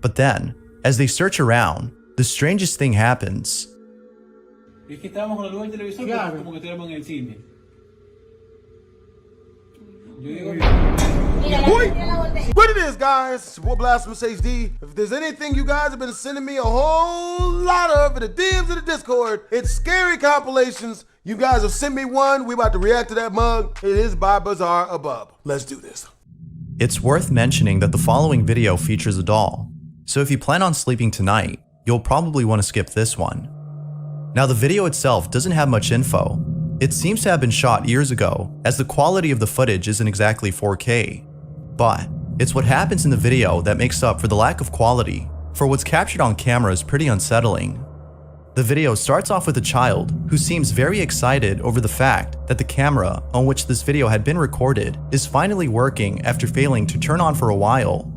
But then, as they search around, the strangest thing happens. Es que estábamos con la luz del televisor, claro. Como que estuviéramos en el cine. What it is, guys? It's your boy BlastphamousHD. If there's anything you guys have been sending me a whole lot of in the DMs of the Discord, it's scary compilations. You guys have sent me one. We about to react to that mug. It is by Bazaar above. Let's do this. It's worth mentioning that the following video features a doll. So if you plan on sleeping tonight, you'll probably want to skip this one. Now the video itself doesn't have much info. It seems to have been shot years ago, as the quality of the footage isn't exactly 4K. But it's what happens in the video that makes up for the lack of quality, for what's captured on camera is pretty unsettling. The video starts off with a child who seems very excited over the fact that the camera on which this video had been recorded is finally working after failing to turn on for a while.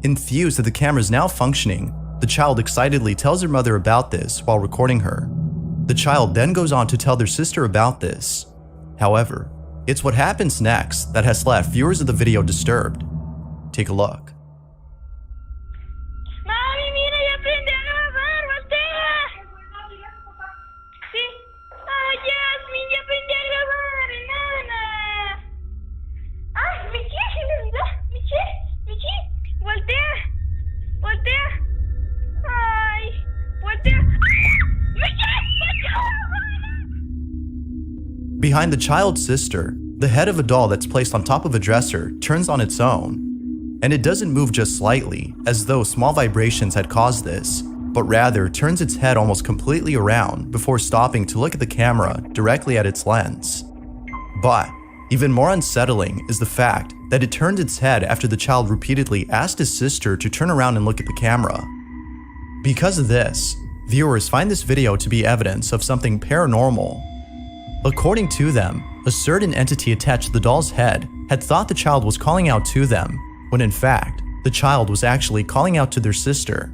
Enthused that the camera is now functioning, the child excitedly tells her mother about this while recording her. The child then goes on to tell their sister about this. However, it's what happens next that has left viewers of the video disturbed. Take a look. Mami, mira, ya aprendí a grabar, voltea. Sí. Ay, Jasmine, ya aprendí a grabar, enana. Ay, Michi, voltea, voltea. Ay, voltea. Behind the child's sister, the head of a doll that's placed on top of a dresser turns on its own. And it doesn't move just slightly, as though small vibrations had caused this, but rather turns its head almost completely around before stopping to look at the camera directly at its lens. But even more unsettling is the fact that it turned its head after the child repeatedly asked his sister to turn around and look at the camera. Because of this, viewers find this video to be evidence of something paranormal. According to them, a certain entity attached to the doll's head had thought the child was calling out to them, when in fact, the child was actually calling out to their sister.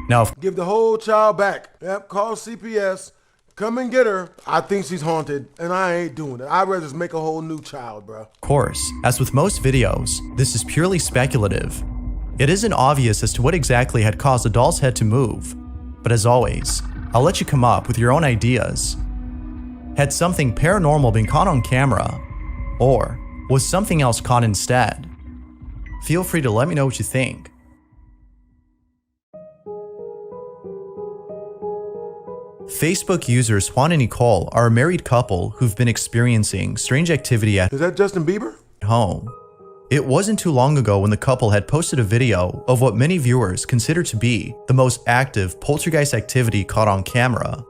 Now, Give the whole child back. Yep, call CPS. Come and get her. I think she's haunted, and I ain't doing it. I'd rather just make a whole new child, bro. of course, as with most videos, this is purely speculative. It isn't obvious as to what exactly had caused the doll's head to move, but as always, I'll let you come up with your own ideas. Had something paranormal been caught on camera? Or was something else caught instead? Feel free to let me know what you think. Facebook users Juan and Nicole are a married couple who've been experiencing strange activity at Is that Justin Bieber? home. It wasn't too long ago when the couple had posted a video of what many viewers consider to be the most active poltergeist activity caught on camera.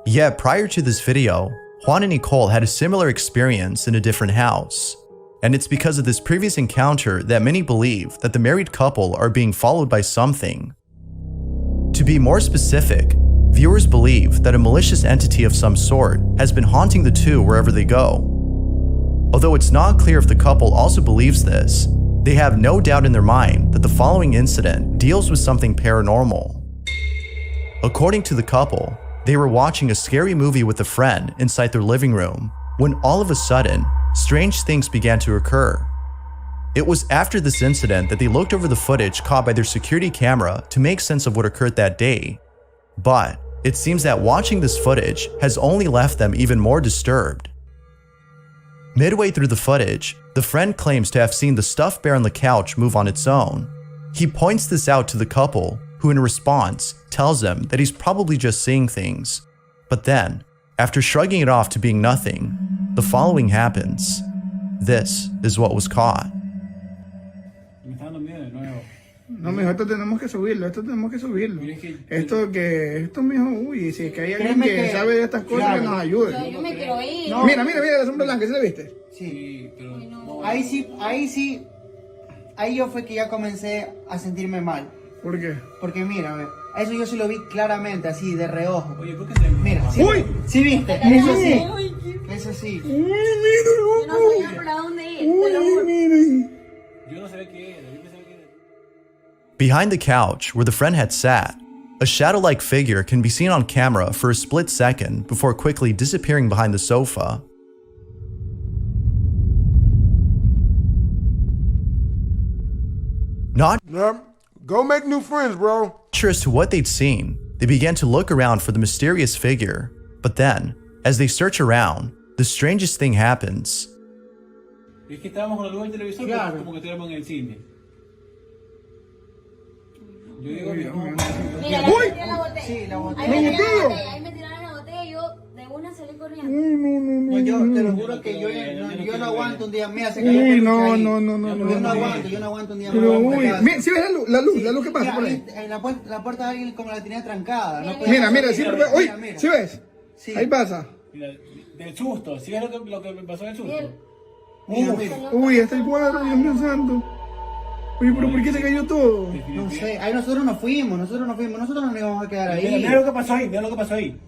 Yet prior to this video, Juan and Nicole had a similar experience in a different house. And it's because of this previous encounter that many believe that the married couple are being followed by something. To be more specific, viewers believe that a malicious entity of some sort has been haunting the two wherever they go. Although it's not clear if the couple also believes this, they have no doubt in their mind that the following incident deals with something paranormal. According to the couple, they were watching a scary movie with a friend inside their living room when all of a sudden, strange things began to occur. It was after this incident that they looked over the footage caught by their security camera to make sense of what occurred that day. But it seems that watching this footage has only left them even more disturbed. Midway through the footage, the friend claims to have seen the stuffed bear on the couch move on its own. He points this out to the couple, who in response tells them that he's probably just seeing things. But then, after shrugging it off to being nothing, the following happens. This is what was caught. Me está dando miedo de nuevo. No, mijo, esto tenemos que subirlo. Esto, mijo, uy, si es que hay alguien que sabe de estas cosas, que nos ayude. Yo me quiero ir. No. Mira, la sombra blanca, ¿sí la viste? Sí, pero no. Ahí sí, ahí yo fue que ya comencé a sentirme mal. ¿Por qué? Porque mira, a ver, eso yo sí lo vi claramente, así, de reojo. Oye, ¿por qué se Mira, sí, ¡Uy! Sí viste, eso sí. Yo no sabía para dónde ir. Te lo juro. Yo no sabía qué era, yo pensaba que era. Behind the couch where the friend had sat, a shadow-like figure can be seen on camera for a split second before quickly disappearing behind the sofa. Not Go make new friends, bro. As to what they'd seen, they began to look around for the mysterious figure. But then, as they search around, the strangest thing happens. Es que estábamos con la luz del televisor, Claro. como que estuviéramos en el cine. Yo digo, Mira, ¡Uy! ahí me tiraron la botella. Sí, la botella. Ahí me tiraron la ¿La botella, ahí me tiraron la botella y yo de una salí corriendo. No, yo te lo juro que yo no aguanto un día. Mira, se cayó Uy, peluche no, ahí. no. Yo no aguanto un día. Pero, más. uy, mira, ¿sí ves la luz que pasa Mira, por ahí? ahí, la puerta de alguien como la tenía trancada. No Mira, sí, uy, mira. ¿sí ves? Sí. Ahí pasa. mira, del susto. ¿Sí es lo que me pasó del susto? Mira, mira. Uy, está el cuadro, Dios mío santo. Uy, pero ¿por qué se cayó todo? No sé, ahí nosotros nos fuimos, nosotros no nos íbamos a quedar ahí. Mira lo que pasó ahí, mira lo que pasó ahí.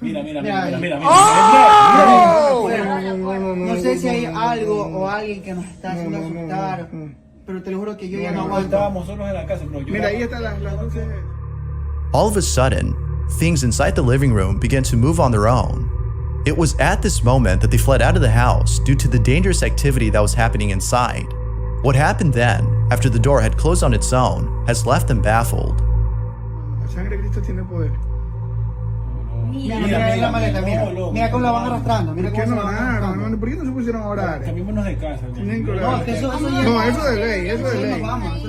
Mira. ¡Oh! No sé si hay algo o alguien que nos está haciendo asustar, pero te lo juro que yo ya no aguanto. Estábamos solos en la casa, pero yo... Mira, ahí están las luces. All of a sudden, things inside the living room began to move on their own. It was at this moment that they fled out of the house due to the dangerous activity that was happening inside. What happened then, after the door had closed on its own, has left them baffled. La sangre de Cristo tiene poder. Mira la maleta, mira cómo la van arrastrando, mira ¿Por qué cómo no se la van oraron, arrastrando. hermano? ¿Por qué no se pusieron a orar? Cambiémonos de casa. Tienen que No, orar. es que eso ya... No, eso de ley, eso de ley.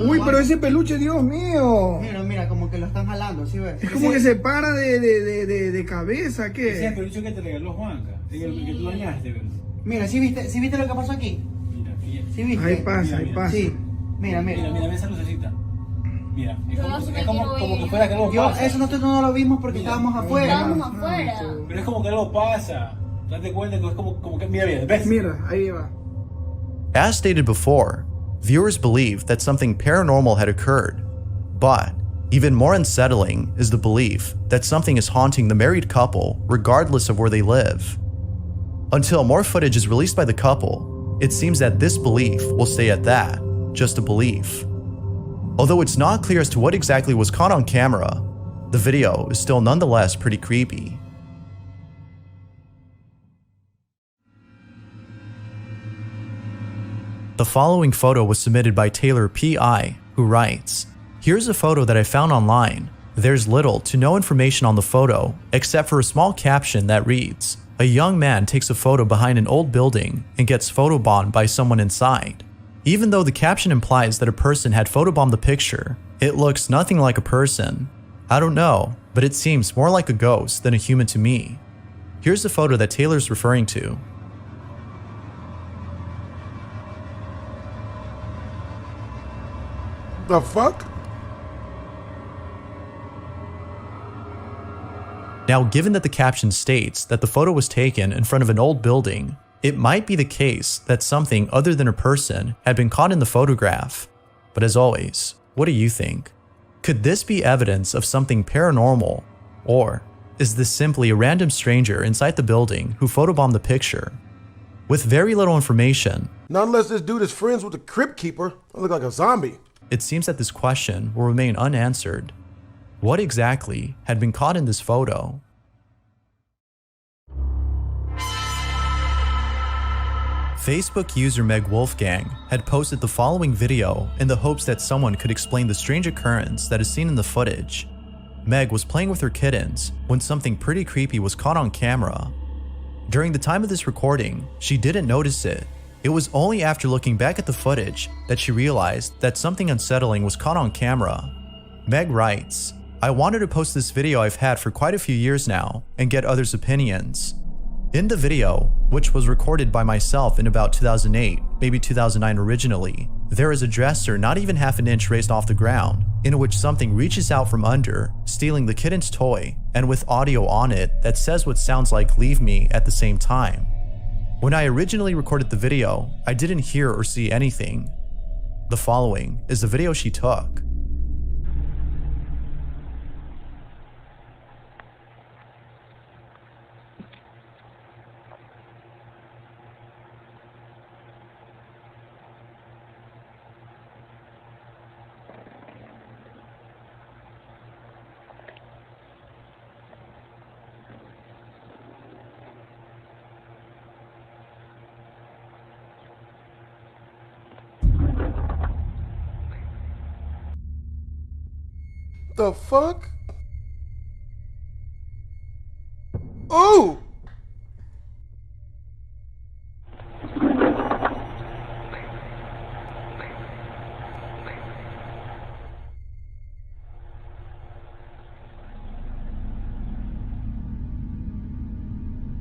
Uy, pero ese peluche, Dios mío. Mira, como que lo están jalando, ¿sí ves? Es como que se para de cabeza, Ese es el ¿qué? peluche que te regaló Juanca. El que tú dañaste, ¿verdad? Mira, ¿sí viste lo que pasó aquí? Mira, ¿Sí viste? Ahí pasa. Sí, mira. Mira esa lucecita. Mira, es Pero como, eso es aquí como, no como que veía. fuera que algo Yo, pasa. eso nosotros no lo vimos porque estábamos afuera. Estábamos afuera. Pero es como que algo pasa. Date cuenta que es como que, mira, ¿ves? Mira, ahí va. As stated before, viewers believe that something paranormal had occurred. But even more unsettling is the belief that something is haunting the married couple regardless of where they live. Until more footage is released by the couple, it seems that this belief will stay at that, just a belief. Although it's not clear as to what exactly was caught on camera, the video is still nonetheless pretty creepy. The following photo was submitted by Taylor P.I., who writes, "Here's a photo that I found online. There's little to no information on the photo, except for a small caption that reads, 'A young man takes a photo behind an old building and gets photobombed by someone inside.' Even though the caption implies that a person had photobombed the picture, it looks nothing like a person. I don't know, but it seems more like a ghost than a human to me." Here's the photo that Taylor's referring to. The fuck? Now, given that the caption states that the photo was taken in front of an old building, it might be the case that something other than a person had been caught in the photograph. But as always, what do you think? Could this be evidence of something paranormal? Or is this simply a random stranger inside the building who photobombed the picture? With very little information, Not unless this dude is friends with the crypt keeper. I look like a zombie. it seems that this question will remain unanswered. What exactly had been caught in this photo? Facebook user Meg Wolfgang had posted the following video in the hopes that someone could explain the strange occurrence that is seen in the footage. Meg was playing with her kittens when something pretty creepy was caught on camera. During the time of this recording, she didn't notice it. It was only after looking back at the footage that she realized that something unsettling was caught on camera. Meg writes, "I wanted to post this video I've had for quite a few years now and get others' opinions. In the video, which was recorded by myself in about 2008, maybe 2009 originally, there is a dresser not even half an inch raised off the ground, in which something reaches out from under, stealing the kitten's toy, and with audio on it that says what sounds like 'leave me' at the same time. When I originally recorded the video, I didn't hear or see anything. The following is the video she took." The fuck? Ooh!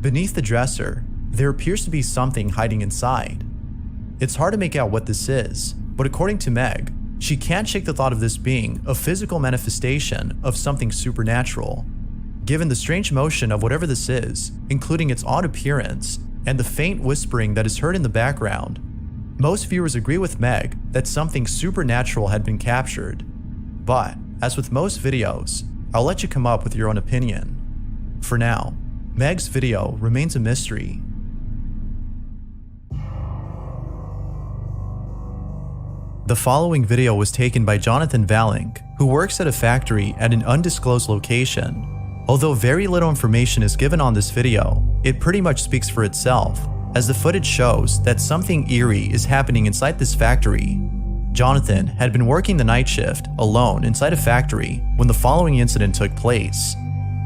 Beneath the dresser, there appears to be something hiding inside. It's hard to make out what this is, but according to Meg, she can't shake the thought of this being a physical manifestation of something supernatural. Given the strange motion of whatever this is, including its odd appearance and the faint whispering that is heard in the background, most viewers agree with Meg that something supernatural had been captured. But, as with most videos, I'll let you come up with your own opinion. For now, Meg's video remains a mystery. The following video was taken by Jonathan Valink, who works at a factory at an undisclosed location. Although very little information is given on this video, it pretty much speaks for itself, as the footage shows that something eerie is happening inside this factory. Jonathan had been working the night shift alone inside a factory when the following incident took place.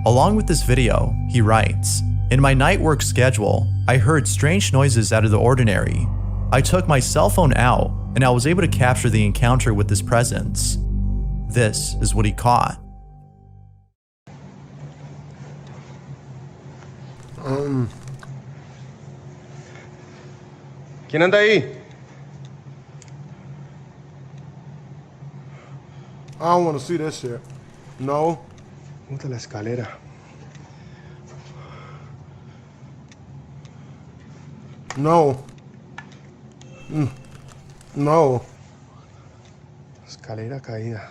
Along with this video, he writes, "In my night work schedule, I heard strange noises out of the ordinary. I took my cell phone out and I was able to capture the encounter with this presence. This is what he caught." ¿Quién anda ahí? I don't want to see this shit. No. Ponte la escalera. No. No. Escalera caída.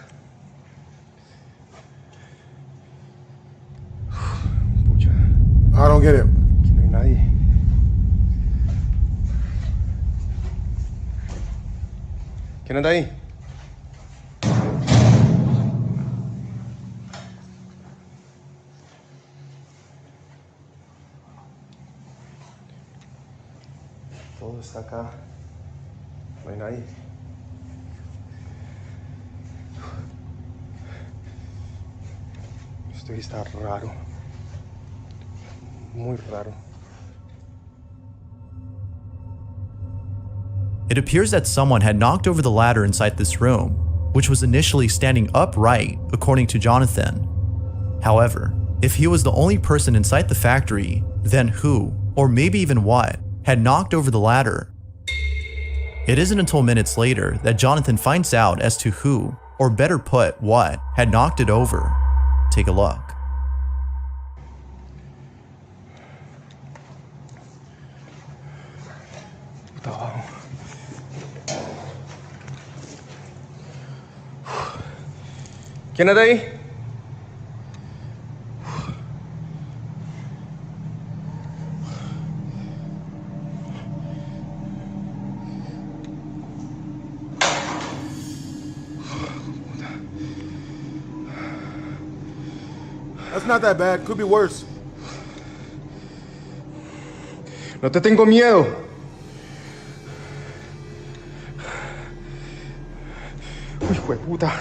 Pucha, I don't get it. aquí no hay nadie. ¿Quién anda ahí? Todo está acá. No hay nadie. Esto está raro. Muy raro. It appears that someone had knocked over the ladder inside this room, which was initially standing upright, according to Jonathan. However, if he was the only person inside the factory, then who, or maybe even what, had knocked over the ladder? It isn't until minutes later that Jonathan finds out as to who, or better put, what, had knocked it over. Take a look. Está abajo. ¿Quién anda ahí? That's not that bad. Could be worse. No te tengo miedo. Uy, hijo de puta.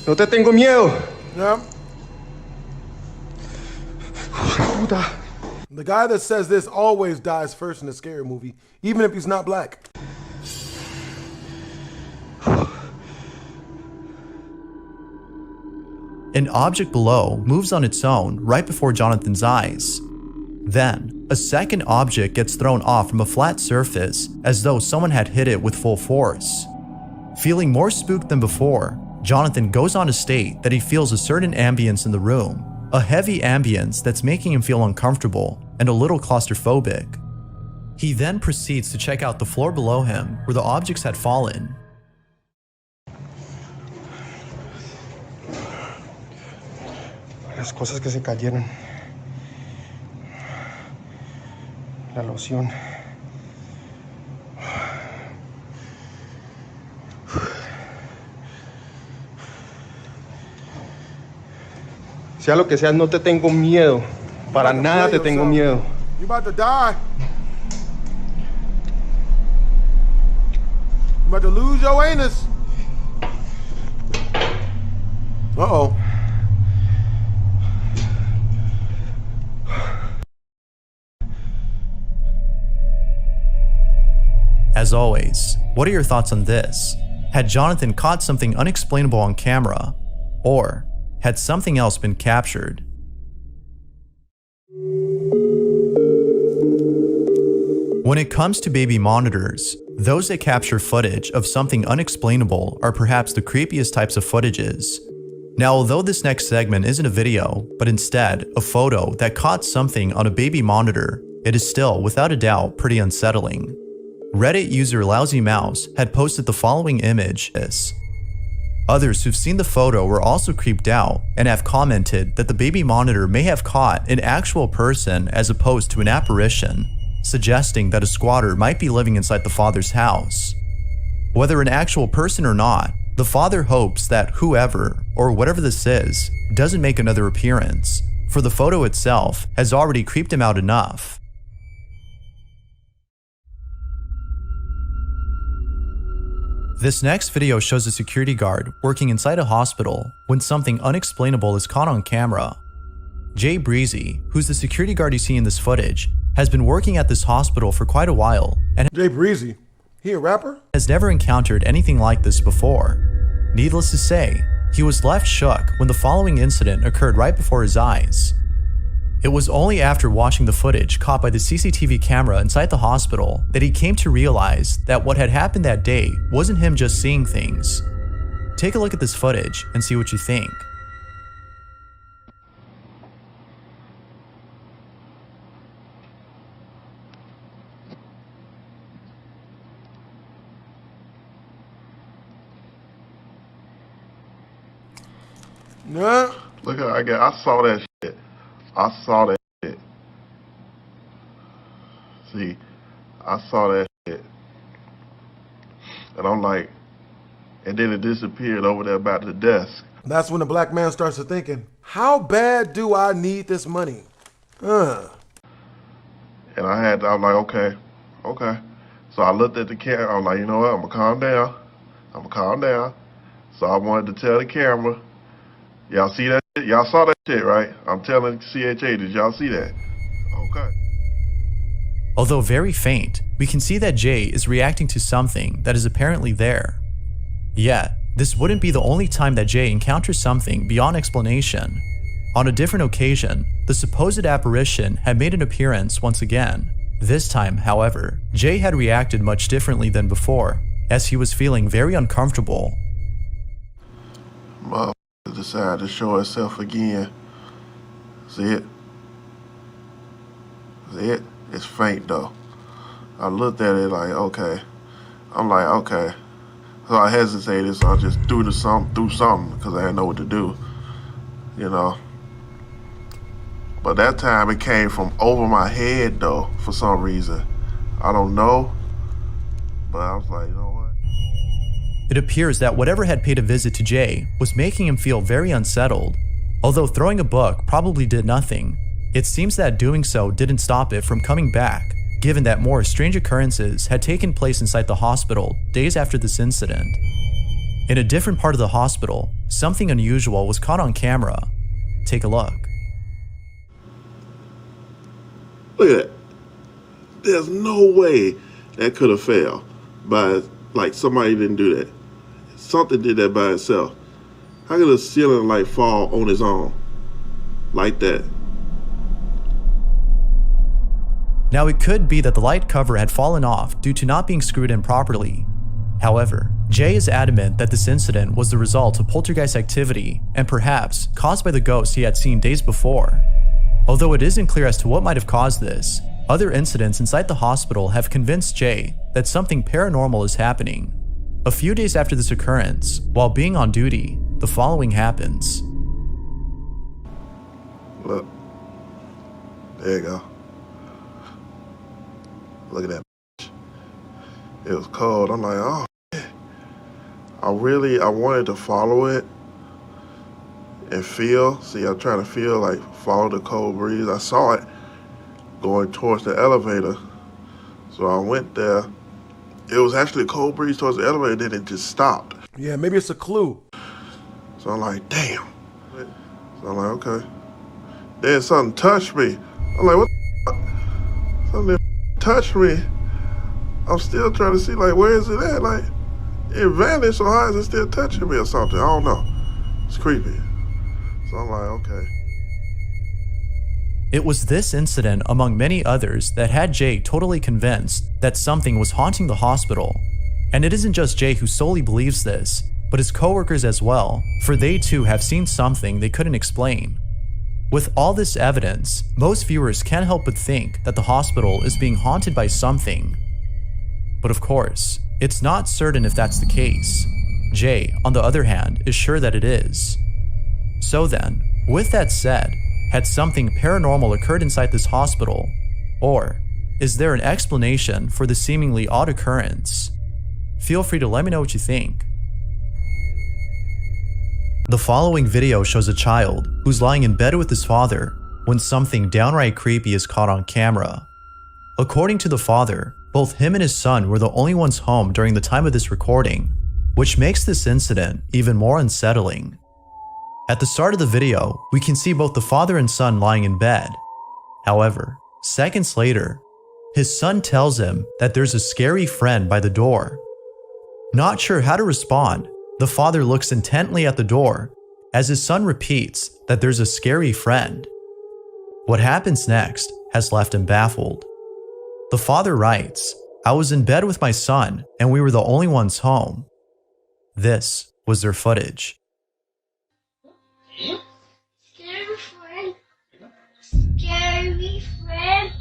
No te tengo miedo. Yeah. Puta. The guy that says this always dies first in a scary movie, even if he's not black. An object below moves on its own right before Jonathan's eyes. Then, a second object gets thrown off from a flat surface as though someone had hit it with full force. Feeling more spooked than before, Jonathan goes on to state that he feels a certain ambience in the room, a heavy ambience that's making him feel uncomfortable and a little claustrophobic. He then proceeds to check out the floor below him where the objects had fallen. Las cosas que se cayeron. La loción. Sea lo que sea, no te tengo miedo. Para nada te tengo miedo. You about to die. about to lose your anus. Uh-oh. As always, what are your thoughts on this? Had Jonathan caught something unexplainable on camera? Or had something else been captured? When it comes to baby monitors, those that capture footage of something unexplainable are perhaps the creepiest types of footages. Now, although this next segment isn't a video, but instead a photo that caught something on a baby monitor, it is still, without a doubt, pretty unsettling. Reddit user Lousy Mouse had posted the following image. Others who've seen the photo were also creeped out and have commented that the baby monitor may have caught an actual person as opposed to an apparition, suggesting that a squatter might be living inside the father's house. Whether an actual person or not, the father hopes that whoever, or whatever this is, doesn't make another appearance, for the photo itself has already creeped him out enough. This next video shows a security guard working inside a hospital when something unexplainable is caught on camera. Jay Breezy, who's the security guard you see in this footage, has been working at this hospital for quite a while and Jay Breezy, he a rapper? has never encountered anything like this before. Needless to say, he was left shook when the following incident occurred right before his eyes. It was only after watching the footage caught by the CCTV camera inside the hospital that he came to realize that what had happened that day wasn't him just seeing things. Take a look at this footage and see what you think. Nah. Look at I saw that shit. I saw that shit. See, I saw that shit. And I'm like, and then it disappeared over there by the desk. That's when the black man starts to thinking, how bad do I need this money? And I was like, okay. So I looked at the camera. I was like, you know what? I'm gonna calm down. So I wanted to tell the camera, y'all see that shit? Y'all saw that shit, right? I'm telling CHA, did y'all see that? Okay. Although very faint, we can see that Jay is reacting to something that is apparently there. Yet, this wouldn't be the only time that Jay encounters something beyond explanation. On a different occasion, the supposed apparition had made an appearance once again. This time, however, Jay had reacted much differently than before, as he was feeling very uncomfortable. Motherfucker decided to show itself again. See it? See it? It's faint though. I looked at it like, okay. I'm like, okay. So I hesitated, so I just threw something because I didn't know what to do, you know. But that time it came from over my head though, for some reason. I don't know, but I was like, you know what? It appears that whatever had paid a visit to Jay was making him feel very unsettled. Although throwing a book probably did nothing, it seems that doing so didn't stop it from coming back, given that more strange occurrences had taken place inside the hospital days after this incident. In a different part of the hospital, something unusual was caught on camera. Take a look. Look at that. There's no way that could have failed by, like, somebody didn't do that. Something did that by itself. How could a ceiling light fall on its own like that? Now it could be that the light cover had fallen off due to not being screwed in properly. However, Jay is adamant that this incident was the result of poltergeist activity and perhaps caused by the ghost he had seen days before. Although it isn't clear as to what might have caused this, other incidents inside the hospital have convinced Jay that something paranormal is happening. A few days after this occurrence, while being on duty, the following happens. Look. There you go. Look at that. It was cold. I'm like, oh, man. I wanted to follow it and feel. See, I'm trying to feel, like, follow the cold breeze. I saw it going towards the elevator. So I went there. it was actually a cold breeze towards the elevator, then it just stopped. Yeah, maybe it's a clue. So I'm like, damn. So I'm like, okay. Then something touched me. I'm like, what the fuck? Something touched me. I'm still trying to see, like, where is it at? Like, it vanished, so how is it still touching me or something? I don't know. It's creepy. So I'm like, okay. It was this incident, among many others, that had Jay totally convinced that something was haunting the hospital. And it isn't just Jay who solely believes this, but his coworkers as well, for they too have seen something they couldn't explain. With all this evidence, most viewers can't help but think that the hospital is being haunted by something. But of course, it's not certain if that's the case. Jay, on the other hand, is sure that it is. So then, with that said, had something paranormal occurred inside this hospital? Or is there an explanation for the seemingly odd occurrence? Feel free to let me know what you think. The following video shows a child who's lying in bed with his father when something downright creepy is caught on camera. According to the father, both him and his son were the only ones home during the time of this recording, which makes this incident even more unsettling. At the start of the video, we can see both the father and son lying in bed. However, seconds later, his son tells him that there's a scary friend by the door. Not sure how to respond, the father looks intently at the door as his son repeats that there's a scary friend. What happens next has left him baffled. The father writes, "I was in bed with my son and we were the only ones home." This was their footage. Scary friend. Scary friend.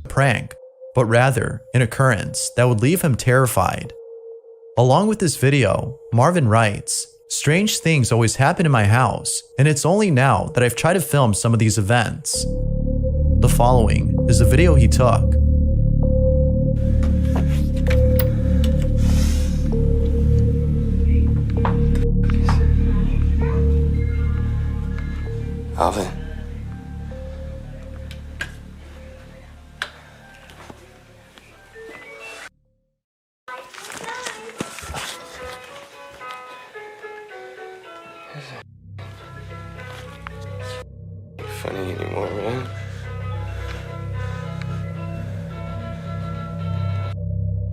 Prank, but rather an occurrence that would leave him terrified. Along with this video, Marvin writes, "Strange things always happen in my house, and it's only now that I've tried to film some of these events." The following is a video he took. Alvin. Funny anymore, man.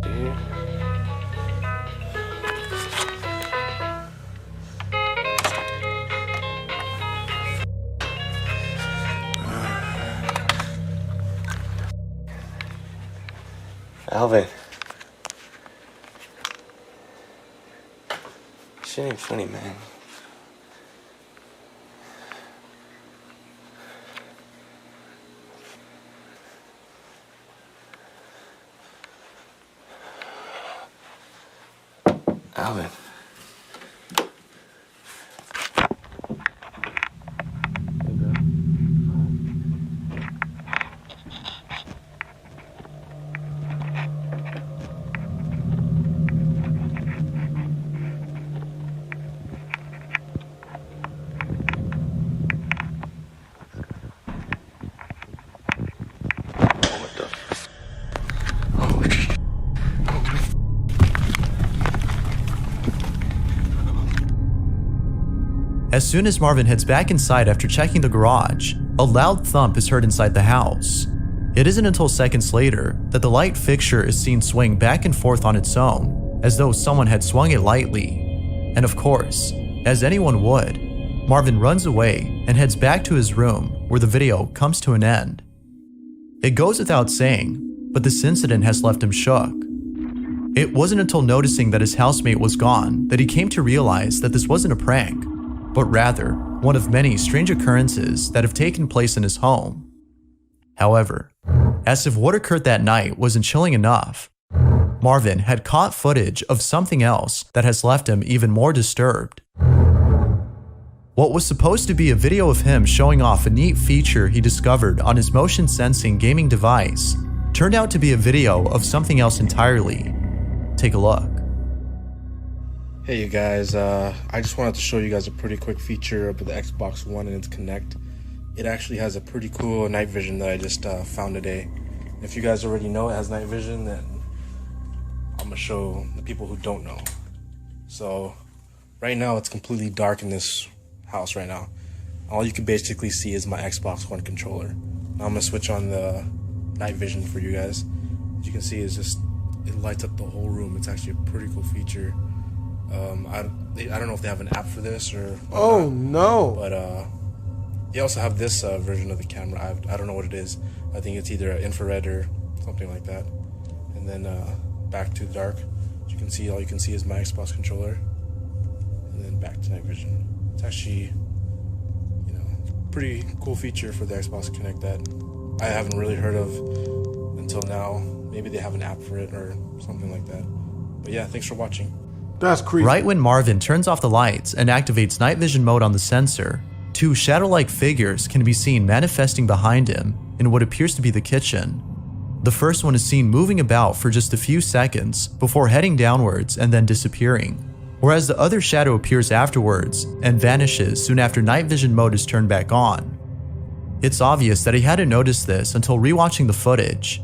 Dude. Alvin. Shit ain't funny, man. Alvin. As soon as Marvin heads back inside after checking the garage, a loud thump is heard inside the house. It isn't until seconds later that the light fixture is seen swing back and forth on its own, as though someone had swung it lightly. And of course, as anyone would, Marvin runs away and heads back to his room where the video comes to an end. It goes without saying, but this incident has left him shook. It wasn't until noticing that his housemate was gone that he came to realize that this wasn't a prank, but rather one of many strange occurrences that have taken place in his home. However, as if what occurred that night wasn't chilling enough, Marvin had caught footage of something else that has left him even more disturbed. What was supposed to be a video of him showing off a neat feature he discovered on his motion sensing gaming device turned out to be a video of something else entirely. Take a look. Hey you guys, I just wanted to show you guys a pretty quick feature of the Xbox One and its Kinect. It actually has a pretty cool night vision that I just found today. If you guys already know it has night vision, then gonna show the people who don't know. So right now it's completely dark in this house right now. All you can basically see is my Xbox One controller. Now I'm gonna switch on the night vision for you guys. As you can see, it's just, it lights up the whole room. It's actually a pretty cool feature. I don't know if they have an app for this or oh no, but they also have this version of the camera. I don't know what it is. I think it's either infrared or something like that. And then back to dark. As you can see, all you can see is my Xbox controller. And then back to night vision. It's actually, you know, pretty cool feature for the Xbox Connect that I haven't really heard of until now. Maybe they have an app for it or something like that. But yeah, thanks for watching. That's creepy. Right when Marvin turns off the lights and activates night vision mode on the sensor, two shadow-like figures can be seen manifesting behind him in what appears to be the kitchen. The first one is seen moving about for just a few seconds before heading downwards and then disappearing, whereas the other shadow appears afterwards and vanishes soon after night vision mode is turned back on. It's obvious that he hadn't noticed this until rewatching the footage,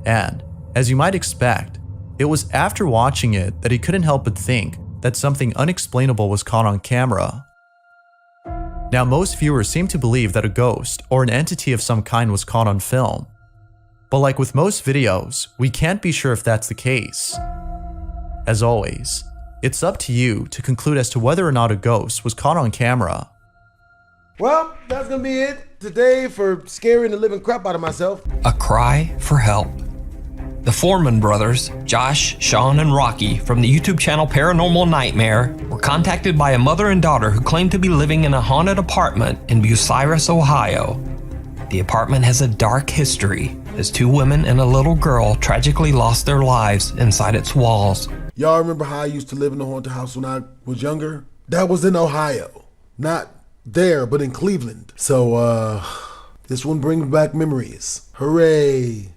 and, as you might expect, it was after watching it that he couldn't help but think that something unexplainable was caught on camera. Now, most viewers seem to believe that a ghost or an entity of some kind was caught on film. But like with most videos, we can't be sure if that's the case. As always, it's up to you to conclude as to whether or not a ghost was caught on camera. Well, that's gonna be it today for scaring the living crap out of myself. A cry for help. The Foreman brothers, Josh, Sean, and Rocky from the YouTube channel Paranormal Nightmare were contacted by a mother and daughter who claimed to be living in a haunted apartment in Bucyrus, Ohio. The apartment has a dark history as two women and a little girl tragically lost their lives inside its walls. Y'all remember how I used to live in the haunted house when I was younger? That was in Ohio. Not there, but in Cleveland. So, this one brings back memories. Hooray.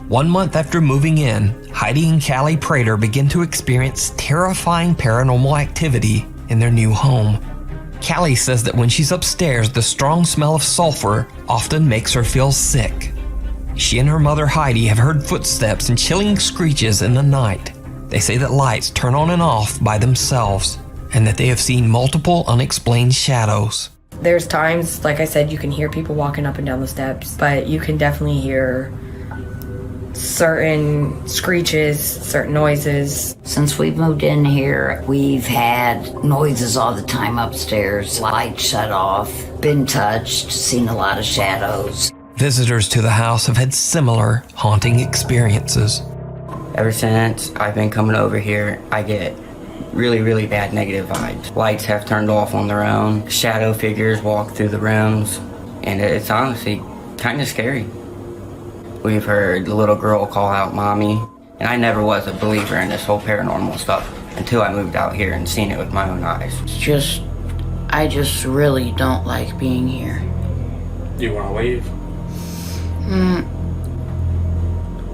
1 month after moving in, Heidi and Callie Prater begin to experience terrifying paranormal activity in their new home. Callie says that when she's upstairs, the strong smell of sulfur often makes her feel sick. She and her mother Heidi have heard footsteps and chilling screeches in the night. They say that lights turn on and off by themselves, and that they have seen multiple unexplained shadows. There's times, like I said, you can hear people walking up and down the steps, but you can definitely hear certain screeches, certain noises. Since we've moved in here, we've had noises all the time upstairs, lights shut off, been touched, seen a lot of shadows. Visitors to the house have had similar haunting experiences. Ever since I've been coming over here, I get really, really bad negative vibes. Lights have turned off on their own, shadow figures walk through the rooms, and it's honestly kind of scary. We've heard the little girl call out mommy, and I never was a believer in this whole paranormal stuff until I moved out here and seen it with my own eyes. I just really don't like being here. You want to leave?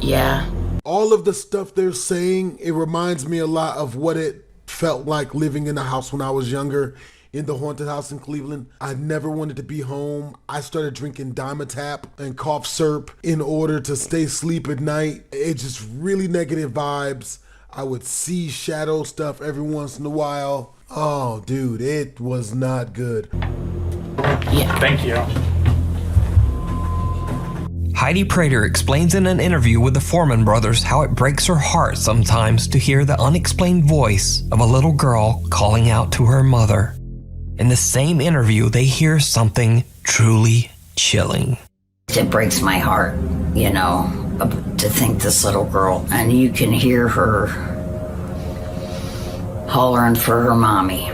Yeah. All of the stuff they're saying, it reminds me a lot of what it felt like living in a house when I was younger, in the haunted house in Cleveland. I never wanted to be home. I started drinking Dimetap and cough syrup in order to stay asleep at night. It just really negative vibes. I would see shadow stuff every once in a while. Oh, dude, it was not good. Yeah. Thank you. Heidi Prater explains in an interview with the Foreman brothers how it breaks her heart sometimes to hear the unexplained voice of a little girl calling out to her mother. In the same interview, they hear something truly chilling. It breaks my heart, you know, to think this little girl, and you can hear her hollering for her mommy.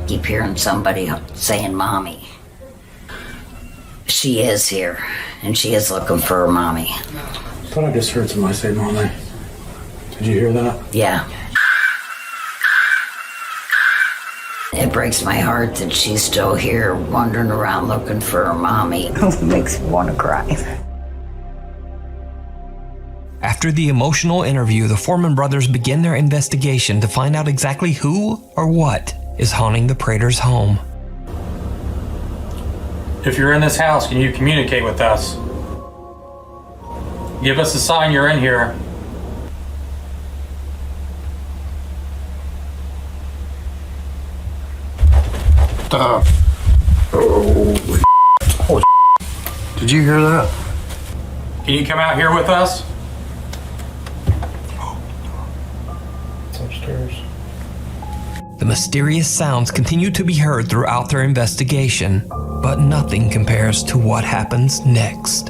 Keep hearing somebody saying mommy. She is here, and she is looking for her mommy. I thought I just heard somebody say mommy. Did you hear that? Yeah. It breaks my heart that she's still here, wandering around looking for her mommy. It makes me want to cry. After the emotional interview, the Foreman brothers begin their investigation to find out exactly who or what is haunting the Prater's home. If you're in this house, can you communicate with us? Give us a sign you're in here. Stop. Holy. Did you hear that? Can you come out here with us? It's upstairs. The mysterious sounds continue to be heard throughout their investigation, but nothing compares to what happens next.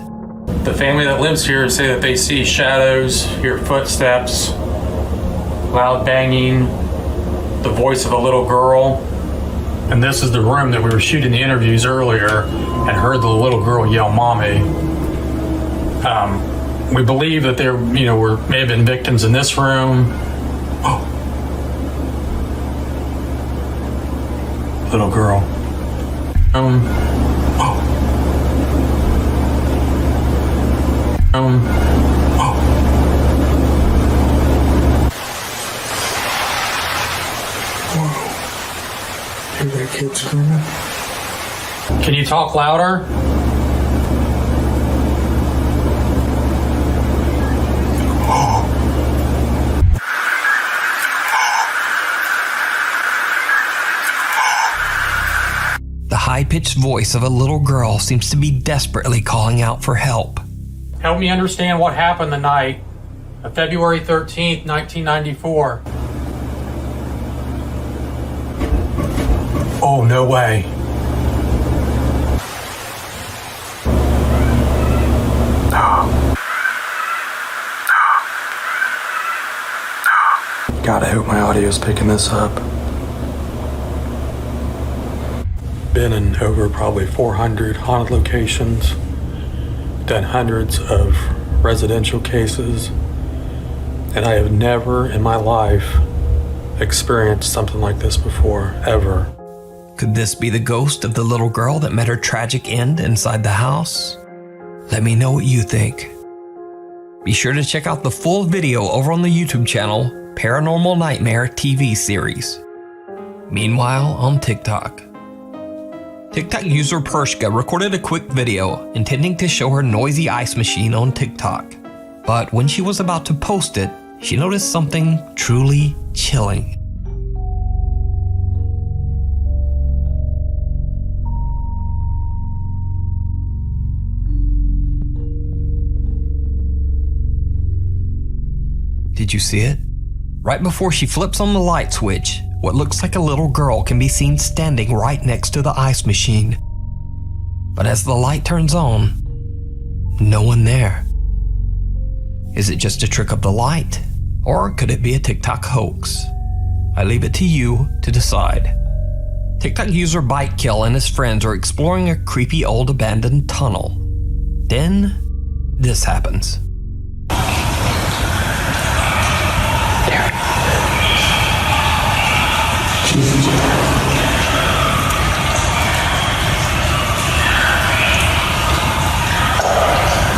The family that lives here say that they see shadows, hear footsteps, loud banging, the voice of a little girl. And this is the room that we were shooting the interviews earlier and heard the little girl yell, "Mommy." We believe that there, may have been victims in this room. Oh. Little girl. Oh. Oh. Hear that kid screaming? Can you talk louder? The high-pitched voice of a little girl seems to be desperately calling out for help. Help me understand what happened the night of February 13th, 1994. Oh, no way. God, I hope my audio's picking this up. Been in over probably 400 haunted locations, done hundreds of residential cases, and I have never in my life experienced something like this before, ever. Could this be the ghost of the little girl that met her tragic end inside the house? Let me know what you think. Be sure to check out the full video over on the YouTube channel, Paranormal Nightmare TV series. Meanwhile, on TikTok. TikTok user Pershka recorded a quick video intending to show her noisy ice machine on TikTok. But when she was about to post it, she noticed something truly chilling. Did you see it? Right before she flips on the light switch, what looks like a little girl can be seen standing right next to the ice machine. But as the light turns on, no one there. Is it just a trick of the light? Or could it be a TikTok hoax? I leave it to you to decide. TikTok user Bitekill and his friends are exploring a creepy old abandoned tunnel. Then, this happens.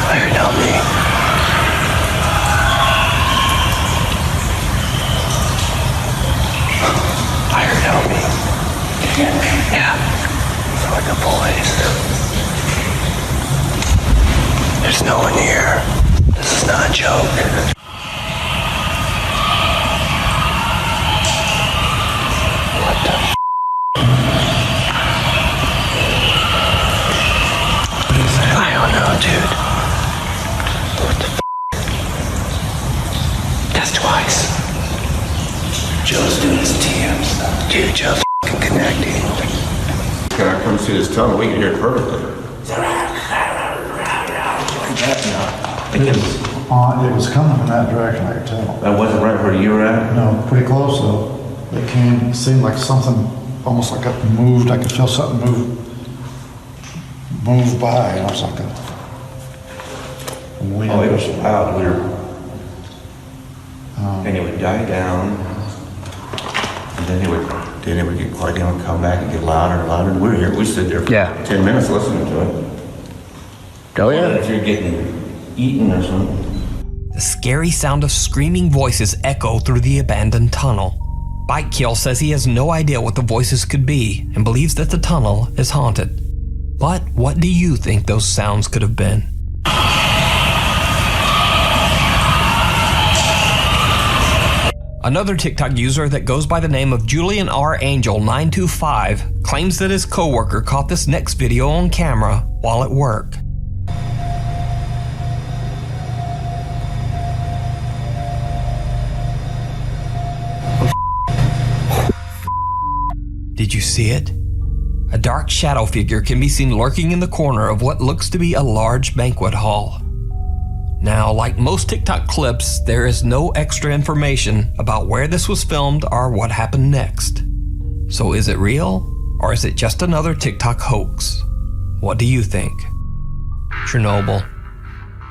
Fire down me. Fire down me. Yeah. It's like a voice. There's no one here. This is not a joke. Dude. What the f***? That's twice. Joe's doing his TMs. Dude, Joe's f***ing connecting. Can I come see this tunnel? We can hear it perfectly. It was coming from that direction, I could tell. That wasn't right where you were at? No, pretty close though. It seemed like something, almost like it moved. I could feel something move by, and I was like, oh, it was loud. We were, and it would die down, and then it would get quiet, and come back and get louder and louder. And we were here. We stood there for 10 minutes listening to it. Oh yeah. If you're getting eaten or something. The scary sound of screaming voices echo through the abandoned tunnel. Bitekill says he has no idea what the voices could be and believes that the tunnel is haunted. But what do you think those sounds could have been? Another TikTok user that goes by the name of Julian R. Angel 925 claims that his coworker caught this next video on camera while at work. Did you see it? A dark shadow figure can be seen lurking in the corner of what looks to be a large banquet hall. Now, like most TikTok clips, there is no extra information about where this was filmed or what happened next. So is it real, or is it just another TikTok hoax? What do you think? Chernobyl.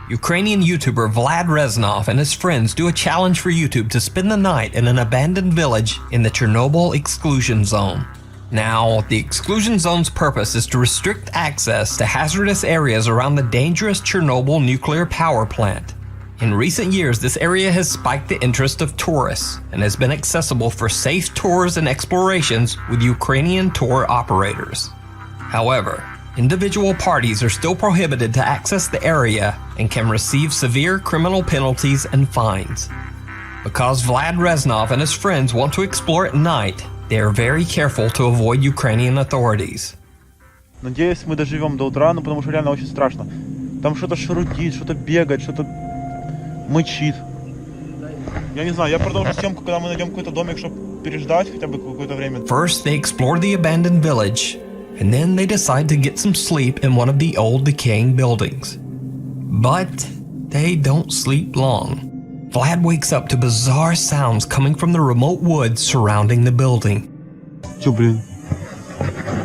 Ukrainian YouTuber Vlad Reznov and his friends do a challenge for YouTube to spend the night in an abandoned village in the Chernobyl exclusion zone. Now, the exclusion zone's purpose is to restrict access to hazardous areas around the dangerous Chernobyl nuclear power plant. In recent years, this area has spiked the interest of tourists and has been accessible for safe tours and explorations with Ukrainian tour operators. However, individual parties are still prohibited to access the area and can receive severe criminal penalties and fines. Because Vlad Reznov and his friends want to explore at night, they are very careful to avoid Ukrainian authorities. Надеюсь, мы доживем до утра, но потому что реально очень страшно. Там что-то шарудит, что-то бегает, что-то мычит. Я не знаю, я продолжу съемку, когда мы найдем какой-то домик, чтобы переждать хотя бы какое-то время. First, they explore the abandoned village, and then they decide to get some sleep in one of the old decaying buildings. But they don't sleep long. Vlad wakes up to bizarre sounds coming from the remote woods surrounding the building. Чё, блин?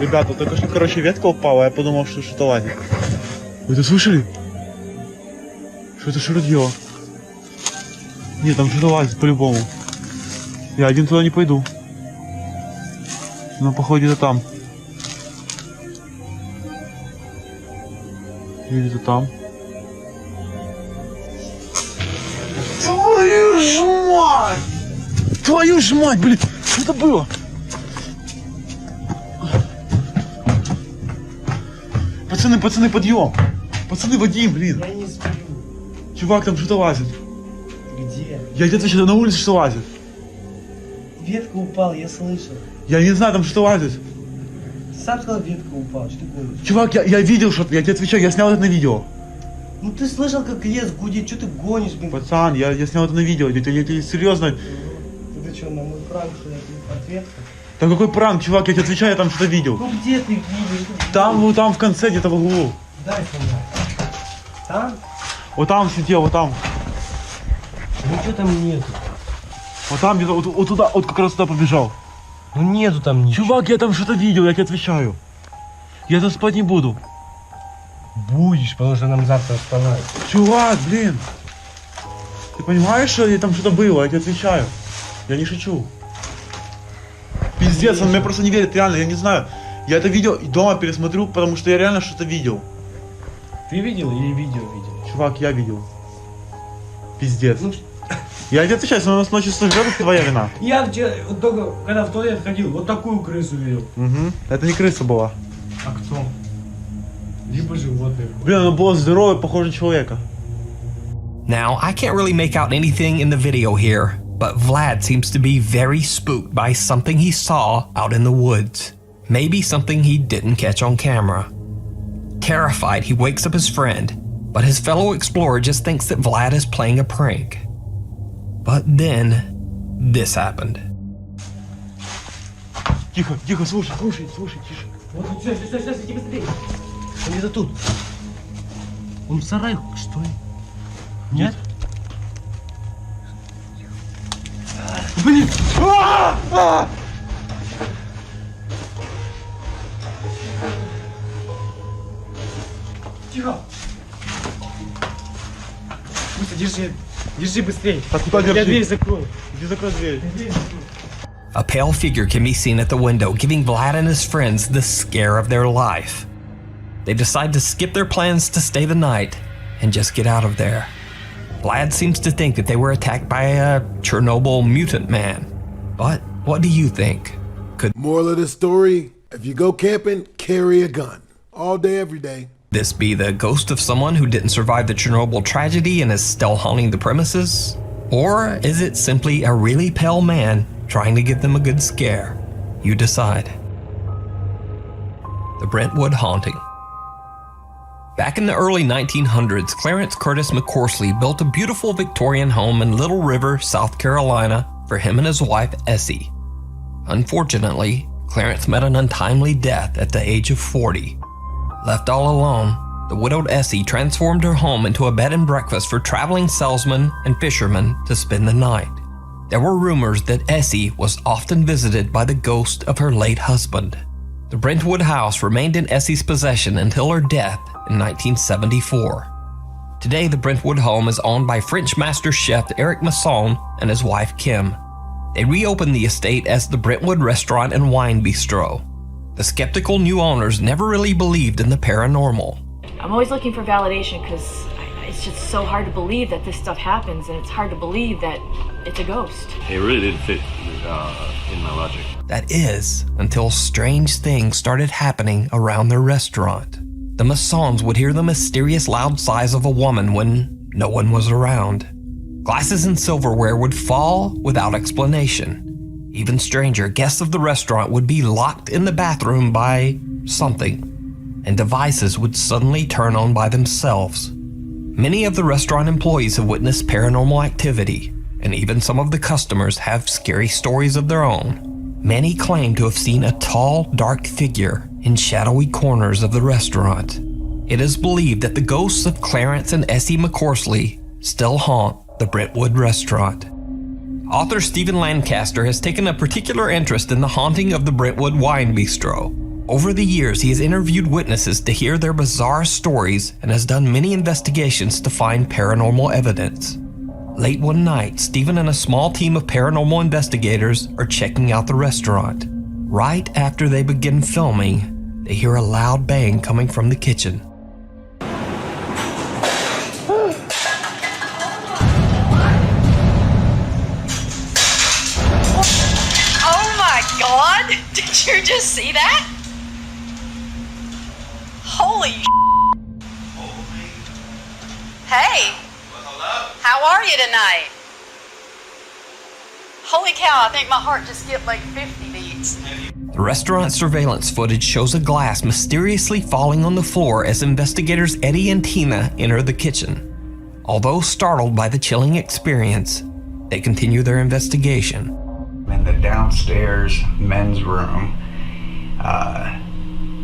Ребята, только что, короче, ветка упала, я подумал, что что-то лазит. Вы это слышали? Что-то шарудьё. Нет, там что-то лазит по-любому. Я один туда не пойду. Но, походу, где-то там. Или где-то там. Твою ж мать! Твою ж мать, блин! Что это было? Пацаны, подъем! Пацаны, Вадим, блин! Я не сплю. Чувак, там что-то лазит. Где? Я где-то что-то на улице что лазит. Ветка упала, я слышал. Я не знаю, там что лазит. Сам сказал, ветка упала, что ты говоришь? Чувак, я видел что-то, я тебе отвечаю, я снял это на видео. Ну ты слышал, как лес гудит, что ты гонишь, блин? Пацан, я снял это на видео, я серьезно. Ты что, на мой пранк, что я ответ? Там какой пранк, чувак, я тебе отвечаю, я там что-то видел. Ну где ты видишь? Там, вот там в конце, где-то в углу. Дай фонарь. Там? Вот там сидел, вот там. Ничего там нету. Вот там где-то, вот туда, вот как раз туда побежал. Ну нету там ничего. Чувак, я там что-то видел, я тебе отвечаю. Я там спать не буду. Будешь, потому что нам завтра вставать. Чувак, блин. Ты понимаешь, что там что-то было, я тебе отвечаю. Я не шучу. Пиздец, он мне просто не верит, реально, я не знаю. Я это видео дома пересмотрю, потому что я реально что-то видел. Ты видел или видео видел? Чувак, я видел. Пиздец. Я тебе отвечаю, если у нас ночью сожрет, это твоя вина. Я вчера, только когда в туалет ходил, вот такую крысу видел. Угу. Это не крыса была. А кто? Либо животное. Блин, она была здоровая, похожа на человека. Now, I can't really make out anything in the video here, but Vlad seems to be very spooked by something he saw out in the woods. Maybe something he didn't catch on camera. Terrified, he wakes up his friend, but his fellow explorer just thinks that Vlad is playing a prank. But then, this happened. Тихо, тихо, слушай, тише. Вот, все, иди быстрее. Он где-то тут. Он в сарае, что ли? Нет? Блин! Тихо! Быстро, держи быстрее. А куда держи? Я дверь закрою. Иди закрой дверь. A pale figure can be seen at the window, giving Vlad and his friends the scare of their life. They decide to skip their plans to stay the night and just get out of there. Vlad seems to think that they were attacked by a Chernobyl mutant man. But what do you think? Could Moral of the story, if you go camping, carry a gun. All day, every day. this be the ghost of someone who didn't survive the Chernobyl tragedy and is still haunting the premises? Or is it simply a really pale man trying to give them a good scare? You decide. The Brentwood Haunting. Back in the early 1900s, Clarence Curtis McCorsley built a beautiful Victorian home in Little River, South Carolina for him and his wife, Essie. Unfortunately, Clarence met an untimely death at the age of 40. Left all alone, the widowed Essie transformed her home into a bed and breakfast for traveling salesmen and fishermen to spend the night. There were rumors that Essie was often visited by the ghost of her late husband. The Brentwood house remained in Essie's possession until her death in 1974. Today, the Brentwood home is owned by French master chef Eric Masson and his wife Kim. They reopened the estate as the Brentwood Restaurant and Wine Bistro. The skeptical new owners never really believed in the paranormal. I'm always looking for validation because it's just so hard to believe that this stuff happens, and it's hard to believe that it's a ghost. It really didn't fit in my logic. That is, until strange things started happening around their restaurant. The Massons would hear the mysterious loud sighs of a woman when no one was around. Glasses and silverware would fall without explanation. Even stranger, guests of the restaurant would be locked in the bathroom by something, and devices would suddenly turn on by themselves. Many of the restaurant employees have witnessed paranormal activity, and even some of the customers have scary stories of their own. Many claim to have seen a tall, dark figure in shadowy corners of the restaurant. It is believed that the ghosts of Clarence and Essie McCorsley still haunt the Brentwood restaurant. Author Stephen Lancaster has taken a particular interest in the haunting of the Brentwood Wine Bistro. Over the years, he has interviewed witnesses to hear their bizarre stories and has done many investigations to find paranormal evidence. Late one night, Stephen and a small team of paranormal investigators are checking out the restaurant. Right after they begin filming, they hear a loud bang coming from the kitchen. God, did you just see that? Holy Hey, how are you tonight? Holy cow, I think my heart just skipped like 50 beats. The restaurant surveillance footage shows a glass mysteriously falling on the floor as investigators Eddie and Tina enter the kitchen. Although startled by the chilling experience, they continue their investigation. In the downstairs men's room,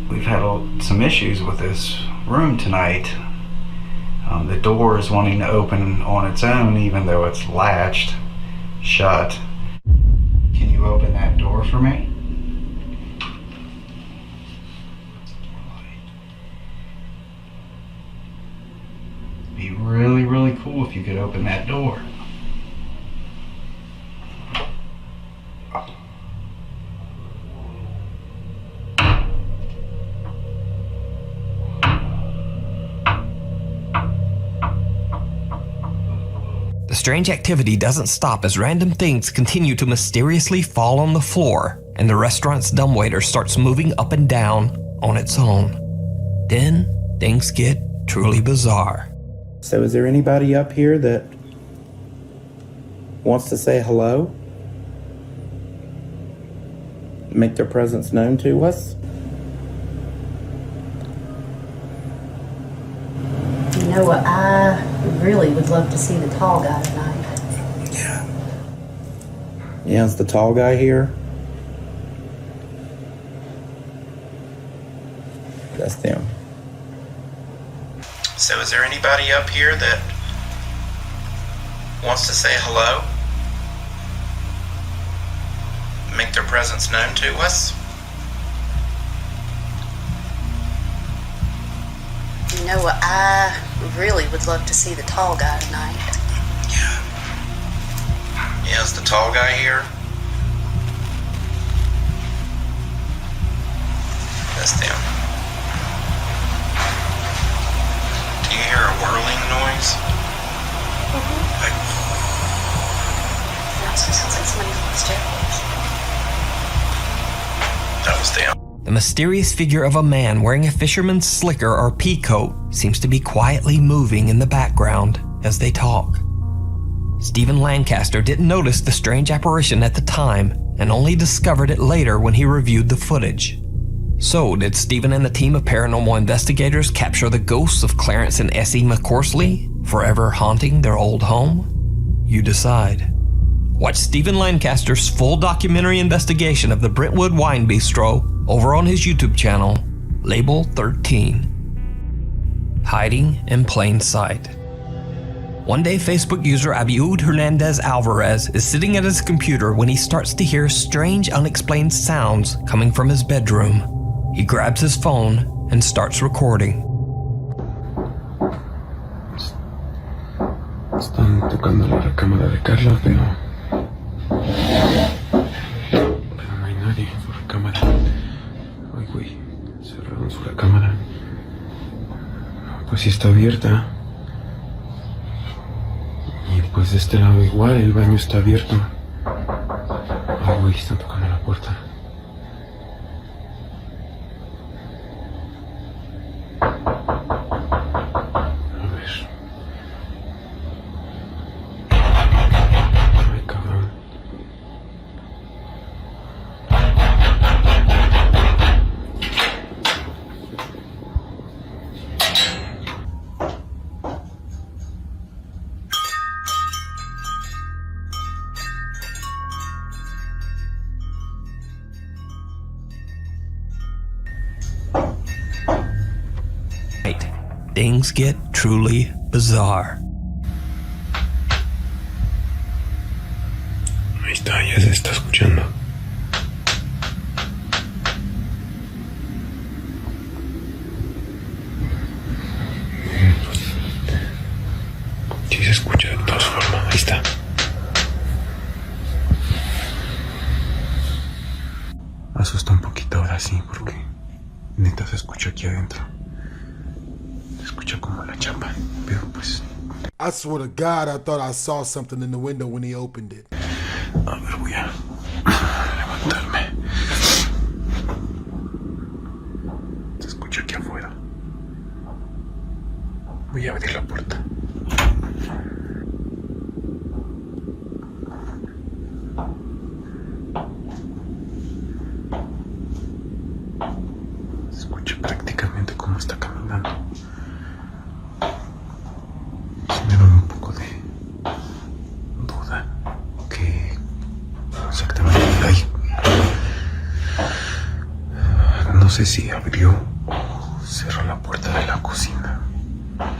we've had some issues with this room tonight. The door is wanting to open on its own even though it's latched shut. Can you open that door for me? It'd be really, really cool if you could open that door. The strange activity doesn't stop as random things continue to mysteriously fall on the floor, and the restaurant's dumbwaiter starts moving up and down on its own. Then, things get truly bizarre. So is there anybody up here that wants to say hello? Make their presence known to us? You know what, I really would love to see the tall guy tonight. Yeah, is the tall guy here? That's them. So is there anybody up here that wants to say hello? Make their presence known to us? You know what, I really would love to see the tall guy tonight. Yeah, is the tall guy here? That's them. Do you hear a whirling noise? Like... It also sounds like somebody on the staircase. That was them. The mysterious figure of a man wearing a fisherman's slicker or pea coat seems to be quietly moving in the background as they talk. Stephen Lancaster didn't notice the strange apparition at the time and only discovered it later when he reviewed the footage. So, did Stephen and the team of paranormal investigators capture the ghosts of Clarence and Essie McCorsley, forever haunting their old home? You decide. Watch Stephen Lancaster's full documentary investigation of the Brentwood Wine Bistro over on his YouTube channel, Label 13. Hiding in plain sight. One day, Facebook user Abiud Hernandez Alvarez is sitting at his computer when he starts to hear strange, unexplained sounds coming from his bedroom. He grabs his phone and starts recording. Están tocando la recámara de Carla, pero no hay nadie en su recámara. Ay, güey, cerraron su recámara. Pues sí está abierta. Y pues de este lado igual, el baño está abierto. Ay, güey, están tocando la puerta. Things get truly bizarre. Ahí está, ya se está escuchando. Sí se escucha de todas formas, ahí está. Asusta un poquito ahora sí, porque neta se escucha aquí adentro. Como la chapa, pero pues. I swear to God, I thought I saw something in the window when he opened it. A ver, voy a levantarme. Se escucha aquí afuera. Voy a abrir la puerta. Se escucha prácticamente cómo está caminando. No sé si abrió o cerró la puerta de la cocina. A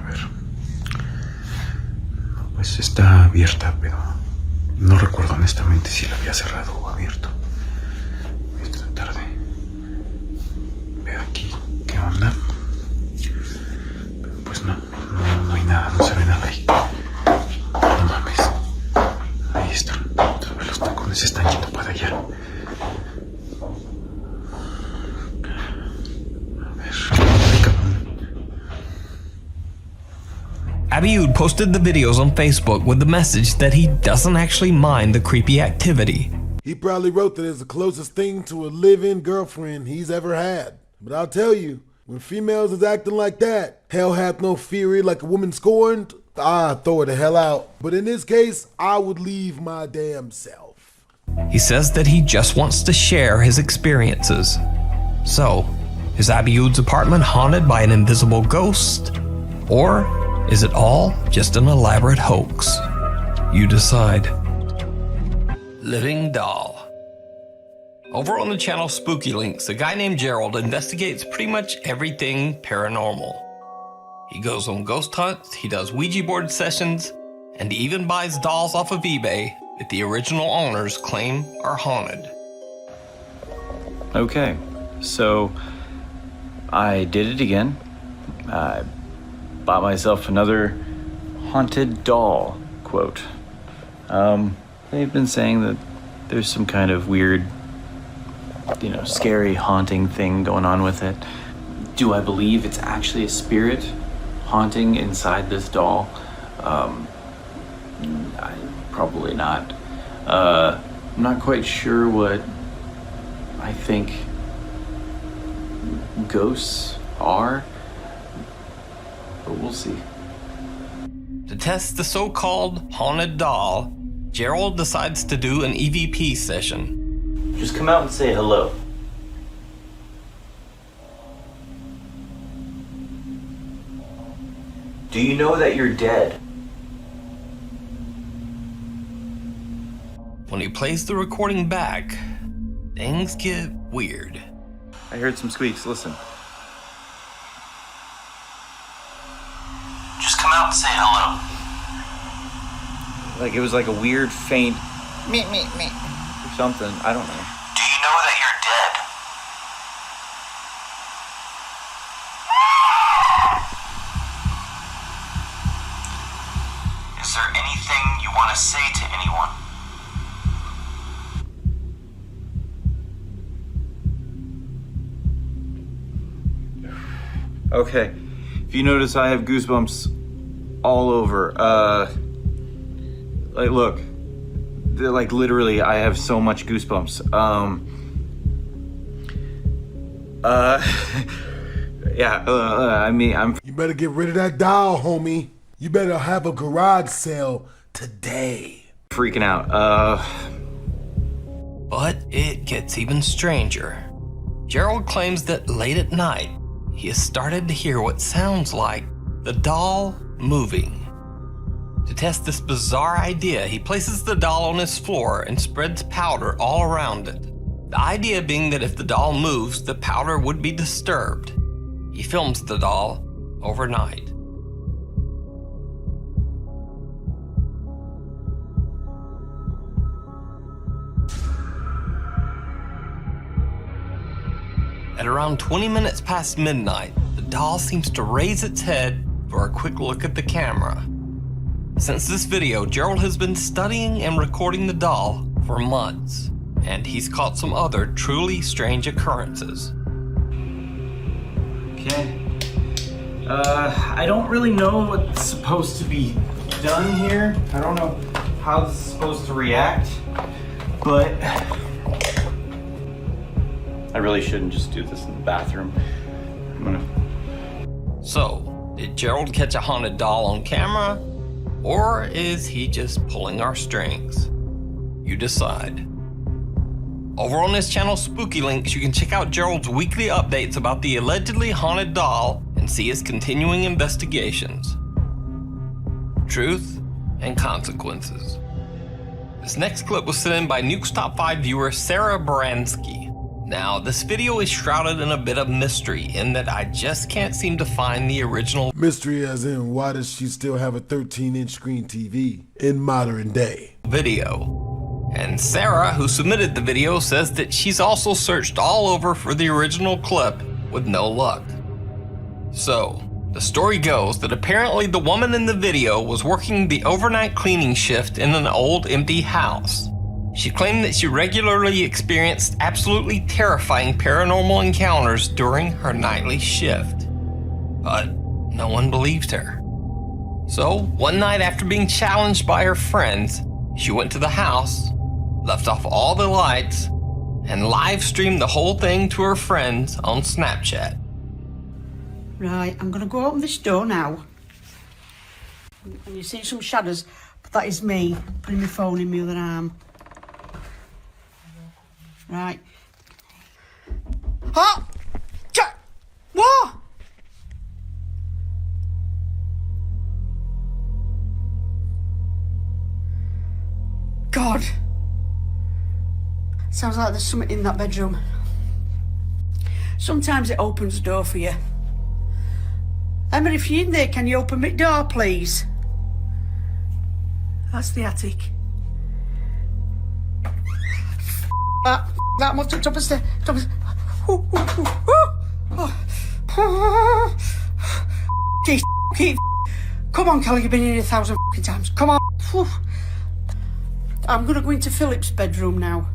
ver. Pues está abierta, pero no recuerdo honestamente si la había cerrado o abierto. Voy a tratar de ver aquí qué onda. Pero pues no hay nada, no se ve nada ahí. No mames. Ahí están. Los tacones se están yendo para allá. Abiud posted the videos on Facebook with the message that he doesn't actually mind the creepy activity. He probably wrote that it's the closest thing to a live-in girlfriend he's ever had. But I'll tell you, when females is acting like that, hell hath no fury like a woman scorned, I'd throw her the hell out. But in this case, I would leave my damn self. He says that he just wants to share his experiences. So, is Abiud's apartment haunted by an invisible ghost? Or is it all just an elaborate hoax? You decide. Living Doll. Over on the channel Spooky Links, a guy named Gerald investigates pretty much everything paranormal. He goes on ghost hunts, he does Ouija board sessions, and he even buys dolls off of eBay that the original owners claim are haunted. Okay, so I did it again. I bought myself another haunted doll, quote. They've been saying that there's some kind of weird, scary haunting thing going on with it. Do I believe it's actually a spirit haunting inside this doll? Probably not. I'm not quite sure what I think ghosts are. but we'll see. To test the so-called haunted doll, Gerald decides to do an EVP session. Just come out and say hello. Do you know that you're dead? When he plays the recording back, things get weird. I heard some squeaks, listen. Just come out and say hello. Like it was like a weird faint Me. or something, I don't know. Do you know that you're dead? Is there anything you want to say to anyone? Okay, if you notice I have goosebumps all over. Like look, like literally I have so much goosebumps. I mean I'm... You better get rid of that doll, homie. You better have a garage sale today. freaking out. But it gets even stranger. Gerald claims that late at night, he has started to hear what sounds like the doll moving. To test this bizarre idea, he places the doll on his floor and spreads powder all around it. The idea being that if the doll moves, the powder would be disturbed. He films the doll overnight. At around 20 minutes past midnight, the doll seems to raise its head for a quick look at the camera. Since this video, Gerald has been studying and recording the doll for months, and he's caught some other truly strange occurrences. Okay. I don't really know what's supposed to be done here. I don't know how this is supposed to react, but I really shouldn't just do this in the bathroom. I'm gonna... So, did Gerald catch a haunted doll on camera? Or is he just pulling our strings? You decide. Over on his channel Spooky Links, you can check out Gerald's weekly updates about the allegedly haunted doll and see his continuing investigations. Truth and consequences. This next clip was sent in by Nuke's Top 5 viewer Sarah Baranski. Now, this video is shrouded in a bit of mystery in that I just can't seem to find the original mystery, as in why does she still have a 13-inch screen TV in modern day video. And Sarah, who submitted the video, says that she's also searched all over for the original clip with no luck. So, the story goes that apparently the woman in the video was working the overnight cleaning shift in an old empty house. She claimed that she regularly experienced absolutely terrifying paranormal encounters during her nightly shift. But no one believed her. So, one night after being challenged by her friends, she went to the house, left off all the lights, and live streamed the whole thing to her friends on Snapchat. Right, I'm gonna go open this door now. And you see some shadows, but that is me putting my phone in my other arm. Right. Oh! What? God. Sounds like there's something in that bedroom. Sometimes it opens the door for you. Emma, if you're in there, can you open my door, please? That's the attic. That must have top of the stairs. Come on, Kelly, you've been in here 1,000 times. Come on. I'm gonna go into Philip's bedroom now.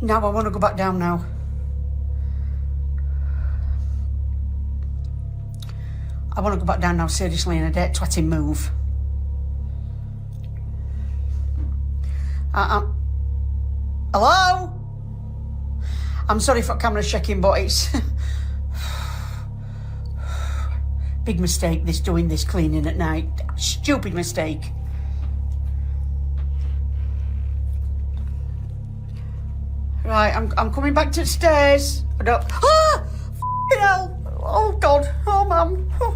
Now I want to go back down now. I want to go back down now, seriously, and I dare twatting move. Hello? I'm sorry for camera checking, but it's... big mistake, this doing this cleaning at night. Stupid mistake. Right, I'm coming back to the stairs. I don't... Ah! F***ing hell! Oh, God. Oh, Mum. Oh,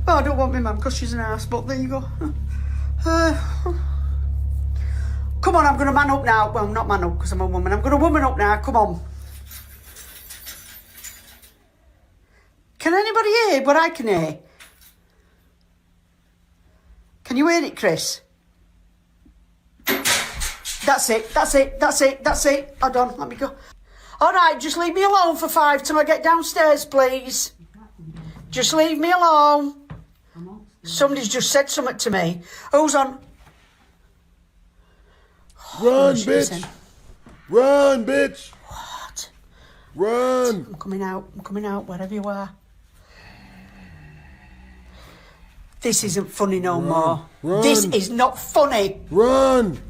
I don't want my mum because she's an ass, but there you go. Come on, I'm going to man up now. Well, not man up because I'm a woman. I'm going to woman up now. Come on. Can anybody hear what I can hear? Can you hear it, Chris? That's it. Hold on, let me go. All right, just leave me alone for 5 till I get downstairs, please. Just leave me alone. Somebody's just said something to me. Who's on? Run, bitch! Run, bitch! What? Run! I'm coming out, wherever you are. This isn't funny no more. Run. This is not funny. Run!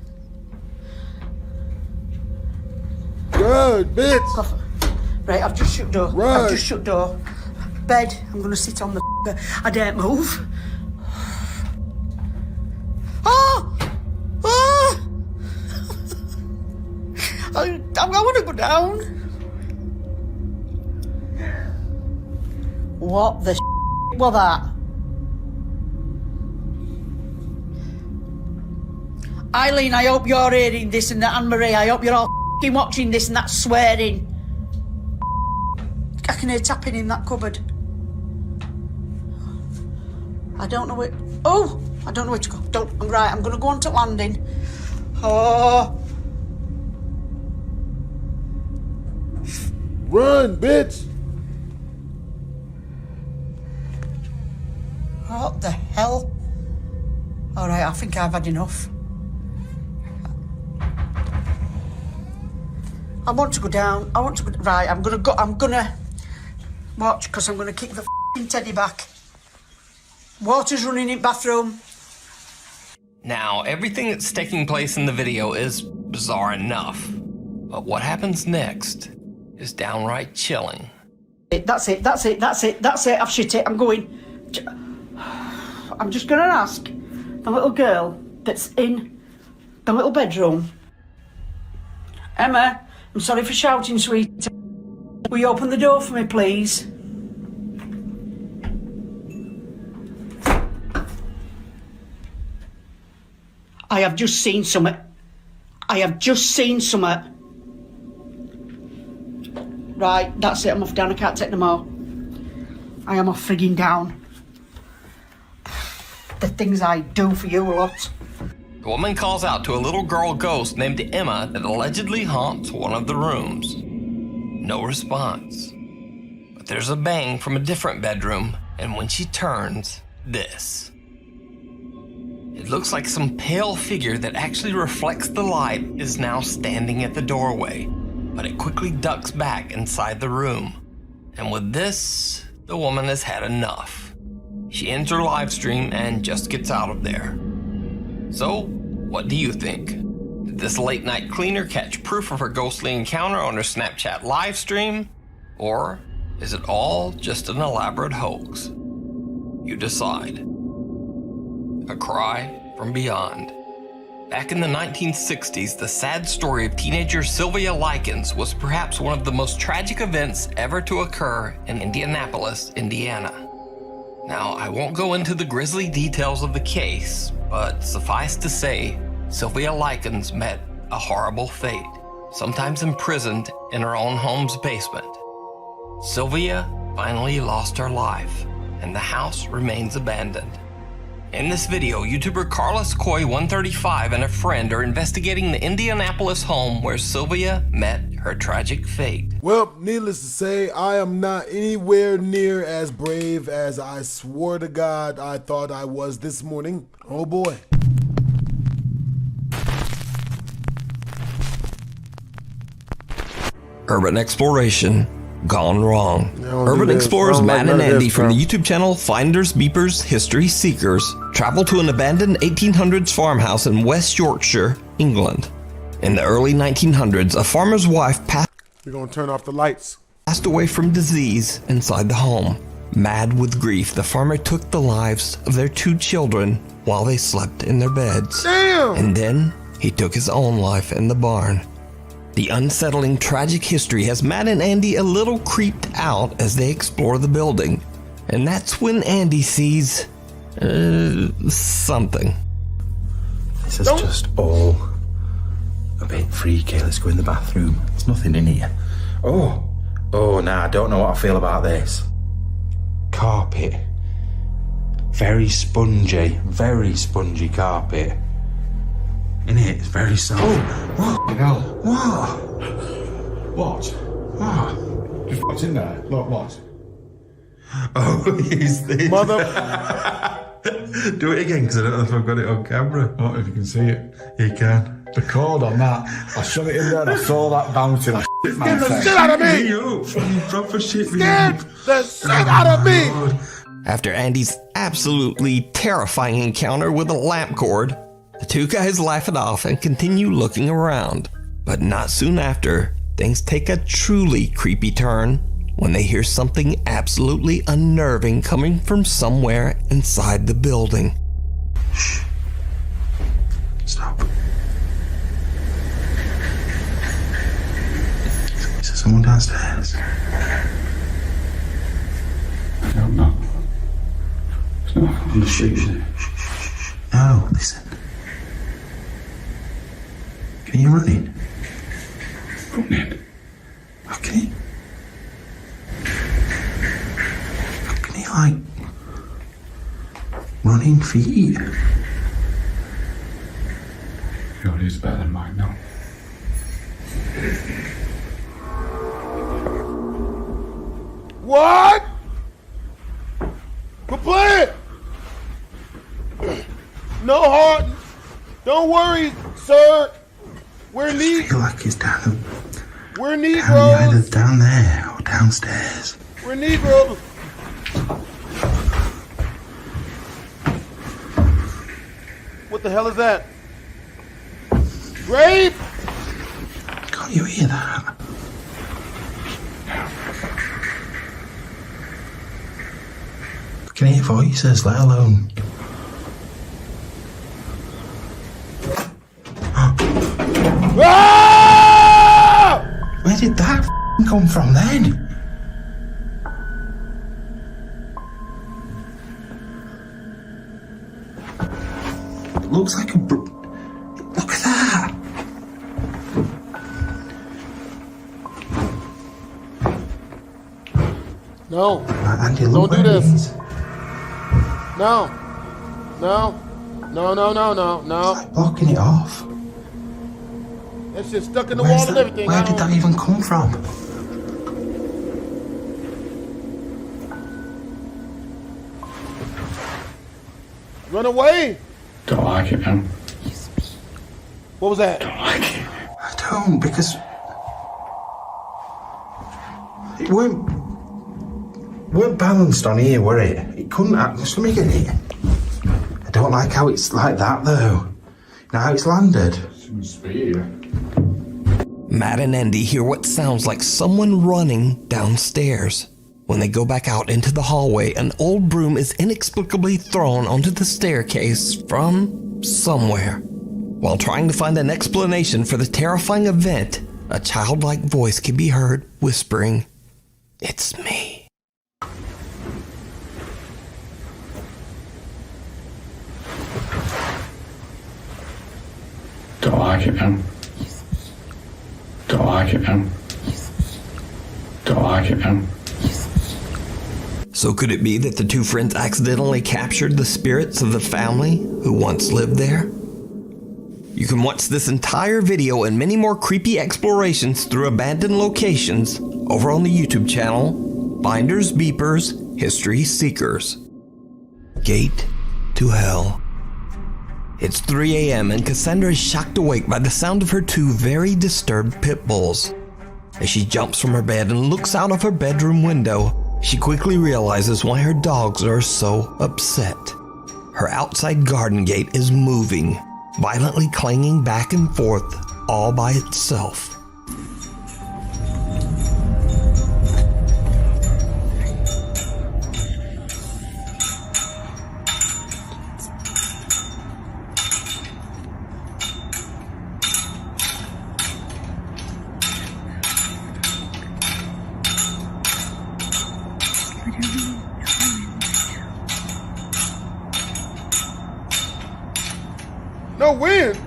Run, bitch! Right, I've just shut door. Run. I've just shut door. Bed, I'm going to sit on the bed. I daren't move. Oh! Oh! I want to go down. What the was that? Eileen, I hope you're hearing this and that. Anne-Marie, I hope you're all watching this and that swearing. I can hear tapping in that cupboard. I don't know where... Oh! I don't know where to go. Right, I'm going to go on to landing. Oh... Run, bitch! What the hell? All right, I think I've had enough. I want to go down. Right, I'm gonna go. I'm gonna watch because I'm gonna kick the f***ing teddy back. Water's running in bathroom. Now, everything that's taking place in the video is bizarre enough, but what happens next is downright chilling. That's it. I've shit it. I'm going. I'm just gonna ask the little girl that's in the little bedroom. Emma, I'm sorry for shouting, sweet. Will you open the door for me, please? I have just seen something. Right, that's it. I'm off down. I can't take no more. I am off frigging down. The things I do for you lot. The woman calls out to a little girl ghost named Emma that allegedly haunts one of the rooms. No response. But there's a bang from a different bedroom, and when she turns, this. It looks like some pale figure that actually reflects the light is now standing at the doorway, but it quickly ducks back inside the room. And with this, the woman has had enough. She ends her live stream and just gets out of there. So, what do you think? Did this late night cleaner catch proof of her ghostly encounter on her Snapchat live stream? Or is it all just an elaborate hoax? You decide. A cry from beyond. Back in the 1960s, the sad story of teenager Sylvia Likens was perhaps one of the most tragic events ever to occur in Indianapolis, Indiana. Now, I won't go into the grisly details of the case, but suffice to say, Sylvia Likens met a horrible fate, sometimes imprisoned in her own home's basement. Sylvia finally lost her life, and the house remains abandoned. In this video, YouTuber Carlos Coy135 and a friend are investigating the Indianapolis home where Sylvia met her tragic fate. Well, needless to say, I am not anywhere near as brave as I swore to God I thought I was this morning. Oh boy. Urban exploration, gone wrong. don't Urban do this. explorers I don't like Matt and none of Andy this, from bro. the YouTube channel Finders, Beepers, History Seekers travel to an abandoned 1800s farmhouse in West Yorkshire, England. In the early 1900s, a farmer's wife We're gonna turn off the lights. passed away from disease inside the home. Mad with grief, the farmer took the lives of their 2 children while they slept in their beds. Damn! And then he took his own life in the barn. The unsettling, tragic history has Matt and Andy a little creeped out as they explore the building. And that's when Andy sees something. This is just all a bit freaky. Let's go in the bathroom. There's nothing in here. Oh, nah, I don't know what I feel about this. Carpet. Very spongy carpet. In it, it's very soft. What? What? What? Just what's in there? Look, what? Oh, is this? Mother. Do it again, because I don't know if I've got it on camera. I don't know if you can see it. You can. The cord on that. I shot it in there and I saw that bouncing. I shit Get the myself. shit out of me! You proper shit me. Scared the shit out of me! After Andy's absolutely terrifying encounter with a lamp cord, the 2 guys laugh it off and continue looking around. But not soon after, things take a truly creepy turn when they hear something absolutely unnerving coming from somewhere inside the building. Stop. Is there someone downstairs? I don't know. It's not on the sheet. No, listen. Can you run in? Run in? Okay. Can you, like, run in feet? Yours is better than mine now. What? Quit playing! No heart. Don't worry, sir. We're I Negroes. feel like it's down We're either Negroes. down there or downstairs. We're Negroes. What the hell is that? Grape? Can't you hear that? I can hear voices, let alone. Ah! Where did that come from then? It looks like a. Look at that! No. Andy, Don't look do where it this. is. No. No. No, no, no, no, no. Blocking it off. That shit's stuck in the Where's wall and that- everything. Where did that even come from? Run away. Don't like it, man. What was that? Don't like it. I don't, because it weren't balanced on here, were it? It couldn't. Let me get it. I don't like how it's like that, though. Now how it's landed. Seems to be here. Matt and Andy hear what sounds like someone running downstairs. When they go back out into the hallway, an old broom is inexplicably thrown onto the staircase from somewhere. While trying to find an explanation for the terrifying event, a childlike voice can be heard whispering, "It's me." Don't like it, man. Don't like it, man. Don't like it, man. So could it be that the 2 friends accidentally captured the spirits of the family who once lived there? You can watch this entire video and many more creepy explorations through abandoned locations over on the YouTube channel Finders, Beepers, History Seekers. Gate to Hell. It's 3 a.m. and Cassandra is shocked awake by the sound of her 2 very disturbed pit bulls. As she jumps from her bed and looks out of her bedroom window, she quickly realizes why her dogs are so upset. Her outside garden gate is moving, violently clanging back and forth all by itself. No wind.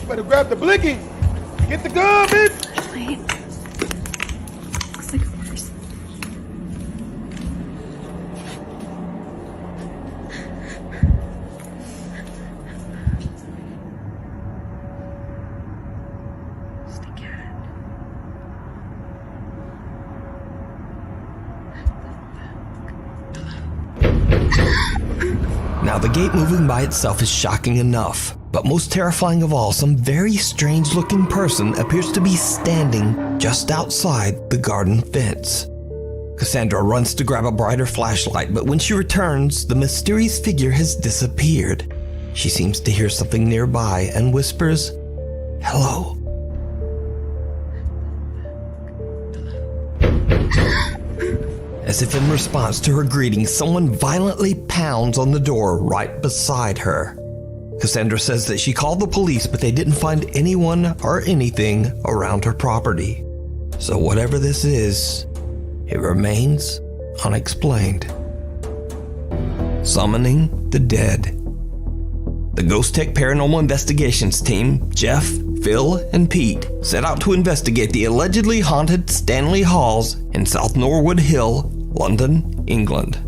Better grab the blicky. Get the gun, bitch. Now, the gate moving by itself is shocking enough, but most terrifying of all, some very strange-looking person appears to be standing just outside the garden fence. Cassandra runs to grab a brighter flashlight, but when she returns, the mysterious figure has disappeared. She seems to hear something nearby and whispers, "Hello." As if in response to her greeting, someone violently pounds on the door right beside her. Cassandra says that she called the police, but they didn't find anyone or anything around her property. So whatever this is, it remains unexplained. Summoning the dead. The Ghost Tech Paranormal Investigations team, Jeff, Phil, and Pete, set out to investigate the allegedly haunted Stanley Halls in South Norwood Hill, London, England.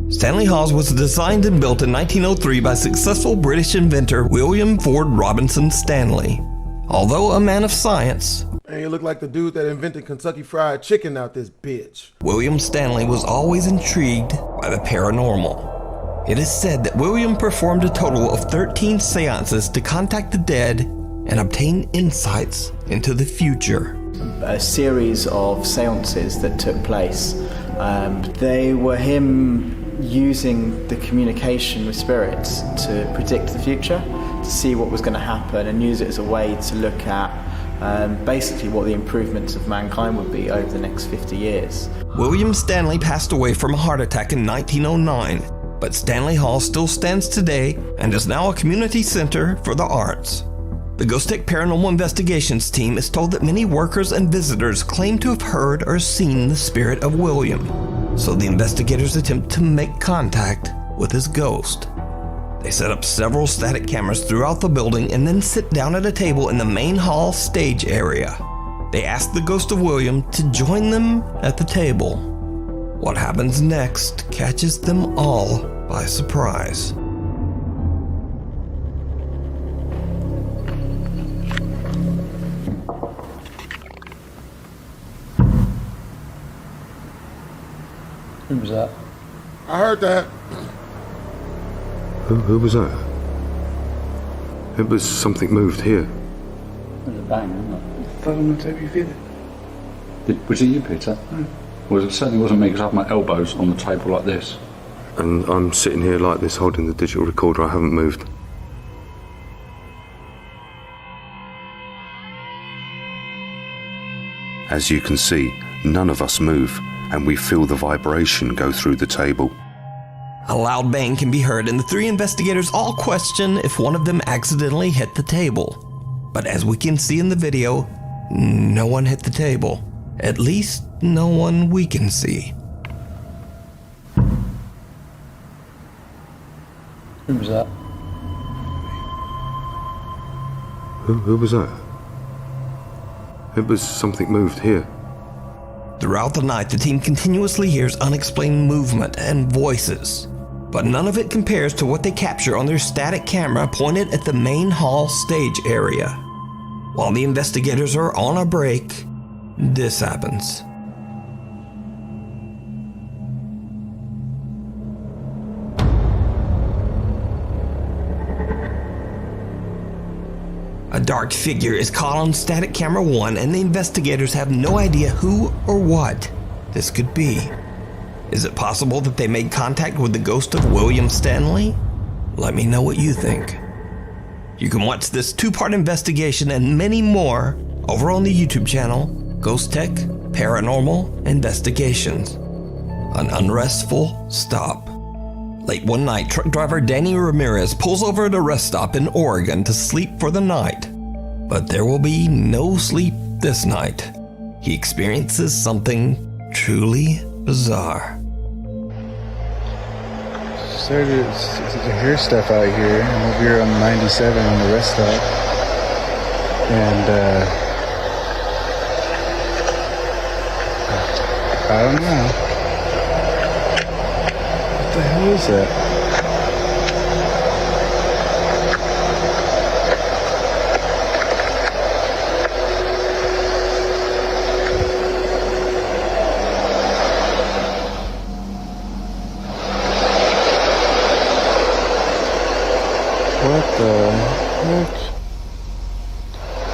Stanley Halls was designed and built in 1903 by successful British inventor William Ford Robinson Stanley. Although a man of science, Hey, you look like the dude that invented Kentucky Fried Chicken out this bitch. William Stanley was always intrigued by the paranormal. It is said that William performed a total of 13 seances to contact the dead and obtain insights into the future. A series of seances that took place. They were him using the communication with spirits to predict the future, to see what was going to happen, and use it as a way to look at basically what the improvements of mankind would be over the next 50 years. William Stanley passed away from a heart attack in 1909, but Stanley Hall still stands today and is now a community center for the arts. The Ghost Tech Paranormal Investigations team is told that many workers and visitors claim to have heard or seen the spirit of William, so the investigators attempt to make contact with his ghost. They set up several static cameras throughout the building and then sit down at a table in the main hall stage area. They ask the ghost of William to join them at the table. What happens next catches them all by surprise. Who was that? I heard that. Who was that? It was something moved here. It was a bang, wasn't it? Fell on the table, you feel it? Was it you, Peter? No. Well, it certainly wasn't me, because I have my elbows on the table like this. And I'm sitting here like this holding the digital recorder. I haven't moved. As you can see, none of us move, and we feel the vibration go through the table. A loud bang can be heard, and the three investigators all question if one of them accidentally hit the table. But as we can see in the video, no one hit the table. At least, no one we can see. Who was that? Who was that? It was something moved here. Throughout the night, the team continuously hears unexplained movement and voices. but none of it compares to what they capture on their static camera pointed at the main hall stage area. While the investigators are on a break, this happens. A dark figure is caught on static camera 1, and the investigators have no idea who or what this could be. Is it possible that they made contact with the ghost of William Stanley? Let me know what you think. You can watch this 2-part investigation and many more over on the YouTube channel, Ghost Tech Paranormal Investigations. An unrestful stop. Late one night, truck driver Danny Ramirez pulls over at a rest stop in Oregon to sleep for the night. But there will be no sleep this night. He experiences something truly bizarre. Started to hear stuff out here. I'm over here on 97 on the rest stop. And, I don't know. What the hell is that? What the heck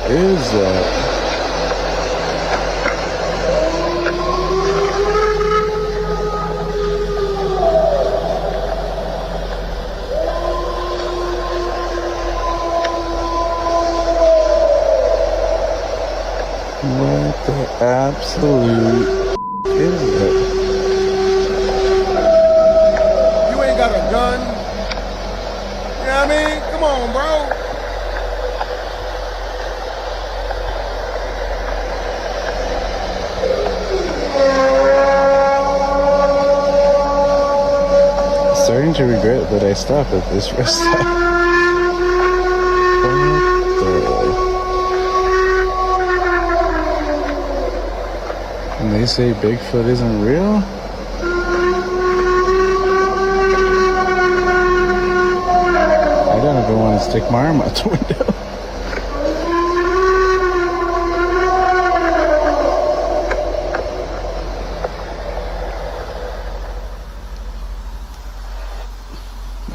is that? What the absolute is that? You ain't got a gun? You know what I mean? Come on, bro. I'm starting to regret that I stopped at this rest stop. And they say Bigfoot isn't real? I don't even want to stick my arm out the window.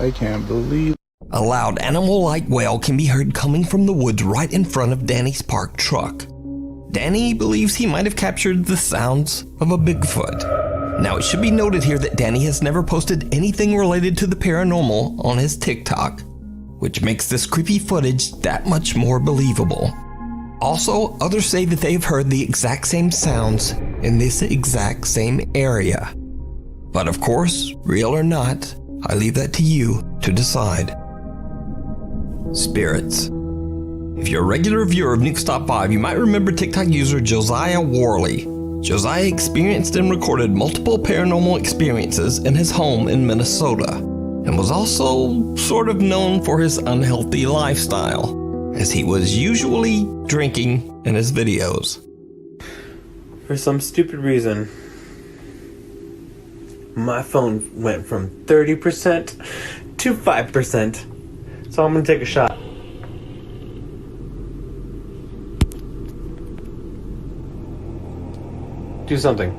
I can't believe. A loud animal-like wail can be heard coming from the woods right in front of Danny's parked truck. Danny believes he might have captured the sounds of a Bigfoot. Now, it should be noted here that Danny has never posted anything related to the paranormal on his TikTok, which makes this creepy footage that much more believable. Also, others say that they've heard the exact same sounds in this exact same area. But of course, real or not, I leave that to you to decide. Spirits. If you're a regular viewer of Nuke Stop 5, you might remember TikTok user Josiah Worley. Josiah experienced and recorded multiple paranormal experiences in his home in Minnesota, and was also sort of known for his unhealthy lifestyle, as he was usually drinking in his videos. For some stupid reason, my phone went from 30% to 5%, so I'm gonna take a shot. Do something.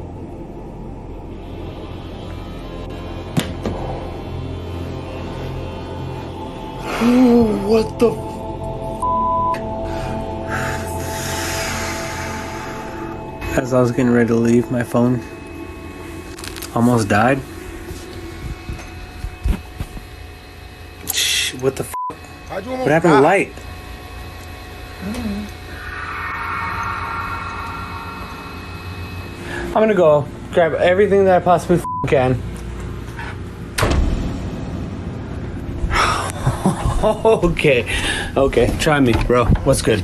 What the As I was getting ready to leave, my phone almost died. Shh, what the How'd you What almost happened to die? light? I'm gonna go grab everything that I possibly can. Okay, try me, bro. What's good?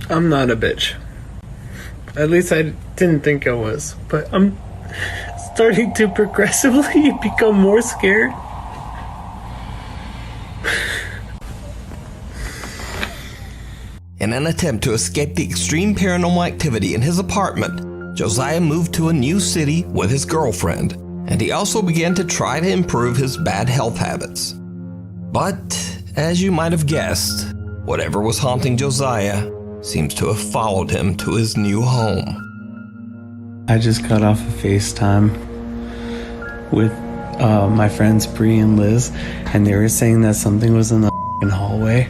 I'm not a bitch. At least I didn't think I was, but I'm starting to progressively become more scared. In In an attempt to escape the extreme paranormal activity in his apartment, Josiah moved to a new city with his girlfriend, and he also began to try to improve his bad health habits. But, as you might have guessed, whatever was haunting Josiah seems to have followed him to his new home. I just got off of FaceTime with my friends Bree and Liz, and they were saying that something was in the hallway.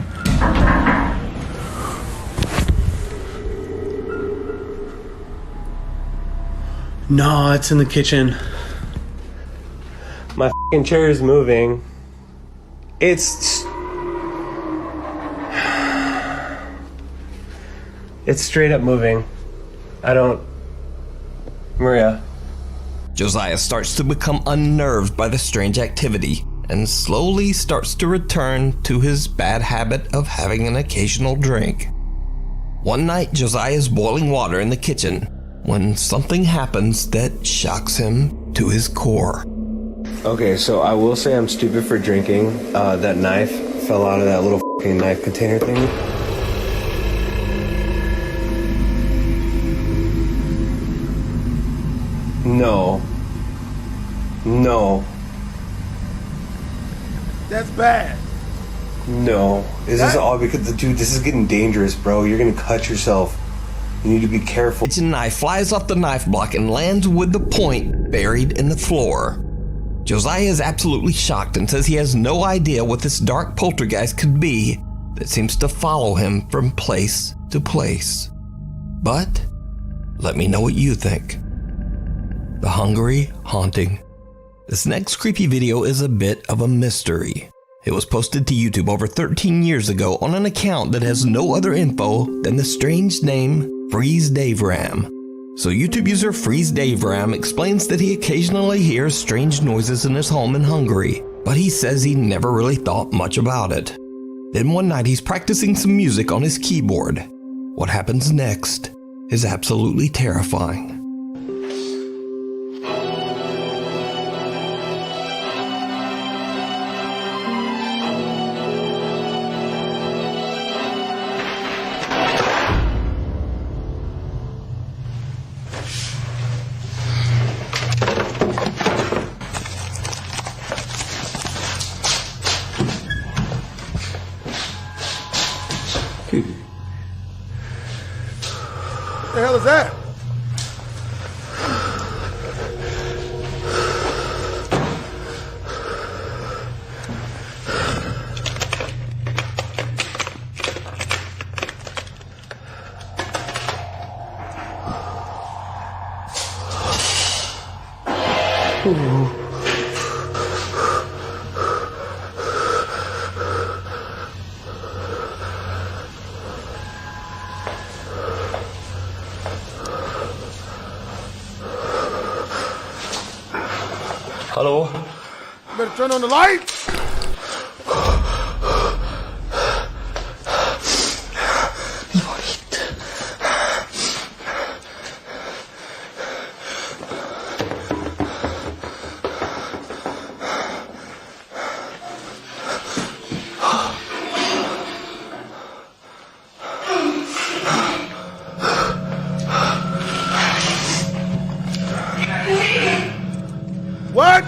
No, it's in the kitchen. My chair is moving. It's straight up moving. Maria. Josiah starts to become unnerved by the strange activity and slowly starts to return to his bad habit of having an occasional drink. One night, Josiah is boiling water in the kitchen when something happens that shocks him to his core. Okay, so I will say I'm stupid for drinking. That knife fell out of that little fucking knife container thing. No. That's bad. No. Is this all because dude, this is getting dangerous, bro. You're gonna cut yourself. You need to be careful. The kitchen knife flies off the knife block and lands with the point buried in the floor. Josiah is absolutely shocked and says he has no idea what this dark poltergeist could be that seems to follow him from place to place. But let me know what you think. The Hungary haunting. This next creepy video is a bit of a mystery. It was posted to YouTube over 13 years ago on an account that has no other info than the strange name Freeze Dave Ram. So YouTube user Freeze Dave Ram explains that he occasionally hears strange noises in his home in Hungary, but he says he never really thought much about it. Then one night he's practicing some music on his keyboard. What happens next is absolutely terrifying. What the hell is that? Ooh. Hello? You better turn on the light. What?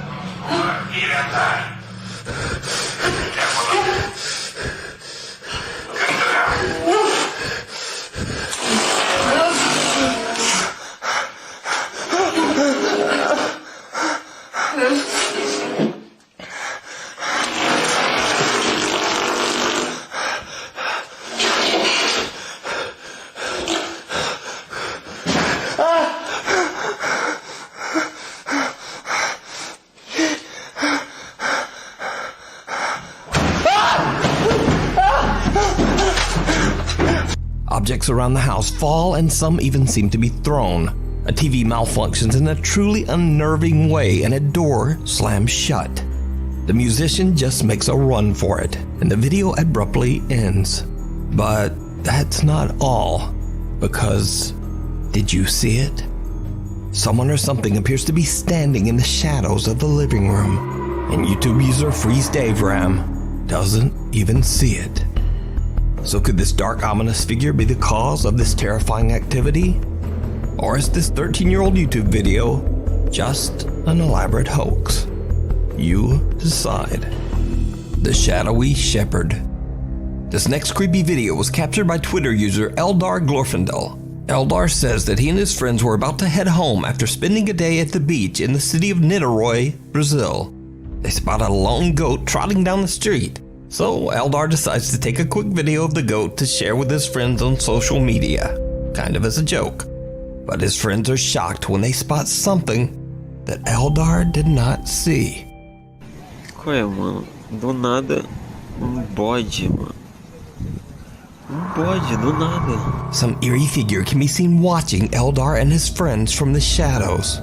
Objects around the house fall and some even seem to be thrown. A TV malfunctions in a truly unnerving way and a door slams shut. The musician just makes a run for it and the video abruptly ends. But that's not all, because did you see it? Someone or something appears to be standing in the shadows of the living room, and YouTube user Freeze Dave Ram doesn't even see it. So could this dark, ominous figure be the cause of this terrifying activity? Or is this 13-year-old YouTube video just an elaborate hoax? You decide. The Shadowy Shepherd. This next creepy video was captured by Twitter user Eldar Glorfindel. Eldar says that he and his friends were about to head home after spending a day at the beach in the city of Niterói, Brazil. They spot a lone goat trotting down the street. So Eldar decides to take a quick video of the goat to share with his friends on social media, kind of as a joke. But his friends are shocked when they spot something that Eldar did not see. Qual é, mano? Do nada, bode, mano. Bode, do nada. Some eerie figure can be seen watching Eldar and his friends from the shadows.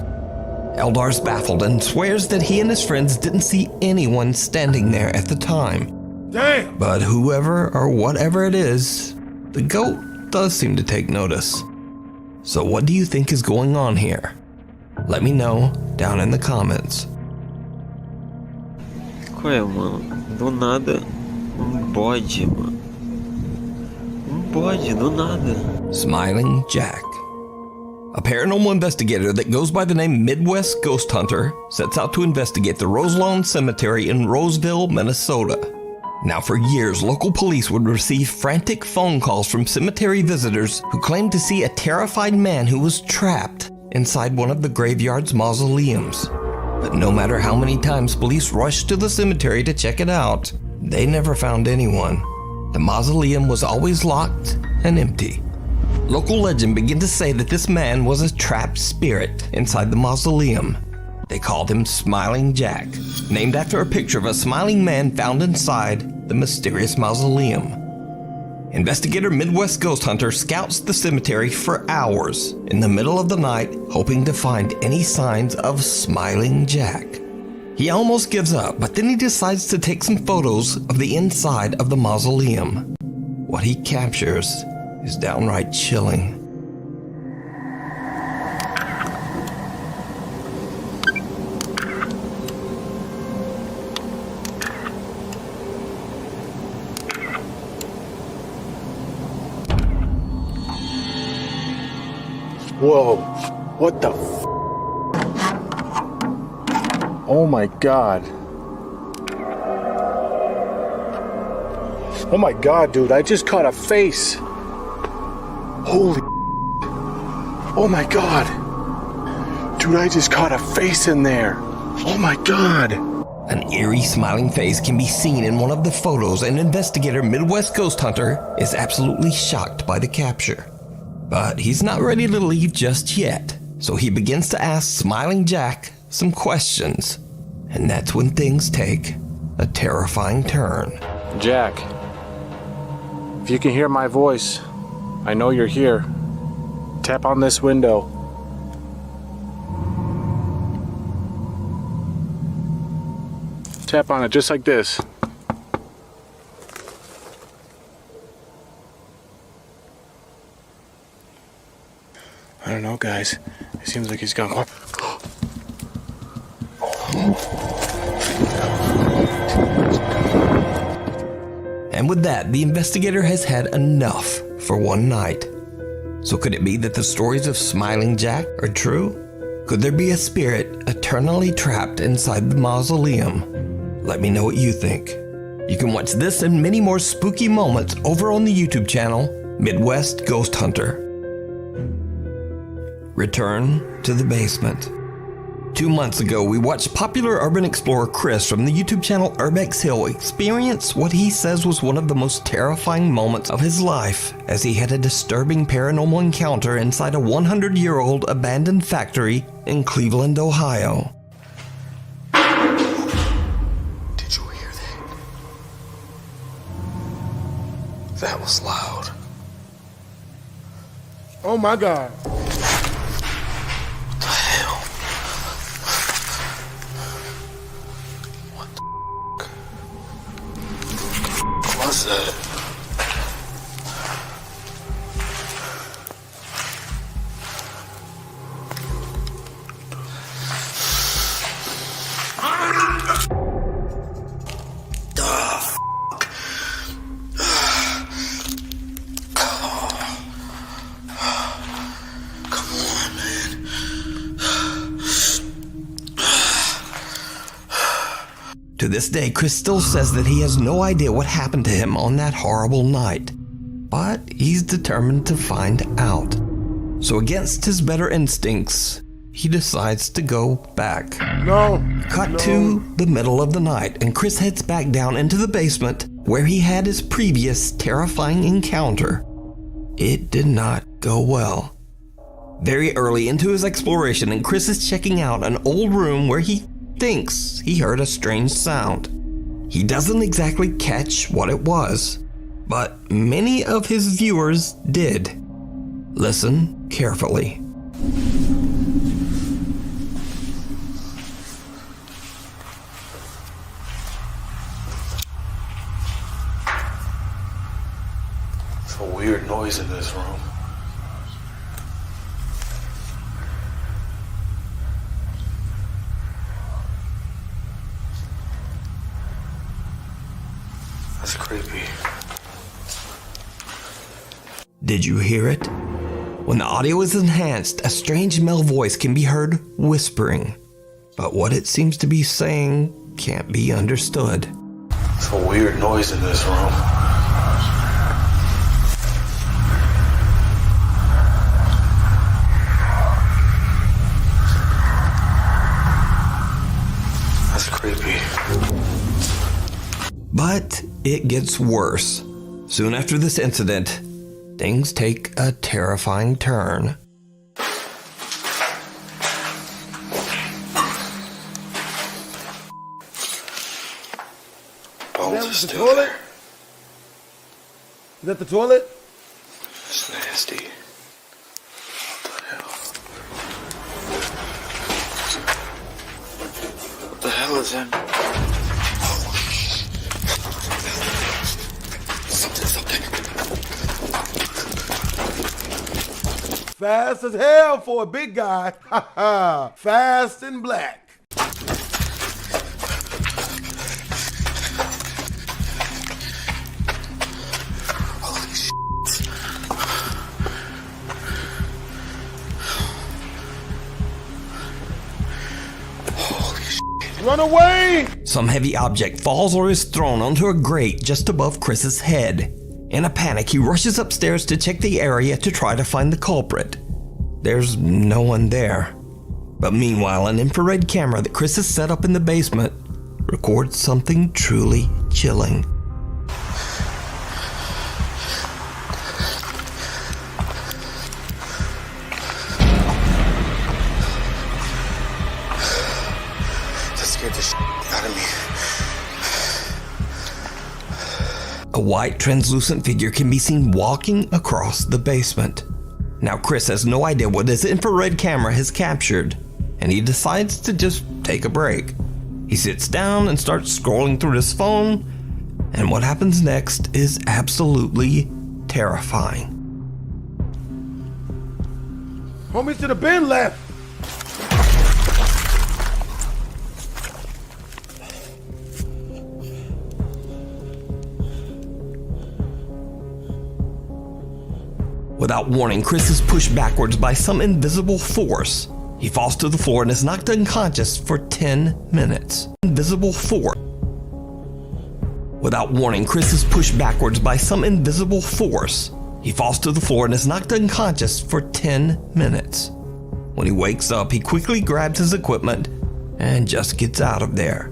Eldar's baffled and swears that he and his friends didn't see anyone standing there at the time. Damn! But whoever or whatever it is, the goat does seem to take notice. So what do you think is going on here? Let me know down in the comments. Qual é, mano? Do nada, bode, mano. Bode, do nada. Smiling Jack. A paranormal investigator that goes by the name Midwest Ghost Hunter sets out to investigate the Roselawn Cemetery in Roseville, Minnesota. Now, for years, local police would receive frantic phone calls from cemetery visitors who claimed to see a terrified man who was trapped inside one of the graveyard's mausoleums. But no matter how many times police rushed to the cemetery to check it out, they never found anyone. The mausoleum was always locked and empty. Local legend began to say that this man was a trapped spirit inside the mausoleum. They called him Smiling Jack, named after a picture of a smiling man found inside the mysterious mausoleum. Investigator Midwest Ghost Hunter scouts the cemetery for hours in the middle of the night, hoping to find any signs of Smiling Jack. He almost gives up, but then he decides to take some photos of the inside of the mausoleum. What he captures is downright chilling. Whoa, what the f? Oh my god. Oh my god, dude, I just caught a face. Holy oh my god. Dude, I just caught a face in there. Oh my god. An eerie smiling face can be seen in one of the photos, and investigator Midwest Ghost Hunter is absolutely shocked by the capture. But he's not ready to leave just yet, so he begins to ask Smiling Jack some questions. And that's when things take a terrifying turn. Jack, if you can hear my voice, I know you're here. Tap on this window. Tap on it just like this. I don't know, guys. It seems like he's gone. And with that, the investigator has had enough for one night. So could it be that the stories of Smiling Jack are true? Could there be a spirit eternally trapped inside the mausoleum? Let me know what you think. You can watch this and many more spooky moments over on the YouTube channel, Midwest Ghost Hunter. Return to the basement. 2 months ago, we watched popular urban explorer Chris from the YouTube channel Urbex Hill experience what he says was one of the most terrifying moments of his life, as he had a disturbing paranormal encounter inside a 100-year-old abandoned factory in Cleveland, Ohio. Did you hear that? That was loud. Oh my god. What's that? To this day, Chris still says that he has no idea what happened to him on that horrible night, but he's determined to find out. So against his better instincts, he decides to go back. Cut to the middle of the night, and Chris heads back down into the basement where he had his previous terrifying encounter. It did not go well. Very early into his exploration, and Chris is checking out an old room where he thinks he heard a strange sound. He doesn't exactly catch what it was, but many of his viewers did. Listen carefully. It's a weird noise in this room. That's creepy. Did you hear it? When the audio is enhanced, a strange male voice can be heard whispering, but what it seems to be saying can't be understood. It's a weird noise in this room. That's creepy. But it gets worse. Soon after this incident, things take a terrifying turn. That was the toilet? Is that the toilet? It's nasty. What the hell is in? Fast as hell for a big guy. Fast and black. Holy shit. Holy shit. Run away! Some heavy object falls or is thrown onto a grate just above Chris's head. In a panic, he rushes upstairs to check the area to try to find the culprit. There's no one there. But meanwhile, an infrared camera that Chris has set up in the basement records something truly chilling. That scared the shit out of me. A white translucent figure can be seen walking across the basement. Now Chris has no idea what his infrared camera has captured, and he decides to just take a break. He sits down and starts scrolling through his phone, and what happens next is absolutely terrifying. Homies should have been left. Without warning, Chris is pushed backwards by some invisible force. He falls to the floor and is knocked unconscious for 10 minutes. Invisible force. Without warning, Chris is pushed backwards by some invisible force. He falls to the floor and is knocked unconscious for 10 minutes. When he wakes up, he quickly grabs his equipment and just gets out of there.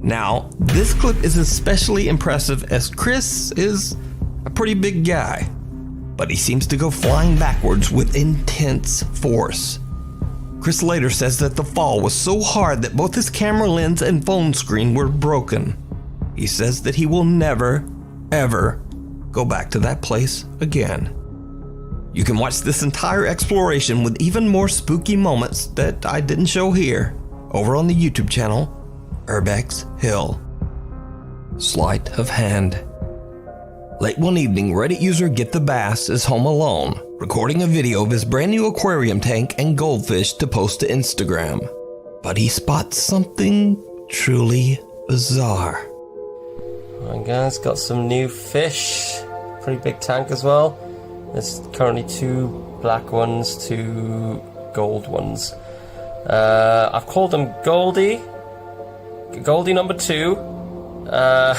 Now, this clip is especially impressive as Chris is a pretty big guy, but he seems to go flying backwards with intense force. Chris later says that the fall was so hard that both his camera lens and phone screen were broken. He says that he will never, ever go back to that place again. You can watch this entire exploration with even more spooky moments that I didn't show here over on the YouTube channel, Urbex Hill. Sleight of hand. Late one evening, Reddit user Get the Bass is home alone, recording a video of his brand new aquarium tank and goldfish to post to Instagram. But he spots something truly bizarre. Alright guys, got some new fish. Pretty big tank as well. There's currently 2 black ones, 2 gold ones. I've called them Goldie Goldie number 2, a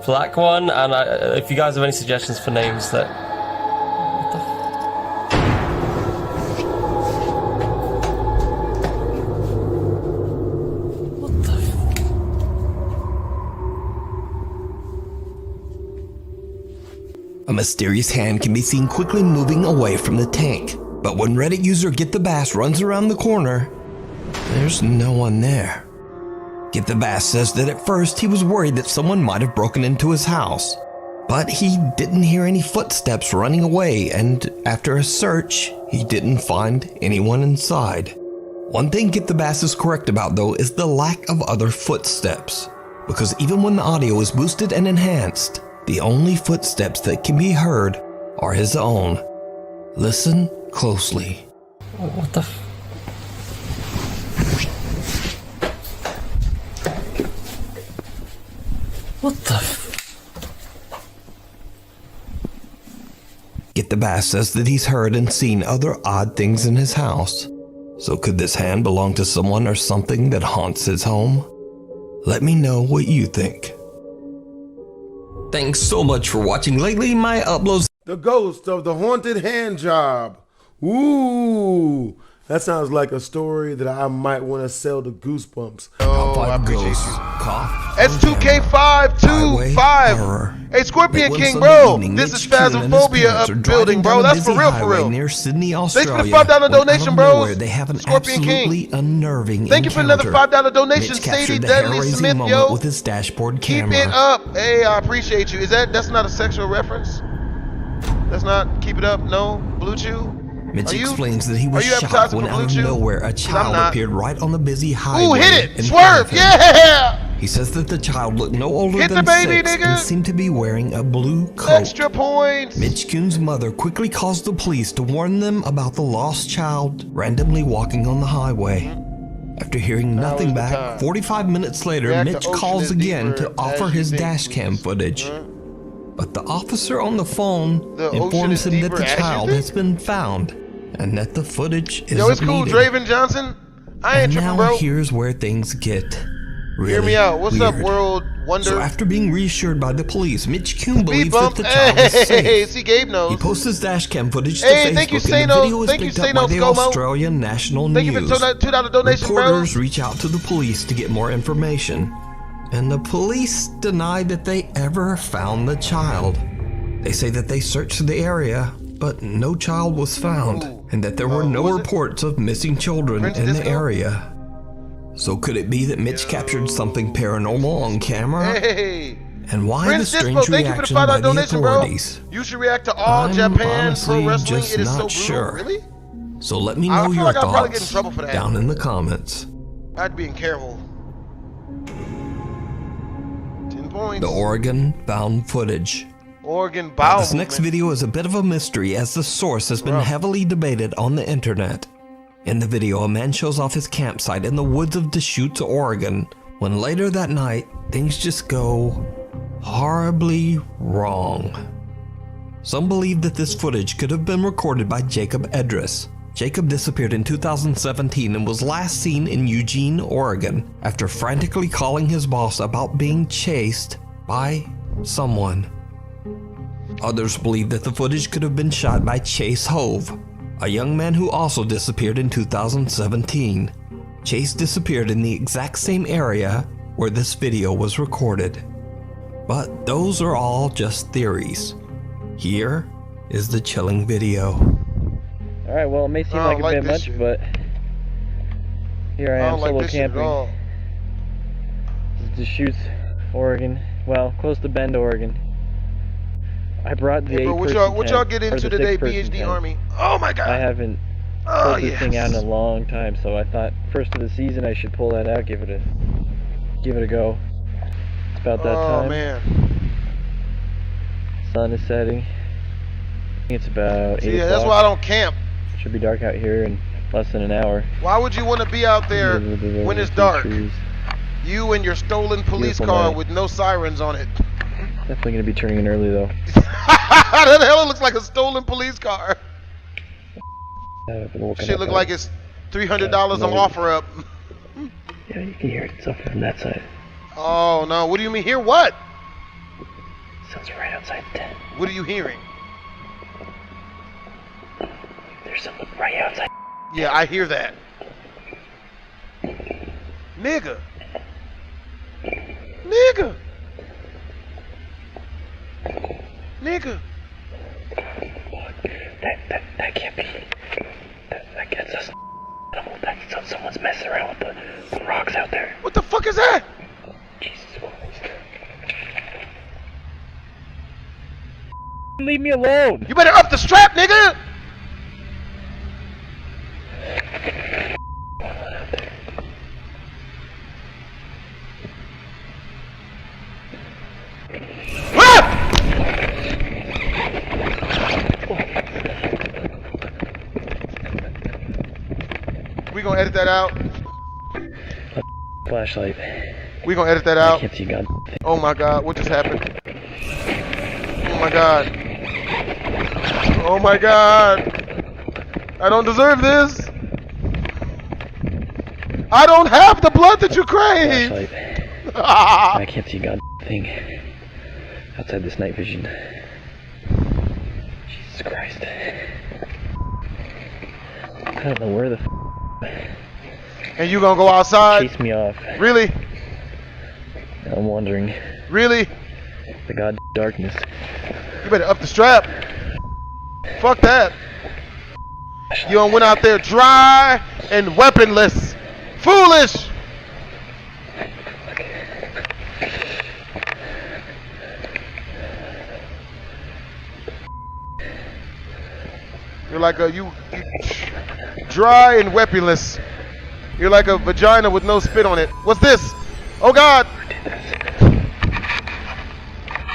black one, and if you guys have any suggestions for names that... A mysterious hand can be seen quickly moving away from the tank, but when Reddit user Get the Bass runs around the corner, there's no one there. Get the Bass says that at first he was worried that someone might have broken into his house, but he didn't hear any footsteps running away, and after a search, he didn't find anyone inside. One thing Get the Bass is correct about though is the lack of other footsteps, because even when the audio is boosted and enhanced, the only footsteps that can be heard are his own. Listen closely. What the f... What the f... Get the Bass says that he's heard and seen other odd things in his house. So could this hand belong to someone or something that haunts his home? Let me know what you think. Thanks so much for watching. Lately, my uploads... The ghost of the haunted hand job. Ooh, that sounds like a story that I might want to sell to Goosebumps. Oh, I appreciate ghosts, you. cough, S2K525. Hey, Scorpion King, bro. This is Phasmophobia up building, bro. That's for real. Near Sydney, Thanks Australia. for the $5 donation, bro. They have an Scorpion absolutely King. unnerving Thank you for another $5 donation, Mitch Sadie captured the Dudley hair-raising Smith, moment yo. with his dashboard Keep camera. it up. Hey, I appreciate you. That's not a sexual reference? That's not, keep it up, no? Blue Chew? Mitch explains that he was shocked when out of nowhere a child appeared right on the busy highway. Ooh, hit it! in Swerve! front of him. Yeah! He says that the child looked no older Hit than the baby, 6 nigga! and seemed to be wearing a blue coat. Extra points! Mitch Kuhn's mother quickly calls the police to warn them about the lost child randomly walking on the highway. After hearing nothing back, 45 minutes later, React to Mitch ocean calls is again deeper to offer as his you think. dash cam footage. But the officer on the phone The ocean informs is him that deeper the as you child think? has been found and that the footage isn't Yo, it's cool, needed. Draven Johnson. I ain't And tripping, now bro. here's where things get really Hear me out. What's up, weird. World Wonder? So after being reassured by the police, Mitch Kuhn believes bump. that the child is Hey, safe. see, Gabe knows. He posts his dash cam footage to Hey, Facebook, thank you, and the Sano. video is Thank you, picked up Sano by the ScoMo. Australian National Thank you for News. the $2 donation, bro. Reporters reach out to the police to get more information, and the police deny that they ever found the child. They say that they searched the area, but no child was found, and that there were no reports of missing children in the area. So could it be that Mitch captured something paranormal on camera? Hey. And why Prince the Dispo, strange thank you for the reaction $5 by the donation, bro. authorities? You should react to all I'm Japan honestly pro wrestling. just It is so not brutal. sure. Really? So let me I know feel your like I'd probably get in thoughts trouble for that. down in the comments. I'd be careful. 10 points. The Oregon found footage. Oregon bowel This next movement. video is a bit of a mystery as the source has been heavily debated on the internet. In the video, a man shows off his campsite in the woods of Deschutes, Oregon, when later that night, things just go horribly wrong. Some believe that this footage could have been recorded by Jacob Edris. Jacob disappeared in 2017 and was last seen in Eugene, Oregon, after frantically calling his boss about being chased by someone. Others believe that the footage could have been shot by Chase Hove, a young man who also disappeared in 2017. Chase disappeared in the exact same area where this video was recorded. But those are all just theories. Here is the chilling video. Alright, well, it may seem like a bit much, but here I am solo camping. This is Deschutes, Oregon. Well, close to Bend, Oregon. I brought the Hey, bro, what y'all get into today, BHD Army? Oh my god! I haven't pulled this thing out in a long time, so I thought first of the season I should pull that out, give it a go. It's about that time. Oh man. Sun is setting. It's about 8 o'clock. That's why I don't camp. Should be dark out here in less than an hour. Why would you want to be out there when it's dark? You and your stolen police car with no sirens on it. Definitely gonna be turning in early though. How the hell it looks like a stolen police car? Shit Shit look like it's $300 on offer up. Yeah, Yeah, you can hear it. It's up from that side. Oh no! What do you mean? Hear what? Sounds right outside the tent. What are you hearing? There's something right outside. Yeah, I hear that. Nigga. Nigga. Nigga. That can't be. That gets us. That's someone's messing around with the rocks out there. What the fuck is that? Jesus Christ. Leave me alone. You better up the strap, nigga. We gonna edit that out. Flashlight. We gonna edit that out. I can't see God. Oh my God, what just happened? Oh my God. Oh my God. I don't deserve this. I don't have the blood that you crave. I can't see God thing outside this night vision. Jesus Christ. I don't know where the And you gonna go outside? Chase me off. Really? I'm wondering. Really? The god darkness. You better up the strap. Fuck that. You done went out there dry and weaponless. Foolish. You're like you dry and weaponless. You're like a vagina with no spit on it. What's this? Oh God!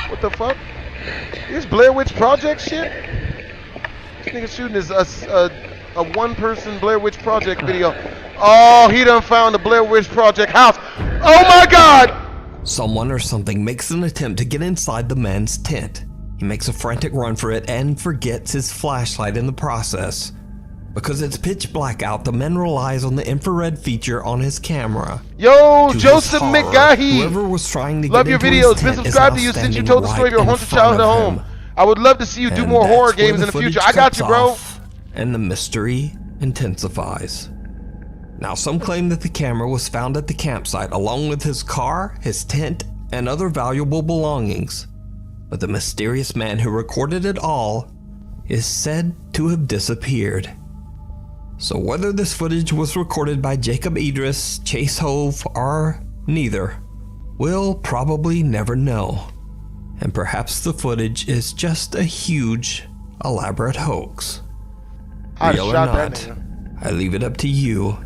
What the fuck? This Blair Witch Project shit? This nigga shooting is a one-person Blair Witch Project video. Oh, he done found the Blair Witch Project house. Oh my God! Someone or something makes an attempt to get inside the man's tent. He makes a frantic run for it and forgets his flashlight in the process. Because it's pitch black out, the man relies on the infrared feature on his camera. Yo, To Joseph his horror, McGahee. Whoever was trying to Love get your into his videos. Been tent is subscribed now to you since you standing told the story of your right in haunted front childhood of him. home. I would love to see you do And more horror that's where games in the footage future. I got cuts you, bro. off, and the mystery intensifies. Now, some claim that the camera was found at the campsite along with his car, his tent, and other valuable belongings. But the mysterious man who recorded it all is said to have disappeared. So whether this footage was recorded by Jacob Idris, Chase Hove, or neither, we'll probably never know. And perhaps the footage is just a huge, elaborate hoax. Real or not, I leave it up to you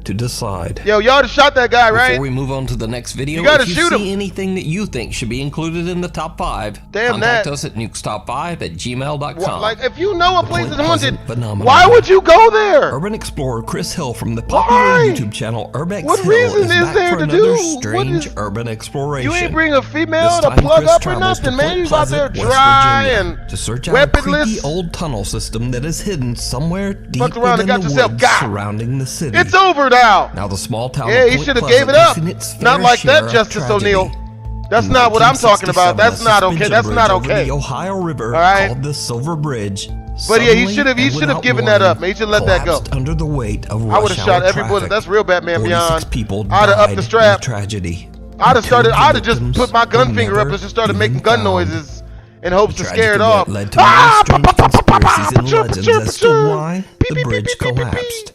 to decide. Yo, y'all just shot that guy, right? Before we move on to the next video, You gotta if you shoot see anything that you think should be included in the top 5, Damn contact that. us at nukestop5@gmail.com. What, like, if you know a place is haunted, phenomenon. why would you go there? Urban explorer Chris Hill from the popular Why? YouTube channel Urbex What Hill reason is is back there for to another do? strange urban exploration. You ain't bring a female This to time, plug Chris up or travels to nothing, man. Point He's out there Pleasant, West dry Virginia, and to search out a weaponless. creepy old tunnel system that is hidden somewhere deep Fucked around and within got the yourself woods got. surrounding the city. It's over now. Now the small town Yeah, of he Point should have Pleasant gave it up. has seen its fair Not like share that, of Justice tragedy. O'Neill. That's not what I'm talking about. That's not okay. That's not Over okay. the Ohio River, All right. called the Silver Bridge. But yeah, he suddenly should have. He and should have without given that warning, up, man. He should let that go. collapsed under the weight of I would have rush shot hour every bullet. traffic. That's real Batman 46 Beyond. people I'd have upped the died strap. in the tragedy. I'd have started. Two I'd have just victims put my gun were finger up never and just started even making gun found. noises in hopes to Tragic scare it off. event led to many strange conspiracies and legends as to why the bridge collapsed.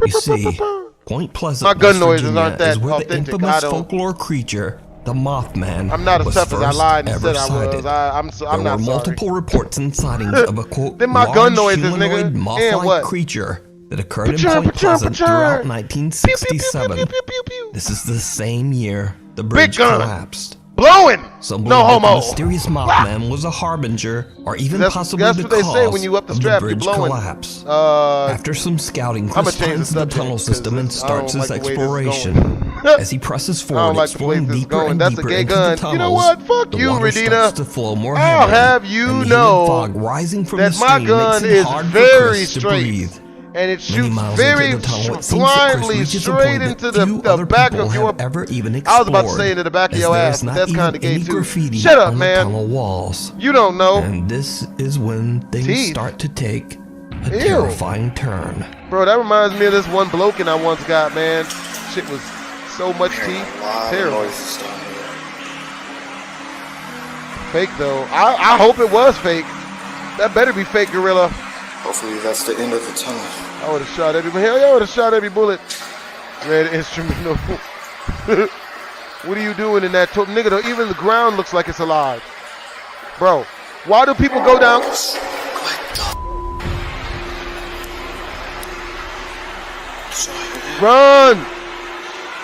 You see, Point Pleasant, My gun West noises Virginia, aren't that is where the authentic. infamous I don't- folklore creature, the Mothman, I'm not as was tough as I first lied and ever said I was. sighted. I'm There not were sorry. multiple reports and sightings of a quote Then my large gun noises, humanoid nigga. And moth-like what? creature that occurred in Pachur, Point pachur, Pleasant pachur. throughout 1967. This is the same year the bridge gun. collapsed. Blowing. Some No believe that homo. the mysterious Mothman was a harbinger, or even possibly that's the what they cause say when you up the of strap, the you're bridge blowing. collapse. After some scouting, I'ma Chris change the finds the subject, tunnel 'cause system and I don't starts his like the way this is going. exploration. As he presses I forward, don't like the way exploring this is deeper going. and That's a deeper gay into gun. the tunnels, You know what? Fuck the you, water Redina. starts to flow more I'll heavily, have you and the know humid fog rising from that the my stream gun makes it is hard for very Chris to straight. breathe. And it Many shoots miles very into the tunnel, it seems that Chris blindly reaches a straight point into that few the other back people of your. have ever even explored. I was about to say into the back of as your there's ass, but not that's even kind of gay any too. graffiti Shut up, on man. the tunnel walls. You don't know. And this is when things Teeth. start to take a Ew. terrifying turn. Bro, that reminds me of this one bloke I once got, man. Shit was so much teeth. Terrible. Fake though. I hope it was fake. That better be fake, Gorilla. Hopefully that's the end of the tunnel. I would have shot every hell yeah, I would have shot every bullet. Red instrumental. What are you doing in that nigga? Even the ground looks like it's alive. Bro, why do people go down? Run!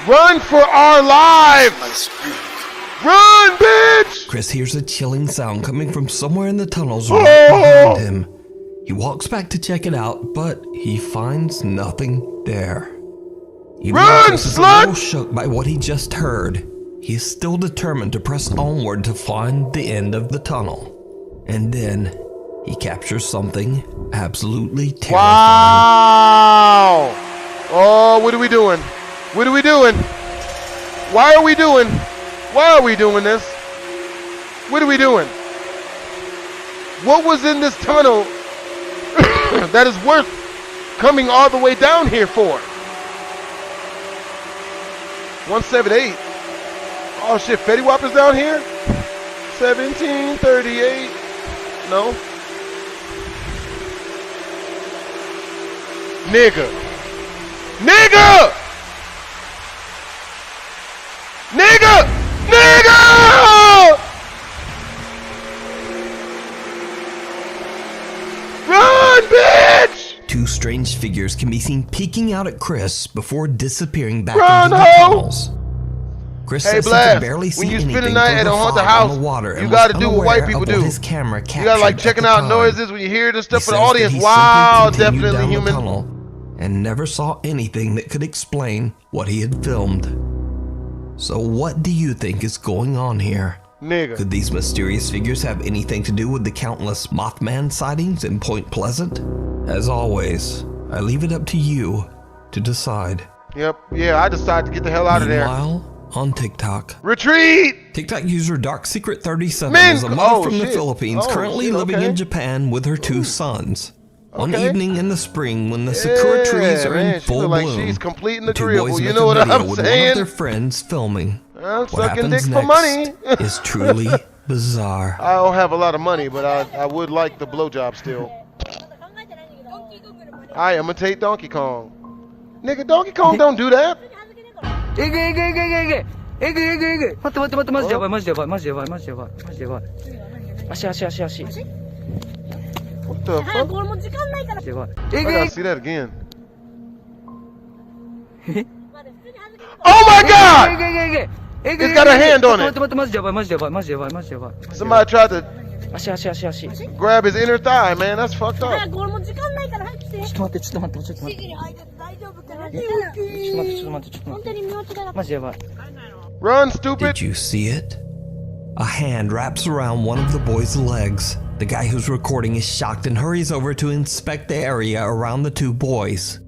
Run for our lives! Run, bitch! Chris hears a chilling sound coming from somewhere in the tunnels right behind him. He walks back to check it out, but he finds nothing there. Even though Chris is a little shook by what he just heard, he is still determined to press onward to find the end of the tunnel. And then he captures something absolutely terrifying. Wow! Oh, what are we doing? What are we doing? Why are we doing this? What are we doing? What was in this tunnel that is worth coming all the way down here for? 178. Oh shit, Fetty Wap is down here? 1738. No. Nigga. Nigga! Nigga! Nigga! Run, bitch! Two strange figures can be seen peeking out at Chris before disappearing back Run, into the ho! tunnels. Chris Hey, says he Blast, can barely see when you anything spend the night through at the a haunted fog house, on the water you and gotta was do what white unaware people of what do. his camera You gotta like captured checking at the out time. noises when you hear this stuff He for the says that audience. he Wow, simply continued definitely down the human. tunnel and never saw anything that could explain what he had filmed. So what do you think is going on here? Nigga. Could these mysterious figures have anything to do with the countless Mothman sightings in Point Pleasant? As always, I leave it up to you to decide. Yep, yeah, I decided to get the hell out of there. Meanwhile, on TikTok. Retreat! TikTok user DarkSecret37 Man, is a mother oh, from the shit. Philippines Oh, currently shit, living okay. in Japan with her two sons. One Okay. evening in the spring when the Sakura trees are man, in she full look like bloom, she's completing the the two dribble. boys You make know a what video I'm with one saying? of their friends filming. I'm What sucking happens dicks next for money. is truly bizarre. I don't have a lot of money, but I would like the blowjob still. I imitate Donkey Kong. Nigga, Donkey Kong don't do that. What the fuck? I gotta see that again. Oh my god! It's got a hand on it. Somebody tried to grab his inner thigh, man. That's fucked up. Run, stupid. Did you see it? A hand wraps around one of the boy's legs. The guy who's recording is shocked and hurries over to inspect the area around the two boys.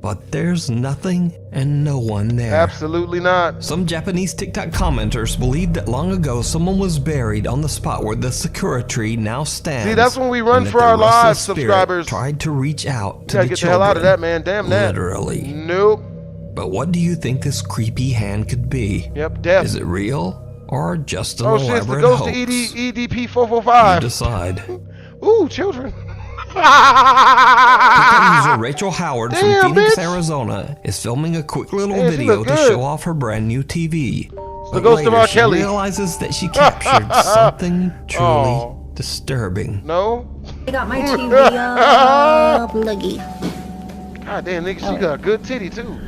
But there's nothing and no one there. Absolutely not. Some Japanese TikTok commenters believe that long ago someone was buried on the spot where the Sakura tree now stands. See, that's when we run and that for the our restless lives, spirit subscribers. Tried to reach out to Gotta the get the children. hell out of that, man. Damn that. Literally. Nope. But what do you think this creepy hand could be? Yep, death. Is it real or just an Oh shit, it's the elaborate ghost hoax? of EDP You 445. decide. Ooh, children. TikTok user Rachel Howard Damn, from Phoenix, bitch. Arizona is filming a quick little Man, she video look to good. show off her brand new TV. But ghost of later R. she Kelly. realizes that she captured something truly Oh. disturbing. No? I got my TV up, looky. God damn, nigga, she got a good titty too.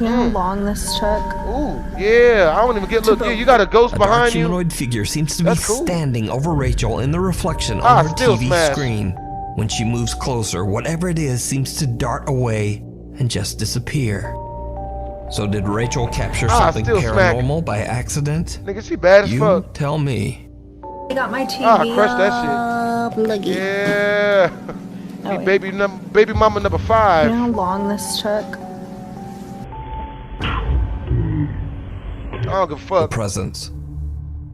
You know how long this took? Ooh, yeah. I don't even get look. Yeah, you got a ghost A dark behind you. humanoid figure seems to be That's cool. standing over Rachel in the reflection on her still TV smash. screen. When she moves closer, whatever it is seems to dart away and just disappear. So did Rachel capture something still smack. paranormal by accident? Nigga, she bad as You fuck. tell me. I got my TV Ah, crush that shit. up, looky. Yeah. He baby mama number 5. You know how long this took? I don't give a fuck. The presence.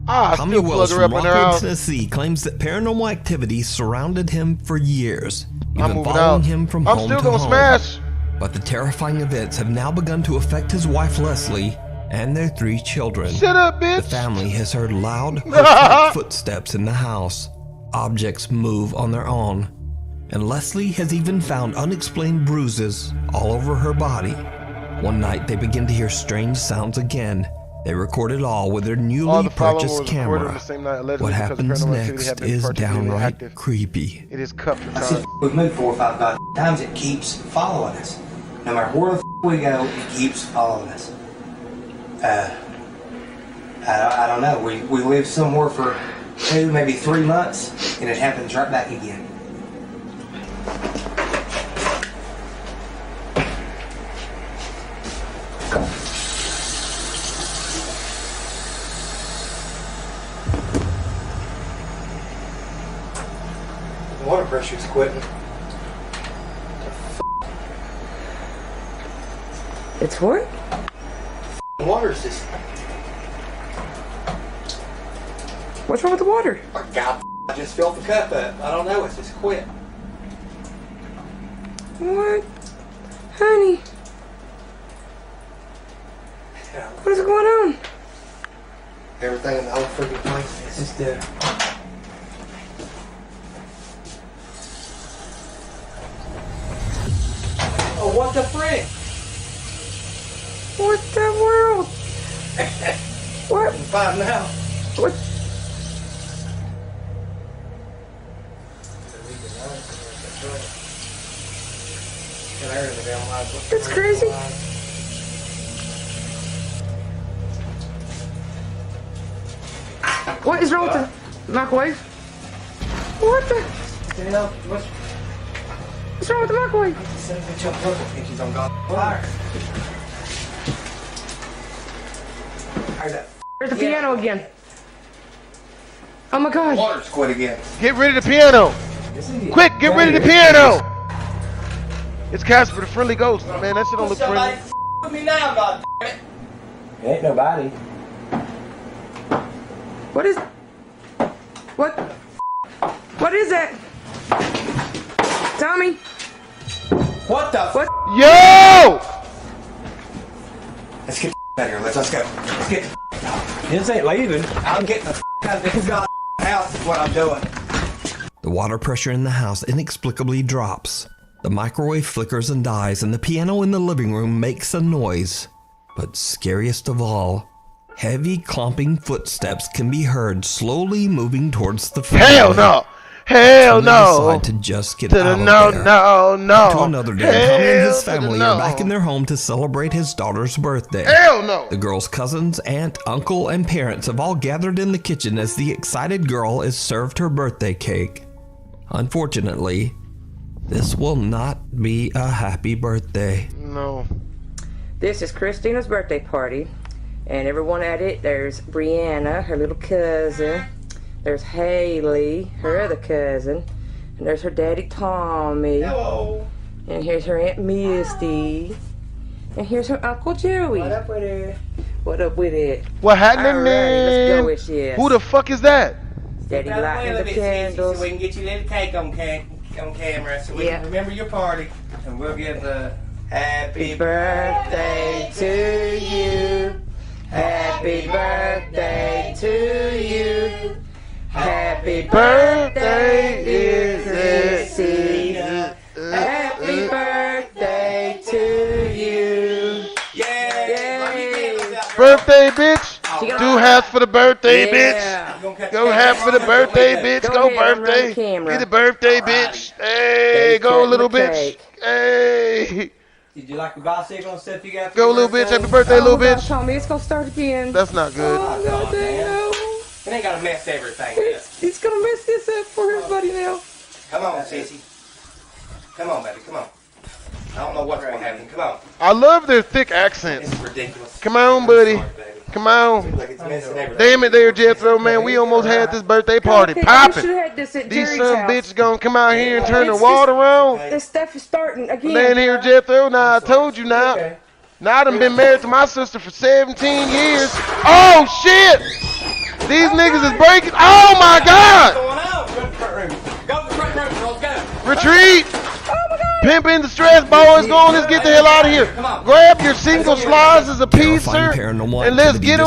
I Tommy still plug Wells her up from in her Rockwood, house. Tennessee claims that paranormal activity surrounded him for years, I'm even moving following out. him from I'm home still to gonna home. smash. But the terrifying events have now begun to affect his wife Leslie and their 3 children. Shut up, bitch. The family has heard loud, hurtful footsteps in the house. Objects move on their own. And Leslie has even found unexplained bruises all over her body. One night they begin to hear strange sounds again. They record it all with their All newly the followers purchased recorded on camera. the same night, allegedly, What because happens paranormal activity next had been is particularly downright active. creepy. It is cup for I said, time. we've moved 4 or 5 times, it keeps following us. No matter where the we go, it keeps following us. I don't know. We lived somewhere for 2, maybe 3 months, and it happens right back again. The water pressure's quitting. It's what? The water's just... What's wrong with the water? Oh, God, I just filled the cup up. I don't know, it's just quit. What? Honey? What is going on? Everything in the whole freaking place is just dead. Oh, what the frick? What the world? What? I'm fine now. What? That's crazy. What is wrong with the microwave? What the? What's wrong with the microwave? There's the piano again. Oh my God. Water's quit again. Get rid of the piano. Quick, get rid of the piano. It's Casper the Friendly Ghost, man. That shit don't look friendly. Put me down, God damn it. Ain't nobody. What is? What? What is that? Tommy. What the? What? Yo! Let's get out of here. Let's go. Let's get. This ain't leaving. I'm getting the out of this goddamn house. Is what I'm doing. The water pressure in the house inexplicably drops. The microwave flickers and dies, and the piano in the living room makes a noise. But scariest of all, heavy clomping footsteps can be heard slowly moving towards the family. Hell no! Hell no! Decide to just get To out the of no, there. no, no. To another day, Tommy and his Hell to the family no. are back in their home to celebrate his daughter's birthday. Hell no! The girl's cousins, aunt, uncle, and parents have all gathered in the kitchen as the excited girl is served her birthday cake. Unfortunately, this will not be a happy birthday. No. This is Christina's birthday party, and everyone at it, there's Brianna, her little cousin, there's Haley, her other cousin, and there's her daddy Tommy. Hello. And here's her Aunt Misty, and here's her Uncle Joey. What up with it? What up with it? What happening, Alrighty, man? let's go with shit. Who the fuck is that? Daddy lighting the candles. So we can get you a little cake on camera, so we can remember your party, and we'll give the happy birthday to you. Happy birthday to you. Happy birthday, dear Christina. Happy birthday to you. Birthday, bitch. Do half for the birthday, bitch. Go half for the birthday, bitch. Go birthday. Get the birthday, bitch. Hey, go little bitch. Hey. Did you like the bicycle and stuff you got? Go little bitch. Happy birthday, little bitch. Tommy, it's gonna start again. That's not good. Oh, God damn. It ain't gotta mess everything up. He's gonna mess this up for everybody now. Come on, sissy. Come on, baby. Come on. I don't know what's gonna happen. Come on. I love their thick accents. It's ridiculous. Come on, buddy. Come on. Damn it there, Jethro, man. We almost had this birthday party popping. These son bitches gonna come out here and turn the water on. This stuff is starting again. Laying here, Jethro. Now, I told you now. Now, I done been married to my sister for 17 years. Oh, shit! These niggas is breaking. Oh, my God! Retreat! Pimp in the stress, boys. Go on, let's get the hell out of here. Grab your single slices of pizza and let's get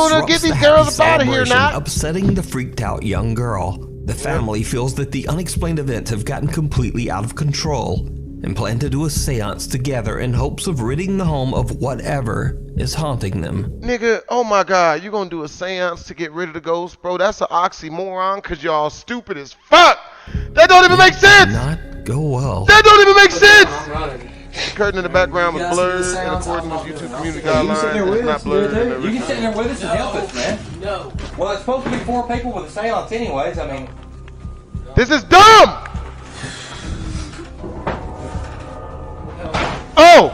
these girls up out of here now. Upsetting the freaked out young girl. The family feels that the unexplained events have gotten completely out of control and plan to do a seance together in hopes of ridding the home of whatever is haunting them. Nigga, oh my God, you gonna do a seance to get rid of the ghost, bro? That's an oxymoron, cause y'all stupid as fuck. That don't even make sense. Not go well. That don't even make sense. The curtain in the background was blurred, and according to YouTube community guidelines, it's not blurred. You can sit in there with us and help us, man. No. Well, it's supposed to be 4 people with a seance anyways, I mean. This is dumb! Oh!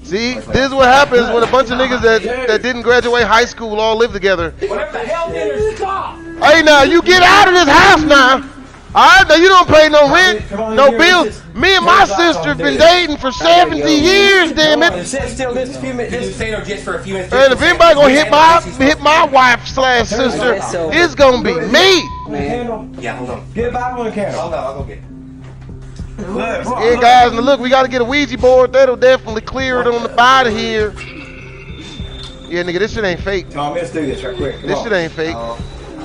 See, this is what happens when a bunch of niggas that didn't graduate high school all live together. Whatever the hell did her stop? Hey, now, you get out of this house now. Alright, now you don't pay no rent, no bills. Me and my sister have been dating for 70 years, damn it. Sit still just a few minutes. Just for a few minutes. And if anybody gonna hit my wife / sister, it's gonna be me. Yeah, hold on. Get a Bible and a candle. Hold on, I'll go get it. Yeah, guys, now look, we gotta get a Ouija board. That'll definitely clear it on the body here. Yeah, nigga, this shit ain't fake. Tom, let's do this right quick. This shit ain't fake.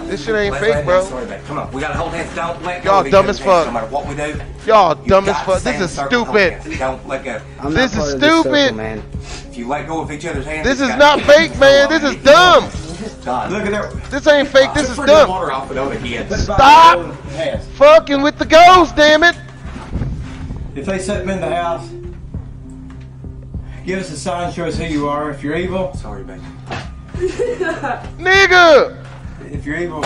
This shit ain't fake, bro. Come on, we gotta hold hands. Don't let go. Y'all dumb as fuck. No matter what we do. Y'all dumb as fuck. This is stupid. Don't let go. This is stupid. If you let go of each other's hands. This is not fake, man. This is dumb. Look at that. This ain't fake. This is dumb. Stop fucking with the ghost, damn it. If they set them in the house, give us a sign, show us who you are. If you're evil, sorry, baby. Nigga! If you're evil.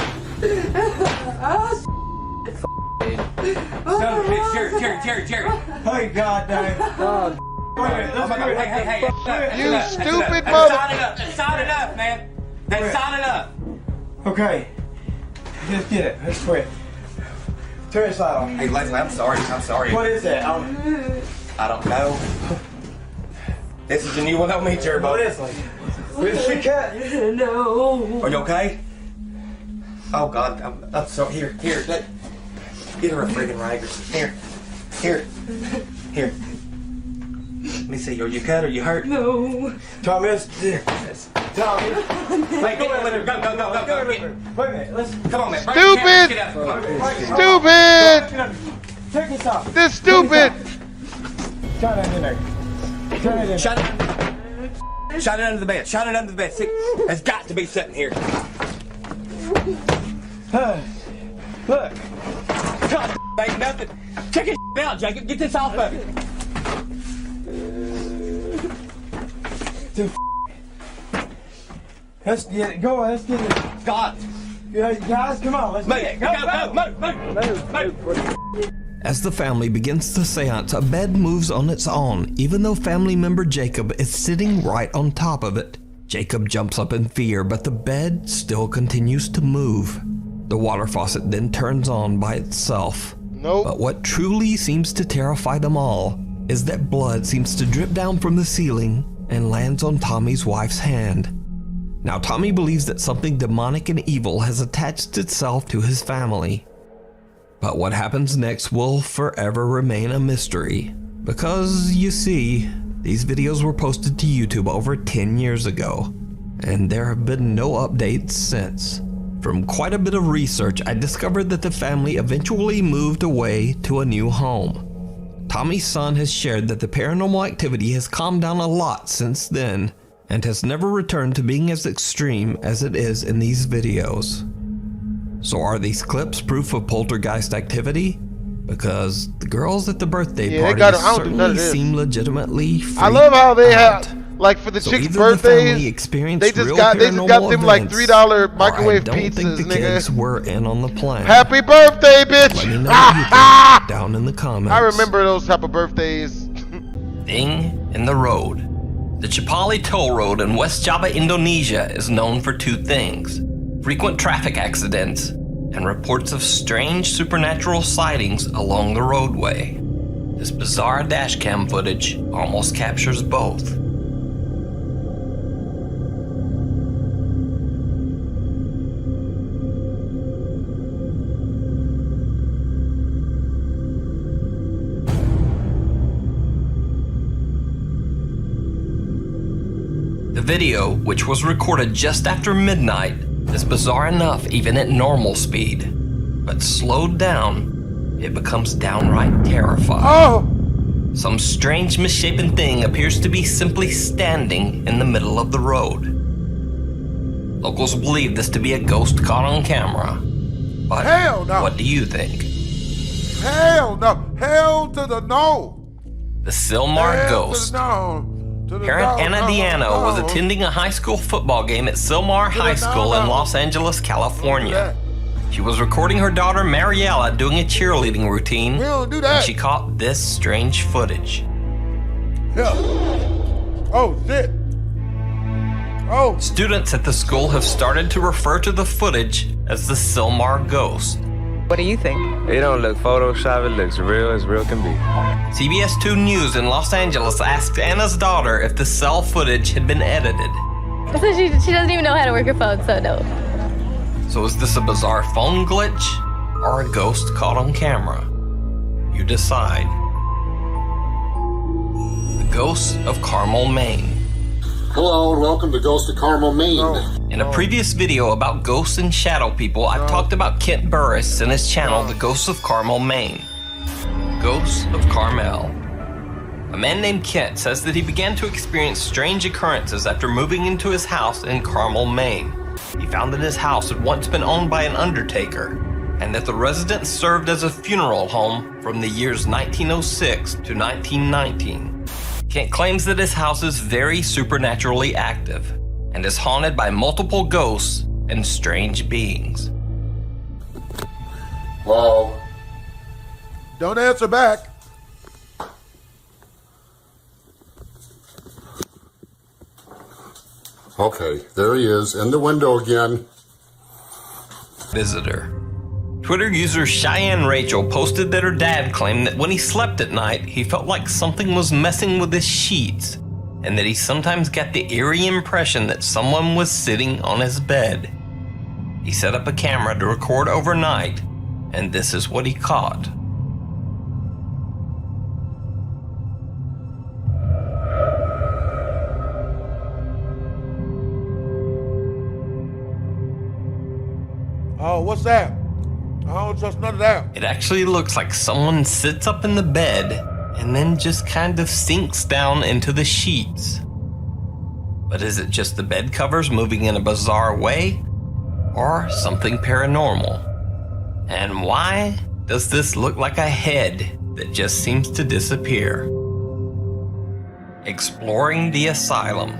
Jerry. Hey, God damn. Hey. You stupid mother. That's solid enough, man. That's solid enough. Okay. Just get it. Let's quit. Turn this light on. Hey, Leslie, I'm sorry. What is that? I don't know. This is a new one on me, Turbo. What is it? Where's the cat? No. Are you okay? Oh, God. I'm sorry. Here. Get her a friggin' Rager. Here. Let me see. Are you cut? Are you hurt? No. Thomas. Tommy. Hey, go. Wait a minute. Let's come on, man. Stupid. Take this off. This stupid. Shut it in there. Turn it in. Shut it under the bed. See, it's got to be sitting here. Look. God, ain't nothing. Check his out, Jacob. Get this off of it. Dude. Let's get it. Go on. Let's get it. God. Guys, come on. Let's get it. Go. Move. As the family begins the seance, a bed moves on its own, even though family member Jacob is sitting right on top of it. Jacob jumps up in fear, but the bed still continues to move. The water faucet then turns on by itself. Nope. But what truly seems to terrify them all is that blood seems to drip down from the ceiling and lands on Tommy's wife's hand. Now, Tommy believes that something demonic and evil has attached itself to his family. But what happens next will forever remain a mystery. Because, you see, these videos were posted to YouTube over 10 years ago, and there have been no updates since. From quite a bit of research, I discovered that the family eventually moved away to a new home. Tommy's son has shared that the paranormal activity has calmed down a lot since then, and has never returned to being as extreme as it is in these videos. So are these clips proof of poltergeist activity? Because the girls at the birthday party certainly seem legitimately freaked I love how they out. have, like for the chicks' birthdays, they just got them like $3 microwave pizzas, nigga. Were in on the plan. Happy birthday, bitch! Let me know what you think down in the comments. I remember those type of birthdays. Thing in the road. The Cipali Toll Road in West Java, Indonesia is known for two things: frequent traffic accidents and reports of strange supernatural sightings along the roadway. This bizarre dashcam footage almost captures both. The video, which was recorded just after midnight, is bizarre enough even at normal speed. But slowed down, it becomes downright terrifying. Oh! Some strange misshapen thing appears to be simply standing in the middle of the road. Locals believe this to be a ghost caught on camera. But hell no. What do you think? Hell no. Hell to the no. The Silar Hell ghost. To the no. Parent Anna Diano was attending a high school football game at Silar High School in Los Angeles, California. She was recording her daughter Mariella doing a cheerleading routine when she caught this strange footage. Yeah. Oh, shit. Oh. Students at the school have started to refer to the footage as the Silar ghost. What do you think? It don't look Photoshop, it looks real as real can be. CBS 2 News in Los Angeles asked Anna's daughter if the cell footage had been edited. So she doesn't even know how to work her phone, so no. So is this a bizarre phone glitch or a ghost caught on camera? You decide. The Ghost of Carmel, Maine. Hello and welcome to Ghost of Carmel, Maine. In a previous video about ghosts and shadow people, I've talked about Kent Burris and his channel, The Ghosts of Carmel, Maine. Ghosts of Carmel. A man named Kent says that he began to experience strange occurrences after moving into his house in Carmel, Maine. He found that his house had once been owned by an undertaker, and that the residence served as a funeral home from the years 1906 to 1919. Kent claims that his house is very supernaturally active and is haunted by multiple ghosts and strange beings. Hello? Don't answer back. Okay, there he is, in the window again. Visitor. Twitter user Cheyenne Rachel posted that her dad claimed that when he slept at night, he felt like something was messing with his sheets, and that he sometimes got the eerie impression that someone was sitting on his bed. He set up a camera to record overnight, and this is what he caught. Oh, what's that? I don't trust none of that. It actually looks like someone sits up in the bed and then just kind of sinks down into the sheets. But is it just the bed covers moving in a bizarre way, or something paranormal? And why does this look like a head that just seems to disappear? Exploring the Asylum.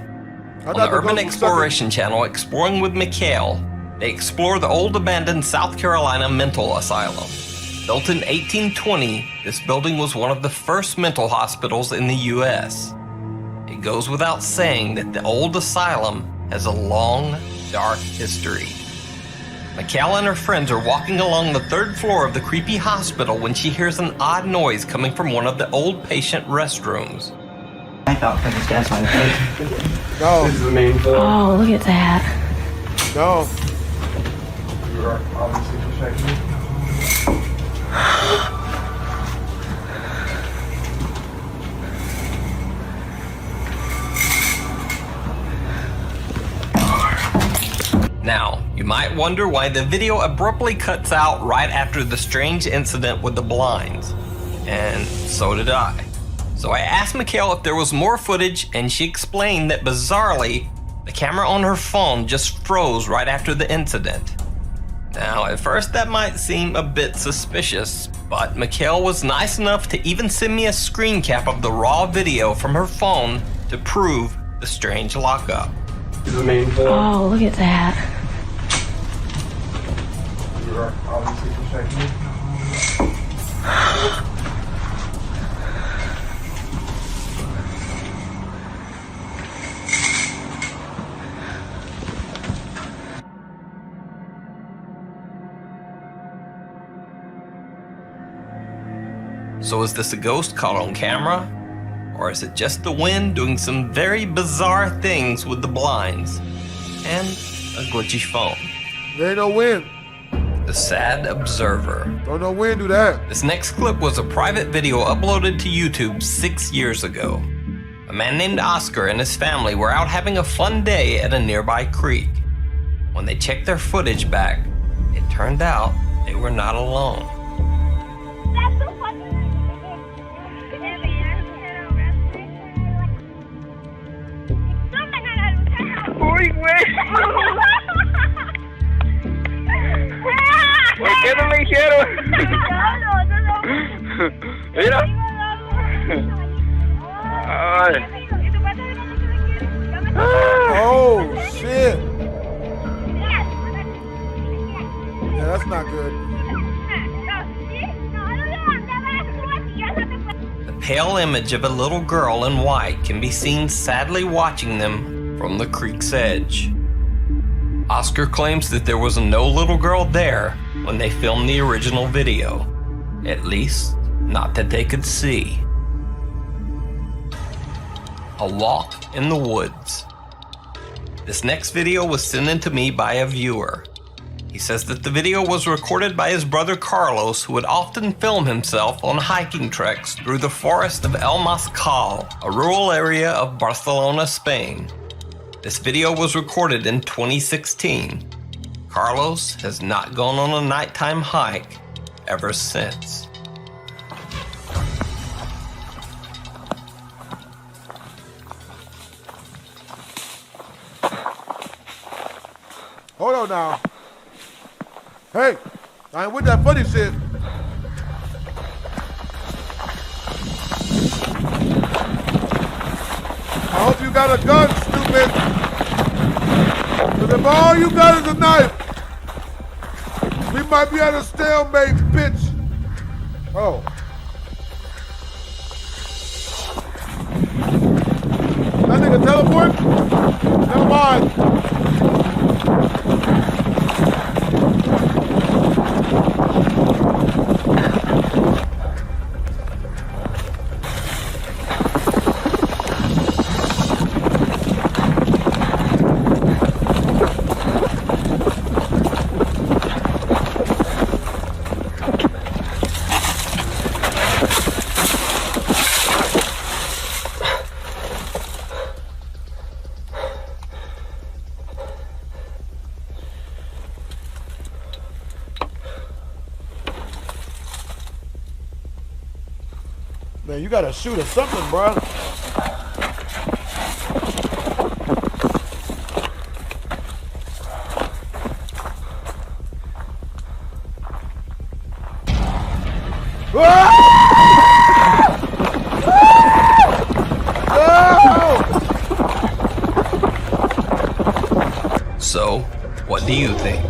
On the Urban Exploration channel, Exploring with Mikhail, they explore the old abandoned South Carolina mental asylum. Built in 1820, this building was one of the first mental hospitals in the U.S. It goes without saying that the old asylum has a long, dark history. Mikhail and her friends are walking along the third floor of the creepy hospital when she hears an odd noise coming from one of the old patient restrooms. I thought for the stairs on the No. This is the main floor. Oh, look at that. No. You are obviously suspecting. Now, you might wonder why the video abruptly cuts out right after the strange incident with the blinds. And so did I. So I asked Mikhail if there was more footage, and she explained that bizarrely, the camera on her phone just froze right after the incident. Now, at first that might seem a bit suspicious, but Mikhail was nice enough to even send me a screen cap of the raw video from her phone to prove the strange lockup. This is the main floor. Oh, look at that. You are obviously suspecting. So is this a ghost caught on camera? Or is it just the wind doing some very bizarre things with the blinds? And a glitchy phone. There ain't no wind. The Sad Observer. Don't no wind do that. This next clip was a private video uploaded to YouTube 6 years ago. A man named Oscar and his family were out having a fun day at a nearby creek. When they checked their footage back, it turned out they were not alone. ¿Por qué no me hicieron? Mira. Ay. Oh, shit. Yeah, that's not good. The pale image of a little girl in white can be seen sadly watching them from the creek's edge. Oscar claims that there was no little girl there when they filmed the original video. At least, not that they could see. A walk in the woods. This next video was sent in to me by a viewer. He says that the video was recorded by his brother Carlos, who would often film himself on hiking treks through the forest of El Moscal, a rural area of Barcelona, Spain. This video was recorded in 2016. Carlos has not gone on a nighttime hike ever since. Hold on now. Hey, I ain't with that funny shit. I hope you got a gun, stupid. Because if all you got is a knife, we might be at a stalemate, bitch. Oh. That nigga teleport? Never mind. Man, you gotta shoot at something, bro. So, what do you think?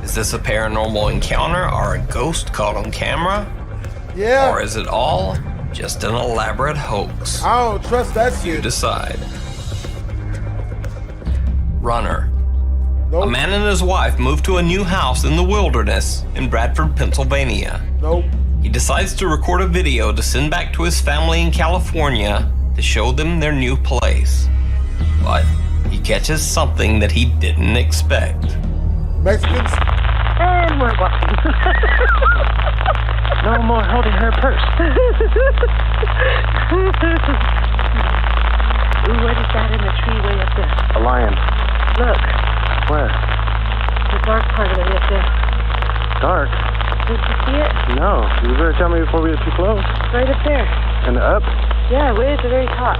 Is this a paranormal encounter or a ghost caught on camera? Yeah. Or is it all just an elaborate hoax? I don't trust that shit. You decide. Runner. Nope. A man and his wife moved to a new house in the wilderness in Bradford, Pennsylvania. Nope. He decides to record a video to send back to his family in California to show them their new place. But he catches something that he didn't expect. Mexicans? And we're walking. No more holding her purse. Ooh, what is that in the tree way up there? A lion. Look. Where? The dark part of it up there. Dark? Did you see it? No. You better tell me before we get too close. Right up there. And up? Yeah, way at the very top.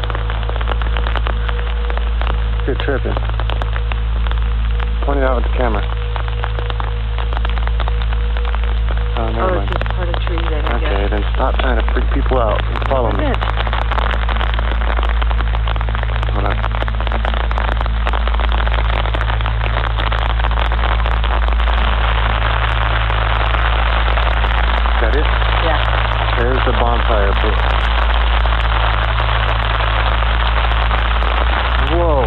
You're tripping. Point it out with the camera. Oh, never Oh, mind. it's just part of the tree then, I Okay, guess. then stop trying to freak people out and follow me. Good. Hold on. Got it? Yeah. There's the bonfire. Whoa.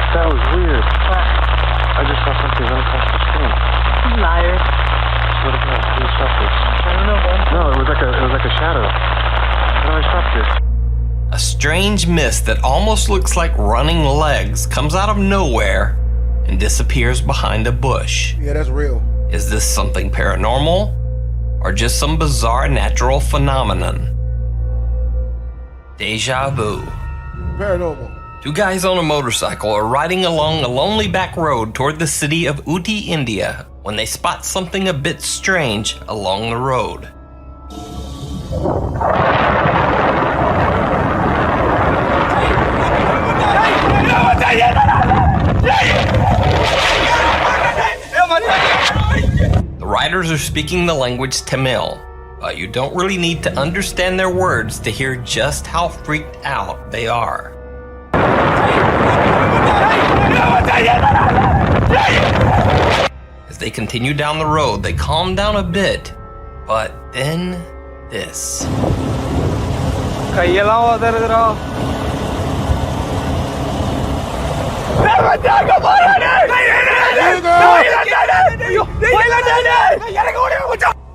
That was weird. What? I just saw something run across the screen. Liar. What is that? Who saw this? I don't know, man. No, it was like a shadow. How do I stop this? A strange mist that almost looks like running legs comes out of nowhere and disappears behind a bush. Yeah, that's real. Is this something paranormal or just some bizarre natural phenomenon? Deja vu. Paranormal. Two guys on a motorcycle are riding along a lonely back road toward the city of Uti, India, when they spot something a bit strange along the road. The riders are speaking the language Tamil, but you don't really need to understand their words to hear just how freaked out they are. As they continue down the road, they calm down a bit, but then this.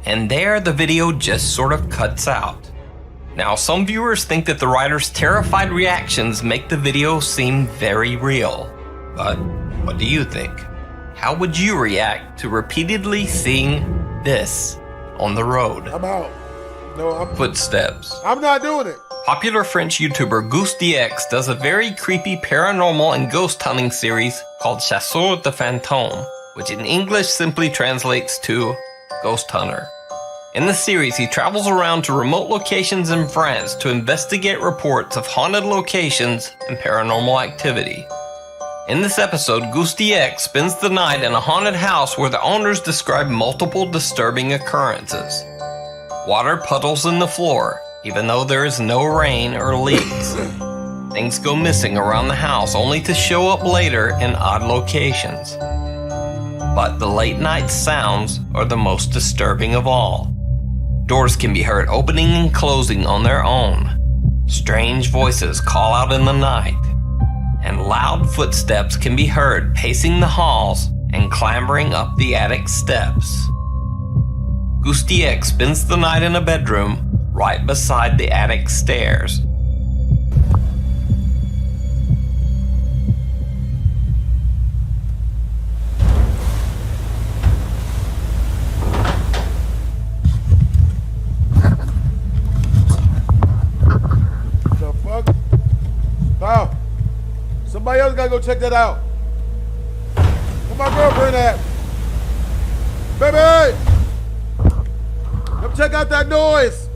And there the video just sort of cuts out. Now, some viewers think that the writer's terrified reactions make the video seem very real. But what do you think? How would you react to repeatedly seeing this on the road? I'm out. No, Footsteps. I'm not doing it. Popular French YouTuber GousteX does a very creepy paranormal and ghost hunting series called Chasseur de Fantômes, which in English simply translates to Ghost Hunter. In the series, he travels around to remote locations in France to investigate reports of haunted locations and paranormal activity. In this episode, GousteX spends the night in a haunted house where the owners describe multiple disturbing occurrences. Water puddles in the floor, even though there is no rain or leaks. Things go missing around the house only to show up later in odd locations. But the late night sounds are the most disturbing of all. Doors can be heard opening and closing on their own. Strange voices call out in the night. And loud footsteps can be heard pacing the halls and clambering up the attic steps. GousteX spends the night in a bedroom right beside the attic stairs. The fuck? Oh, somebody else gotta go check that out. Where my girlfriend at? Baby! Come check out that noise.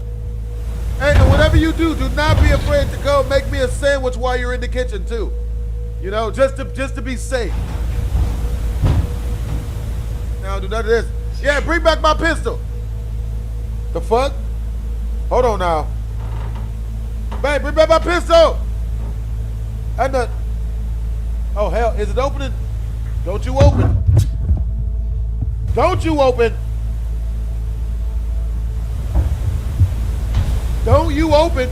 Hey, and whatever you do not be afraid to go make me a sandwich while you're in the kitchen too. You know, just to be safe. Now do none of this. Yeah, bring back my pistol. The fuck? Hold on now. Babe, bring back my pistol. And the... Oh hell, is it opening? Don't you open. Don't you open. Don't you open.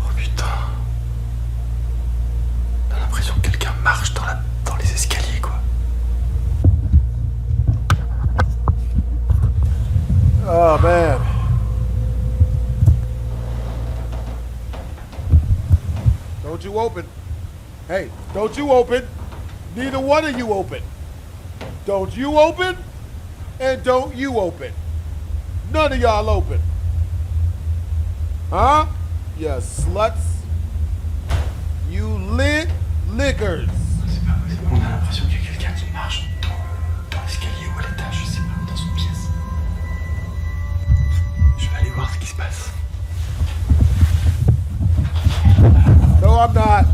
Oh putain. T'as l'impression que quelqu'un marche dans les escaliers, quoi. Oh man. Don't you open. Hey, don't you open. Neither one of you open. Don't you open, and don't you open. None of y'all open. Huh? You sluts. You lickers. On a l'impression qu'il y a quelqu'un qui marche dans l'escalier ou à l'étage, je sais pas, dans une pièce. Je vais aller voir ce qui se passe. No, I'm not.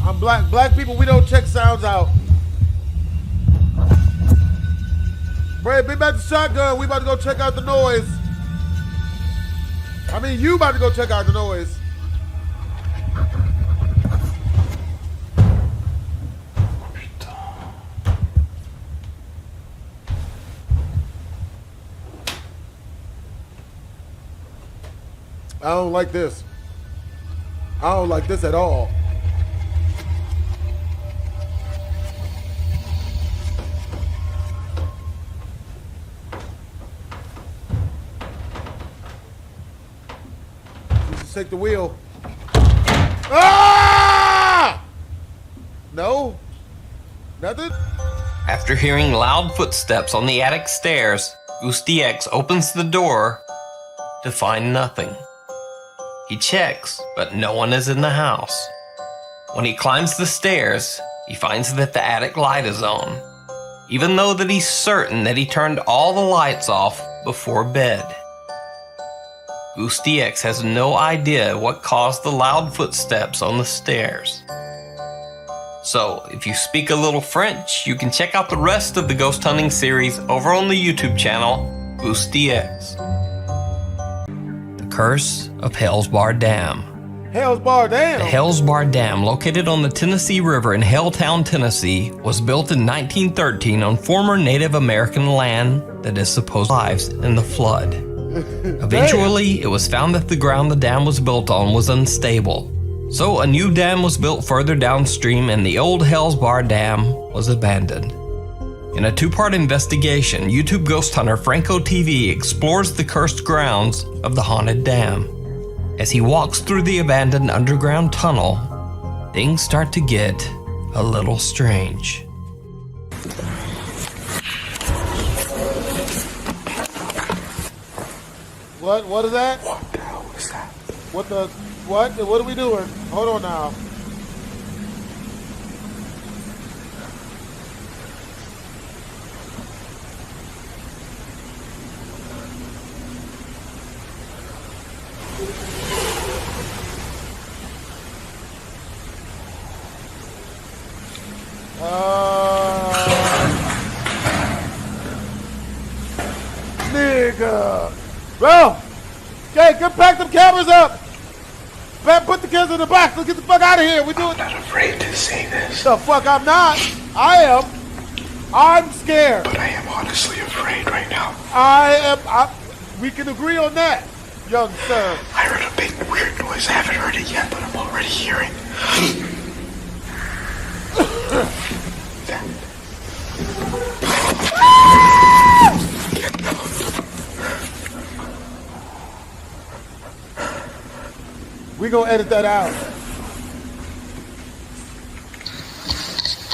I'm black. Black people, we don't check sounds out. Brad, bring back the shotgun. We about to go check out the noise. I mean, you about to go check out the noise. I don't like this. I don't like this at all. take the wheel. Ah! No? Nothing? After hearing loud footsteps on the attic stairs, Goosty X opens the door to find nothing. He checks, but no one is in the house. When he climbs the stairs, he finds that the attic light is on, even though that he's certain that he turned all the lights off before bed. Goosty X has no idea what caused the loud footsteps on the stairs. So, if you speak a little French, you can check out the rest of the ghost hunting series over on the YouTube channel, Goosty X. The Curse of Hell's Bar Dam. Hell's Bar Dam? The Hell's Bar Dam, located on the Tennessee River in Helltown, Tennessee, was built in 1913 on former Native American land that is supposed lives in the flood. Eventually, it was found that the ground the dam was built on was unstable. So a new dam was built further downstream and the old Hell's Bar Dam was abandoned. In a two-part investigation, YouTube ghost hunter Franco TV explores the cursed grounds of the haunted dam. As he walks through the abandoned underground tunnel, things start to get a little strange. What is that? What the hell is that? What are we doing? Hold on now. Nigga. Bro! Okay, get pack them cameras up! Put the kids in the box. Let's get the fuck out of here. We do it. I'm not afraid to say this. The fuck I'm not. I am. I'm scared. But I am honestly afraid right now. We can agree on that, young sir. I heard a big weird noise. I haven't heard it yet, but I'm already hearing. We gonna edit that out.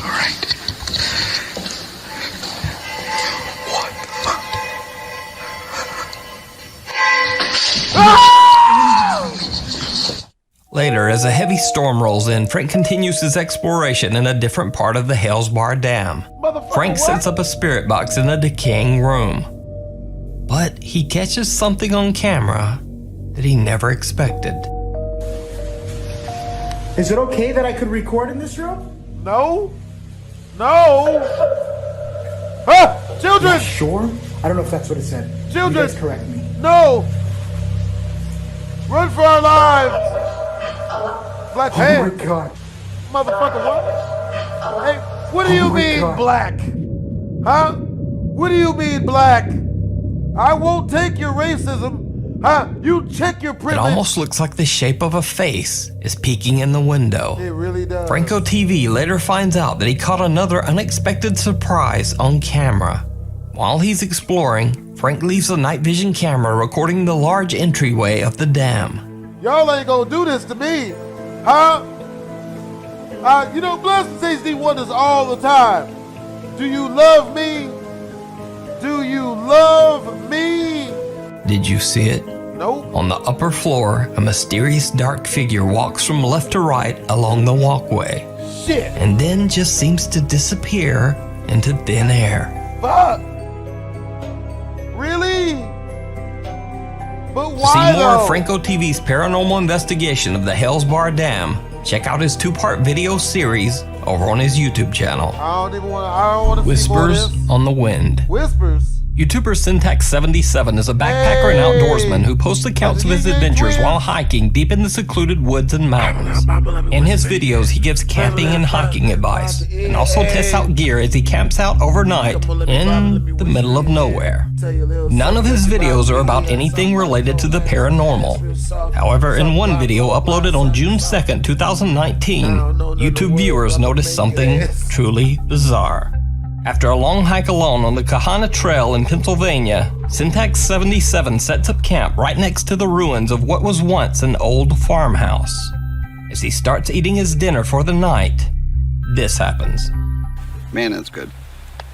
All right. What the fuck? Later, as a heavy storm rolls in, Frank continues his exploration in a different part of the Hell's Bar Dam. Frank sets up a spirit box in a decaying room. But he catches something on camera that he never expected. Is it okay that I could record in this room? No. No. Ah! Children! Sure? I don't know if that's what it said. Children! You guys correct me. No! Run for our lives! Black Oh my god. Motherfucker, what? Hey, what do you mean black? Huh? What do you mean black? I won't take your racism. Huh? You check your It privilege. almost looks like the shape of a face is peeking in the window. It really does. Franco TV later finds out that he caught another unexpected surprise on camera. While he's exploring, Frank leaves the night vision camera recording the large entryway of the dam. Y'all ain't gonna do this to me. Huh? You know, BlastphamousHD wonders all the time. Do you love me? Do you love me? Did you see it? Nope. On the upper floor, a mysterious dark figure walks from left to right along the walkway. Shit. And then just seems to disappear into thin air. Fuck. Really? But To why see more though? of Franco TV's paranormal investigation of the Hell's Bar Dam, check out his two-part video series over on his YouTube channel. I don't want to see more of Whispers this. on the Wind. Whispers. YouTuber Syntax77 is a backpacker and outdoorsman who posts accounts of his adventures while hiking deep in the secluded woods and mountains. In his videos, he gives camping and hiking advice, and also tests out gear as he camps out overnight in the middle of nowhere. None of his videos are about anything related to the paranormal. However, in one video uploaded on June 2nd, 2019, YouTube viewers noticed something truly bizarre. After a long hike alone on the Kahana Trail in Pennsylvania, Syntax 77 sets up camp right next to the ruins of what was once an old farmhouse. As he starts eating his dinner for the night, this happens. Man, that's good.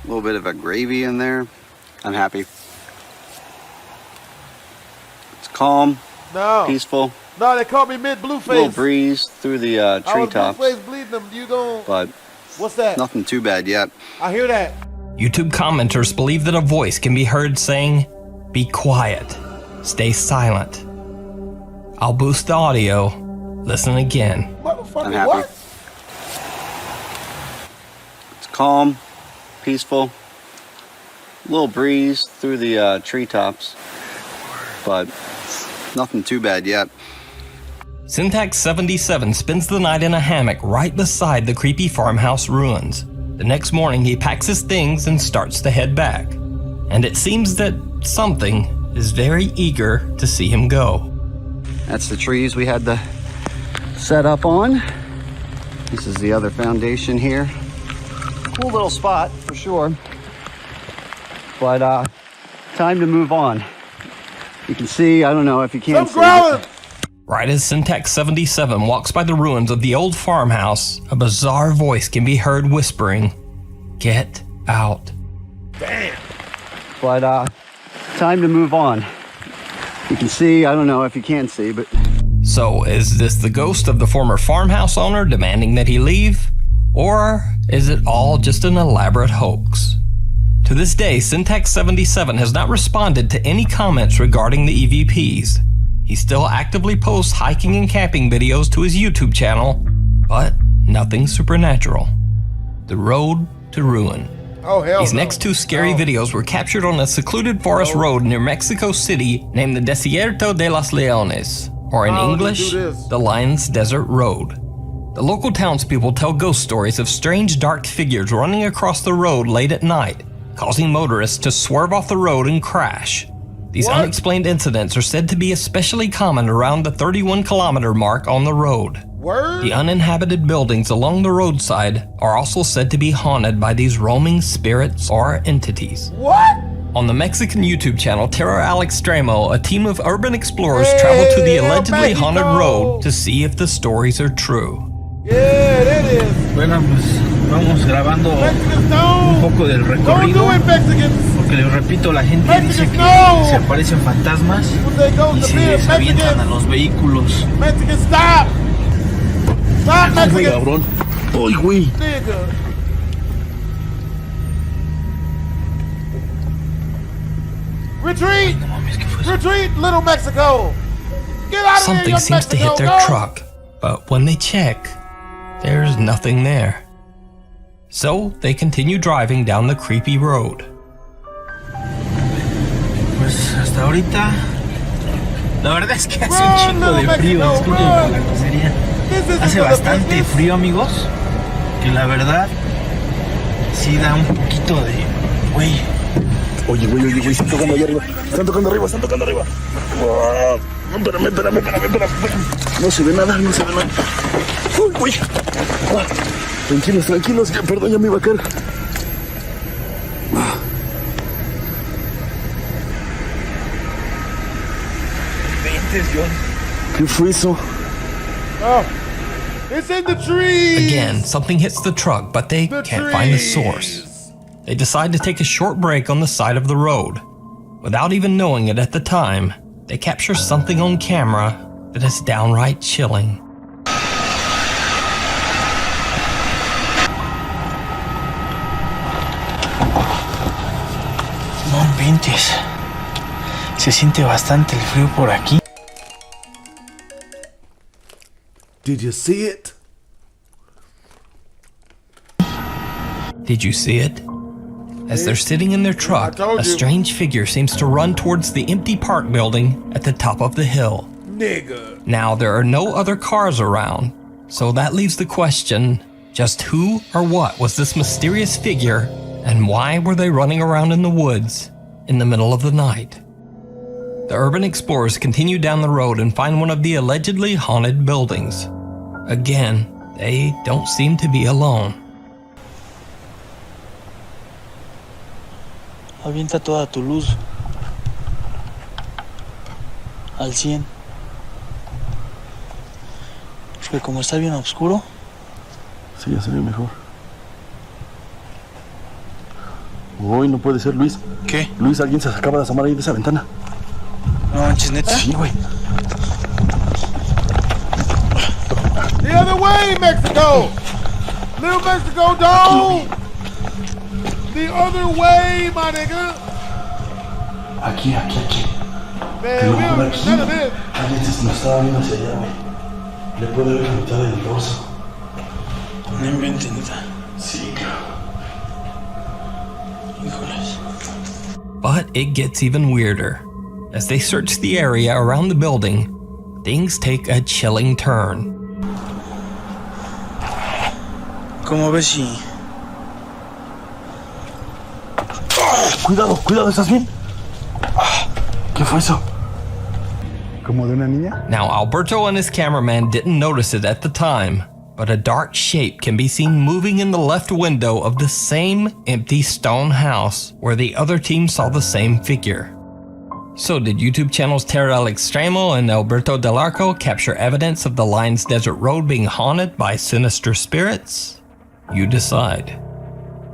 A little bit of a gravy in there. I'm happy. It's calm, peaceful. No, they call me mid-blueface. Little breeze through the treetops. I was blueface bleeding them. You gon'... But what's that? Nothing too bad yet. I hear that. YouTube commenters believe that a voice can be heard saying, "Be quiet, stay silent." I'll boost the audio. Listen again. I'm happy. It's calm, peaceful. A little breeze through the treetops. But nothing too bad yet. Syntax 77 spends the night in a hammock right beside the creepy farmhouse ruins. The next morning, he packs his things and starts to head back. And it seems that something is very eager to see him go. That's the trees we had to set up on. This is the other foundation here. Cool little spot, for sure. But, time to move on. You can see, I don't know if you can see. Right as Syntax 77 walks by the ruins of the old farmhouse, a bizarre voice can be heard whispering, "Get out." Damn. But, time to move on. You can see, I don't know if you can see, but... So, is this the ghost of the former farmhouse owner demanding that he leave? Or is it all just an elaborate hoax? To this day, Syntax 77 has not responded to any comments regarding the EVPs. He still actively posts hiking and camping videos to his YouTube channel, but nothing supernatural. The road to ruin. Oh, hell These no. next two scary videos were captured on a secluded forest road near Mexico City named the Desierto de los Leones, or in English, the Lion's Desert Road. The local townspeople tell ghost stories of strange dark figures running across the road late at night, causing motorists to swerve off the road and crash. These unexplained incidents are said to be especially common around the 31-kilometer mark on the road. The uninhabited buildings along the roadside are also said to be haunted by these roaming spirits or entities. What? On the Mexican YouTube channel Terror Al Extremo, a team of urban explorers travel to the allegedly haunted road to see if the stories are true. Yeah, that is. Bueno, pues vamos grabando un poco del recorrido. Porque les repito, la gente dice que se aparecen fantasmas y se les avientan a los vehículos. Mexican, stop! Stop, Mexican! Cabrón. Ay, güey. Retreat! Retreat, little Mexico! Get out of Something here, young seems to hit their Mexico, go! truck, but when they check, there's nothing there. So they continue driving down the creepy road. Pues hasta ahorita, la verdad es que hace un chingo de frío. Disculpen por la grosería. Hace bastante frío, amigos. Que la verdad, sí da un poquito de... Güey. Oye, están tocando allá arriba. Están tocando arriba. Wow. Espérame. No se ve nada. Uy. Tranquilos. Perdón, ya me iba a caer. ¿Qué fue eso? Oh, it's in the trees! Again, something hits the truck, but they can't find the source. They decide to take a short break on the side of the road. Without even knowing it at the time, they capture something on camera that is downright chilling. No inventes. Se siente bastante el frío por aquí. Did you see it? Did you see it? As they're sitting in their truck, a strange figure seems to run towards the empty park building at the top of the hill. Nigga. Now, there are no other cars around, so that leaves the question, just who or what was this mysterious figure, and why were they running around in the woods in the middle of the night? The urban explorers continue down the road and find one of the allegedly haunted buildings. Again, they don't seem to be alone. Avienta toda tu luz. al 100. Porque como está bien oscuro. Sí, ya se ve mejor. Uy, no puede ser, Luis. ¿Qué? Luis, alguien se acaba de asomar ahí de esa ventana. No manches, ¿neta? Sí, güey. The other way, Mexico! Little Mexico, dog! The other way, my nigga! Aquí. Man, Te lo we juro, don't aquí. do none of this. Alguien nos estaba viendo hacia allá, güey. Le puedo ver la mitad del dorso. No inventes, neta. Sí, cabrón. Híjoles. But it gets even weirder. As they search the area around the building, things take a chilling turn. ¿Cómo ves si...? Cuidado, ¿estás bien? ¿Qué fue eso? ¿Como de una niña? Now, Alberto and his cameraman didn't notice it at the time, but a dark shape can be seen moving in the left window of the same empty stone house where the other team saw the same figure. So did YouTube channels Terra El Extremo and Alberto Del Arco capture evidence of the Lions Desert Road being haunted by sinister spirits? You decide.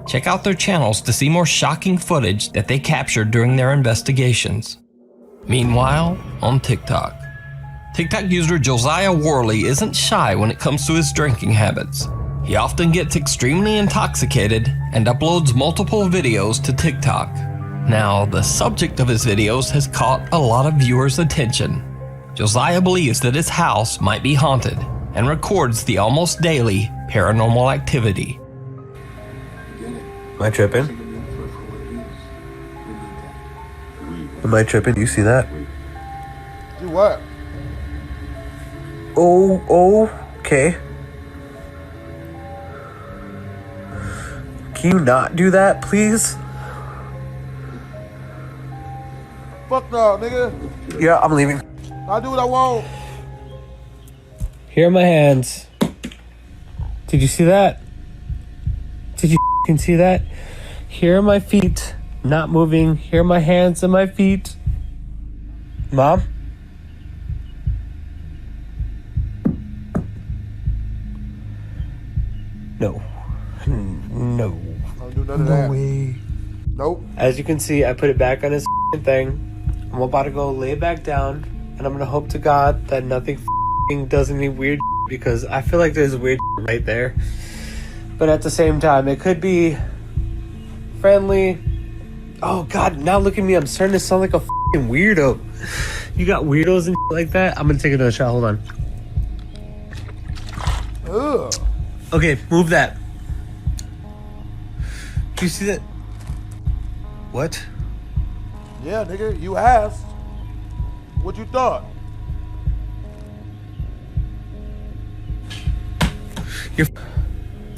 Check out their channels to see more shocking footage that they captured during their investigations. Meanwhile, on TikTok. TikTok user Josiah Worley isn't shy when it comes to his drinking habits. He often gets extremely intoxicated and uploads multiple videos to TikTok. Now, the subject of his videos has caught a lot of viewers' attention. Josiah believes that his house might be haunted and records the almost daily paranormal activity. Am I tripping? Am I tripping? Do you see that? Do what? Oh, okay. Can you not do that, please? Fuck no, nigga. Yeah, I'm leaving. I'll do what I want. Here are my hands. Did you see that? Did you f***ing see that? Here are my feet, not moving. Here are my hands and my feet. Mom? No. No. I'll do none of that. No way. Nope. As you can see, I put it back on his thing. I'm about to go lay it back down, and I'm gonna hope to God that nothing does any weird because I feel like there's weird right there. But at the same time, it could be friendly. Oh God, now look at me. I'm starting to sound like a weirdo. You got weirdos and like that? I'm gonna take another shot. Hold on. Ugh. Okay, move that. Do you see that? What? Yeah, nigga, you asked. What you thought?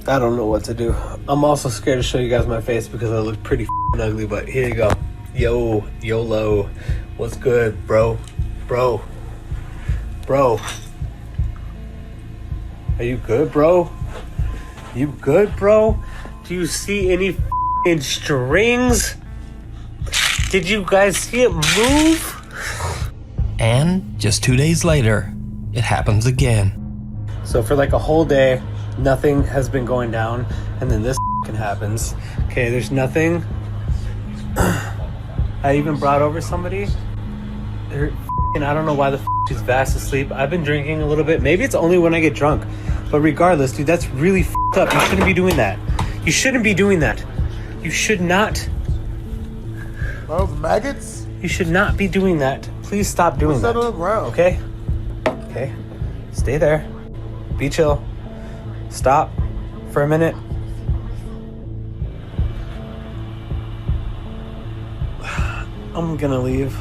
I don't know what to do. I'm also scared to show you guys my face because I look pretty ugly, but here you go. YOLO. What's good, bro? Bro. Are you good, bro? You good, bro? Do you see any strings? Did you guys see it move? And just 2 days later, it happens again. So for like a whole day, nothing has been going down, and then this happens. Okay, there's nothing. I even brought over somebody. I don't know why the she's fast asleep. I've been drinking a little bit. Maybe it's only when I get drunk. But regardless, dude, that's really up. You shouldn't be doing that. You shouldn't be doing that. You should not. Those maggots? You should not be doing that. Please stop doing that. On the ground? Okay? Okay. Stay there. Be chill. Stop for a minute. I'm gonna leave.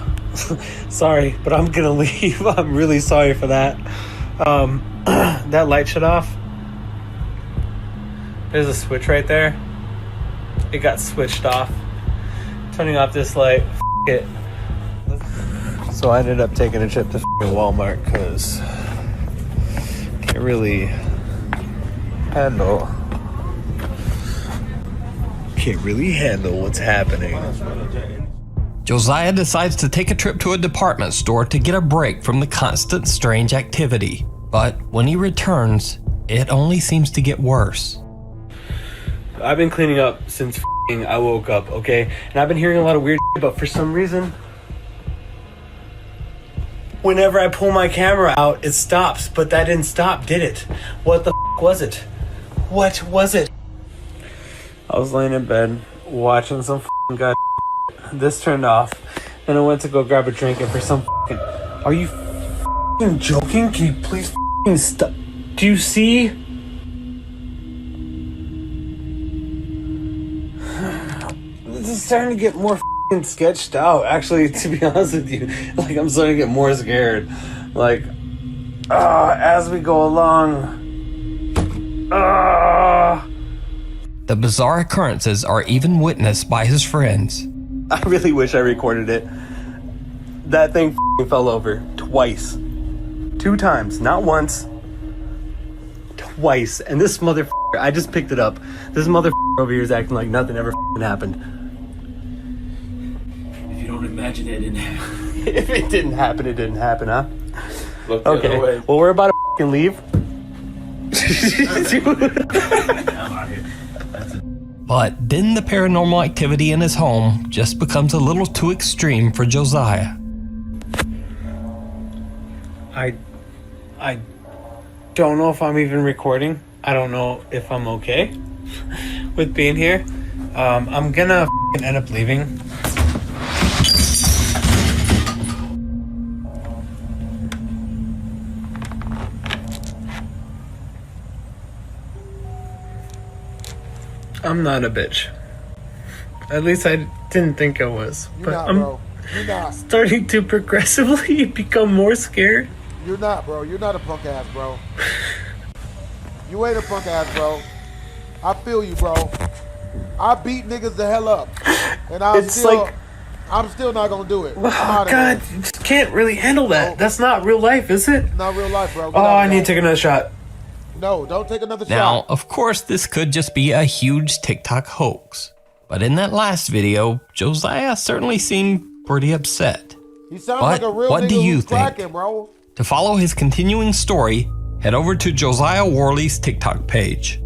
Sorry, but I'm gonna leave. I'm really sorry for that. That light shut off. There's a switch right there. It got switched off. Turning off this light. It. So I ended up taking a trip to Walmart because can't really handle what's happening. Josiah decides to take a trip to a department store to get a break from the constant strange activity. But when he returns, it only seems to get worse. I've been cleaning up since I woke up, okay? And I've been hearing a lot of weird shit, but for some reason, whenever I pull my camera out, it stops. But that didn't stop, did it? What the was it? What was it? I was laying in bed, watching some god. This turned off. Then I went to go grab a drink, and for some are you joking? Can you please stop? Do you see? This is starting to get more sketched out, actually, to be honest with you. Like, I'm starting to get more scared. Like, as we go along. The bizarre occurrences are even witnessed by his friends. I really wish I recorded it. That thing fell over twice. 2 times, not once. Twice. And this motherfucker, I just picked it up. This motherfucker over here is acting like nothing ever happened. If you don't imagine it didn't happen. If it didn't happen, it didn't happen, huh? Look the other way. Well, we're about to leave. But then the paranormal activity in his home just becomes a little too extreme for Josiah. I don't know if I'm even recording. I don't know if I'm okay with being here. I'm gonna end up leaving. I'm not a bitch. At least I didn't think I was. You're but not, I'm bro. You're not. starting to progressively become more scared. You're not, bro. You're not a punk ass, bro. You ain't a punk ass, bro. I feel you, bro. I beat niggas the hell up. And I'm still not gonna do it. Oh, God, you just can't really handle that. That's not real life, is it? Not real life, bro. Oh, I need to take another shot. No, don't take another Now, shot. of course, this could just be a huge TikTok hoax. But in that last video, Josiah certainly seemed pretty upset. He sounds But like a real what nigga do you who's think? cracking, bro. To follow his continuing story, head over to Josiah Worley's TikTok page.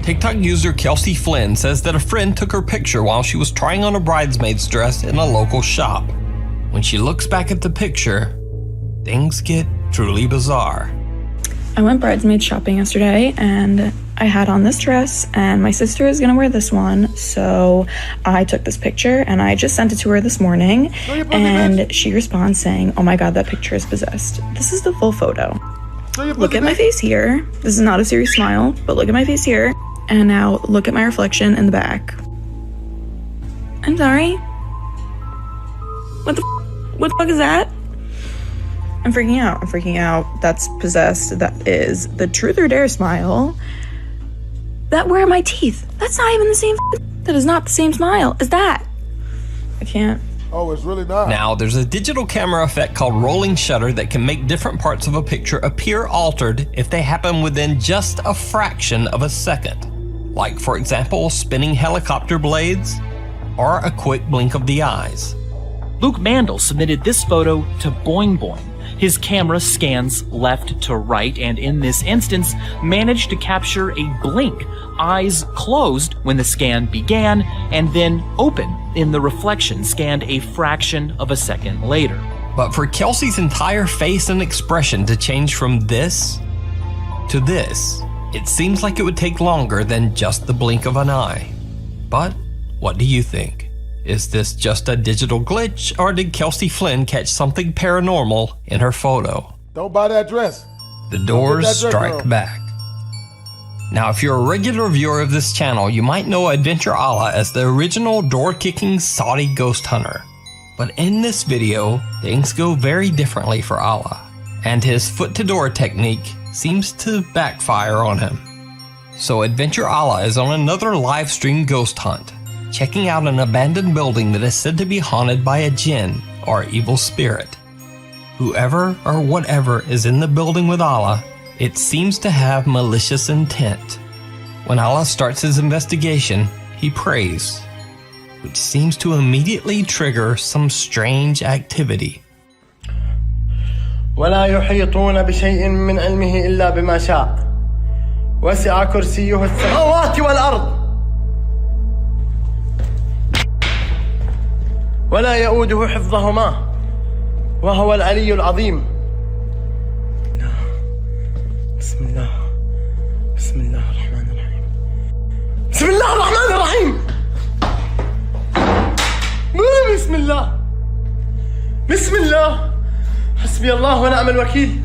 TikTok user Kelsey Flynn says that a friend took her picture while she was trying on a bridesmaid's dress in a local shop. When she looks back at the picture, things get truly bizarre. I went bridesmaid shopping yesterday and I had on this dress and my sister is gonna wear this one, so I took this picture and I just sent it to her this morning and she responds saying, "Oh my god, that picture is possessed." This is the full photo. Look at my face here. This is not a serious smile, but look at my face here. And now look at my reflection in the back. I'm sorry. What the fuck is that? I'm freaking out. I'm freaking out. That's possessed. That is the truth or dare smile. Where are my teeth? That's not even the same. That is not the same smile as that. I can't. Oh, it's really not. Now, there's a digital camera effect called rolling shutter that can make different parts of a picture appear altered if they happen within just a fraction of a second. Like, for example, spinning helicopter blades or a quick blink of the eyes. Luke Mandel submitted this photo to Boing Boing. His camera scans left to right and in this instance managed to capture a blink, eyes closed when the scan began and then open in the reflection scanned a fraction of a second later. But for Kelsey's entire face and expression to change from this to this, it seems like it would take longer than just the blink of an eye. But what do you think? Is this just a digital glitch, or did Kelsey Flynn catch something paranormal in her photo? Don't buy that dress. The doors strike back. Now, if you're a regular viewer of this channel, you might know Adventure Allah as the original door-kicking Saudi ghost hunter. But in this video, things go very differently for Allah, and his foot-to-door technique seems to backfire on him. So Adventure Allah is on another live stream ghost hunt, checking out an abandoned building that is said to be haunted by a jinn or evil spirit. Whoever or whatever is in the building with Allah, it seems to have malicious intent. When Allah starts his investigation, he prays. which seems to immediately trigger some strange activity. ولا يحيطون بشيء من علمه إلا بما شاء وسع كرسيه السماوات والأرض ولا يؤوده حفظهما وهو العلي العظيم. بسم الله بسم الله الرحمن الرحيم بسم الله الرحمن الرحيم بسم الله بسم الله حسبي الله ونعم الوكيل.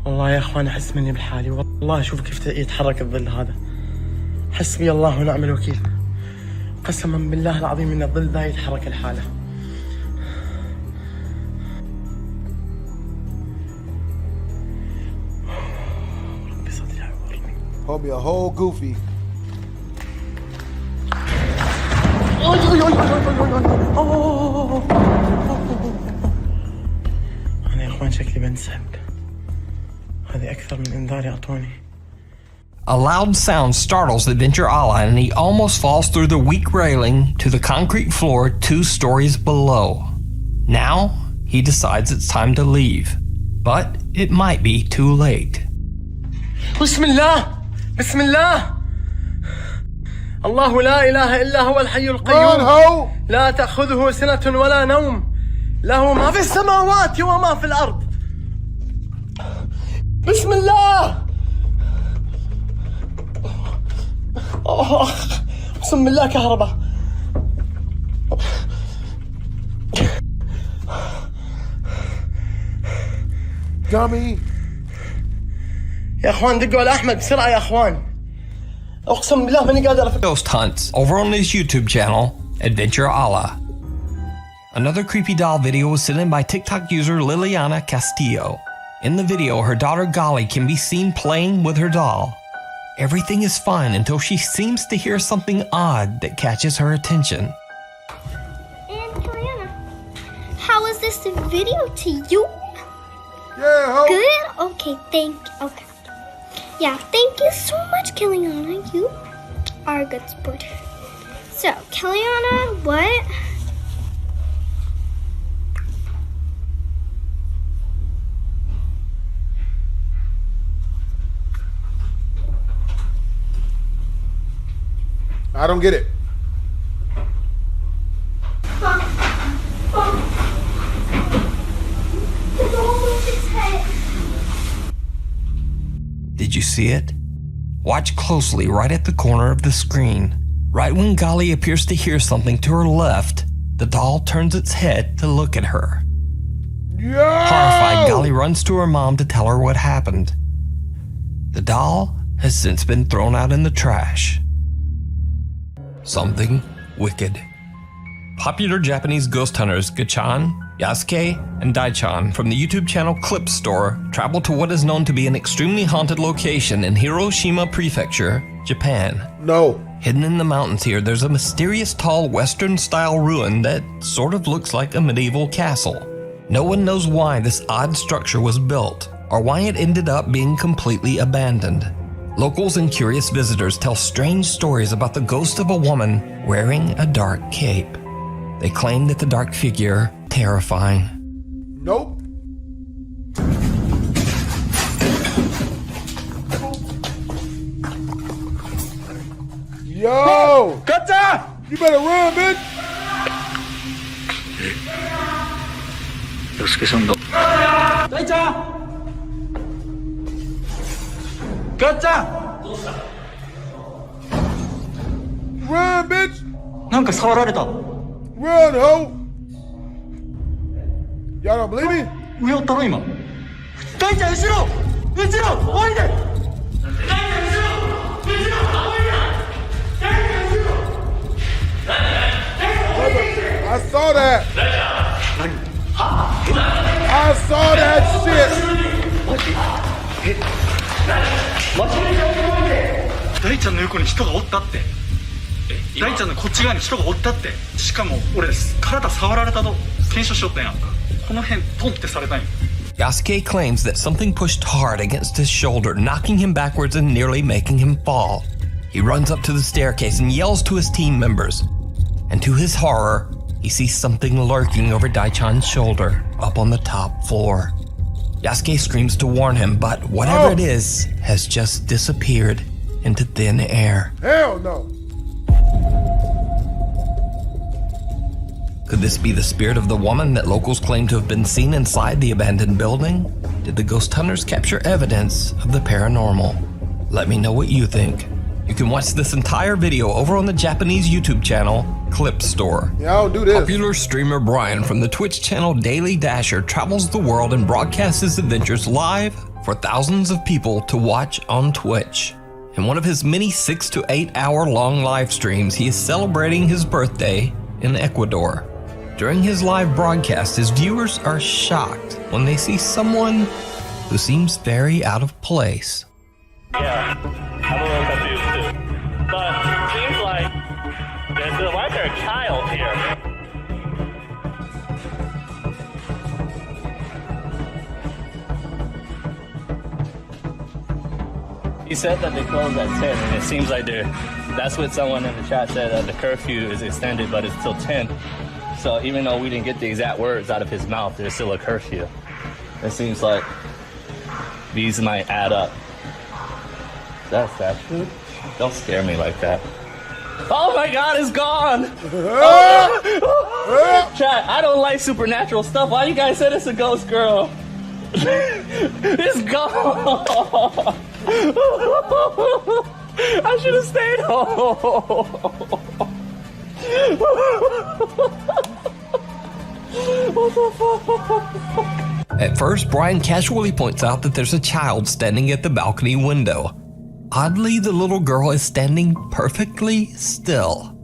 والله يا اخوان احس مني بحالي، والله شوف كيف يتحرك الظل هذا. حسبي الله ونعم الوكيل، قسما بالله العظيم ان الظل ذا يتحرك الحاله. ربي صدري عورني. Hold me a whole goofy. أنا يا إخوان شكلي بنسحب، هذه أكثر من إنذار أعطوني. A loud sound startles Adventure Allah and he almost falls through the weak railing to the concrete floor 2 stories below. Now, he decides it's time to leave, but it might be too late. بسم الله بسم الله الله لا إله إلا هو الحي القيوم لا تأخذه سنة ولا نوم له ما في السماوات وما في الأرض. بسم الله بسم الله كهرباء. Dummy. يا أخوان دقوا على أحمد بسرعة يا أخوان، أقسم بالله ماني قادر Ghost hunts over on his YouTube channel, Adventure Allah. Another creepy doll video was sent in by TikTok user Liliana Castillo. In the video, her daughter Golly can be seen playing with her doll. Everything is fine until she seems to hear something odd that catches her attention. And Kaliana, how was this video to you? Yeah, good? Okay, thank you. Okay. Yeah, thank you so much, Kaliana. You are a good sport. So, Kaliana, what? I don't get it. Did you see it? Watch closely right at the corner of the screen. Right when Golly appears to hear something to her left, the doll turns its head to look at her. Yo! Horrified, Golly runs to her mom to tell her what happened. The doll has since been thrown out in the trash. Something wicked. Popular Japanese ghost hunters Gachan, Yasuke, and Daichan from the YouTube channel Clip Store travel to what is known to be an extremely haunted location in Hiroshima Prefecture, Japan. No. Hidden in the mountains here, there's a mysterious tall Western-style ruin that sort of looks like a medieval castle. No one knows why this odd structure was built, or why it ended up being completely abandoned. Locals and curious visitors tell strange stories about the ghost of a woman wearing a dark cape. They claim that the dark figure terrifying. Nope. Yo! Gotcha! You better run, bitch! Los que son dos. Gotcha! Gotcha! Run, bitch! なんか触られた。 Run, ho! Y'all don't believe me? 上おったろ今。大ちゃん後ろ！後ろ！降りて！大ちゃん後ろ！後ろ！降りて！大ちゃん後ろ！I saw that! I saw that shit! 大ちゃんの横に人がおったって。大ちゃんのこっち側に人がおったって。しかも俺体触られたと検証しよったんや。この辺ポンってされたんや。Yasuke claims that something pushed hard against his shoulder, knocking him backwards and nearly making him fall. He runs up to the staircase and yells to his team members. And to his horror, he sees something lurking over Daichan's shoulder up on the top floor. Yasuke screams to warn him, but whatever it is has just disappeared into thin air. Hell no! Could this be the spirit of the woman that locals claim to have been seen inside the abandoned building? Did the ghost hunters capture evidence of the paranormal? Let me know what you think. You can watch this entire video over on the Japanese YouTube channel, Clip Store. Yeah, I'll do this. Popular streamer Brian from the Twitch channel Daily Dasher travels the world and broadcasts his adventures live for thousands of people to watch on Twitch. In one of his many 6 to 8 hour long live streams, he is celebrating his birthday in Ecuador. During his live broadcast, his viewers are shocked when they see someone who seems very out of place. Yeah, I'm a little confused too. But it seems like why is there a child here? He said that they closed at 10, and it seems like that's what someone in the chat said, that the curfew is extended, but it's till 10. So even though we didn't get the exact words out of his mouth, there's still a curfew. It seems like these might add up. That's that food? Don't scare me like that. Oh my God, it's gone! Chat, I don't like supernatural stuff. Why you guys said it's a ghost girl? It's gone! I should have stayed home. What the fuck? At first, Brian casually points out that there's a child standing at the balcony window. Oddly, the little girl is standing perfectly still.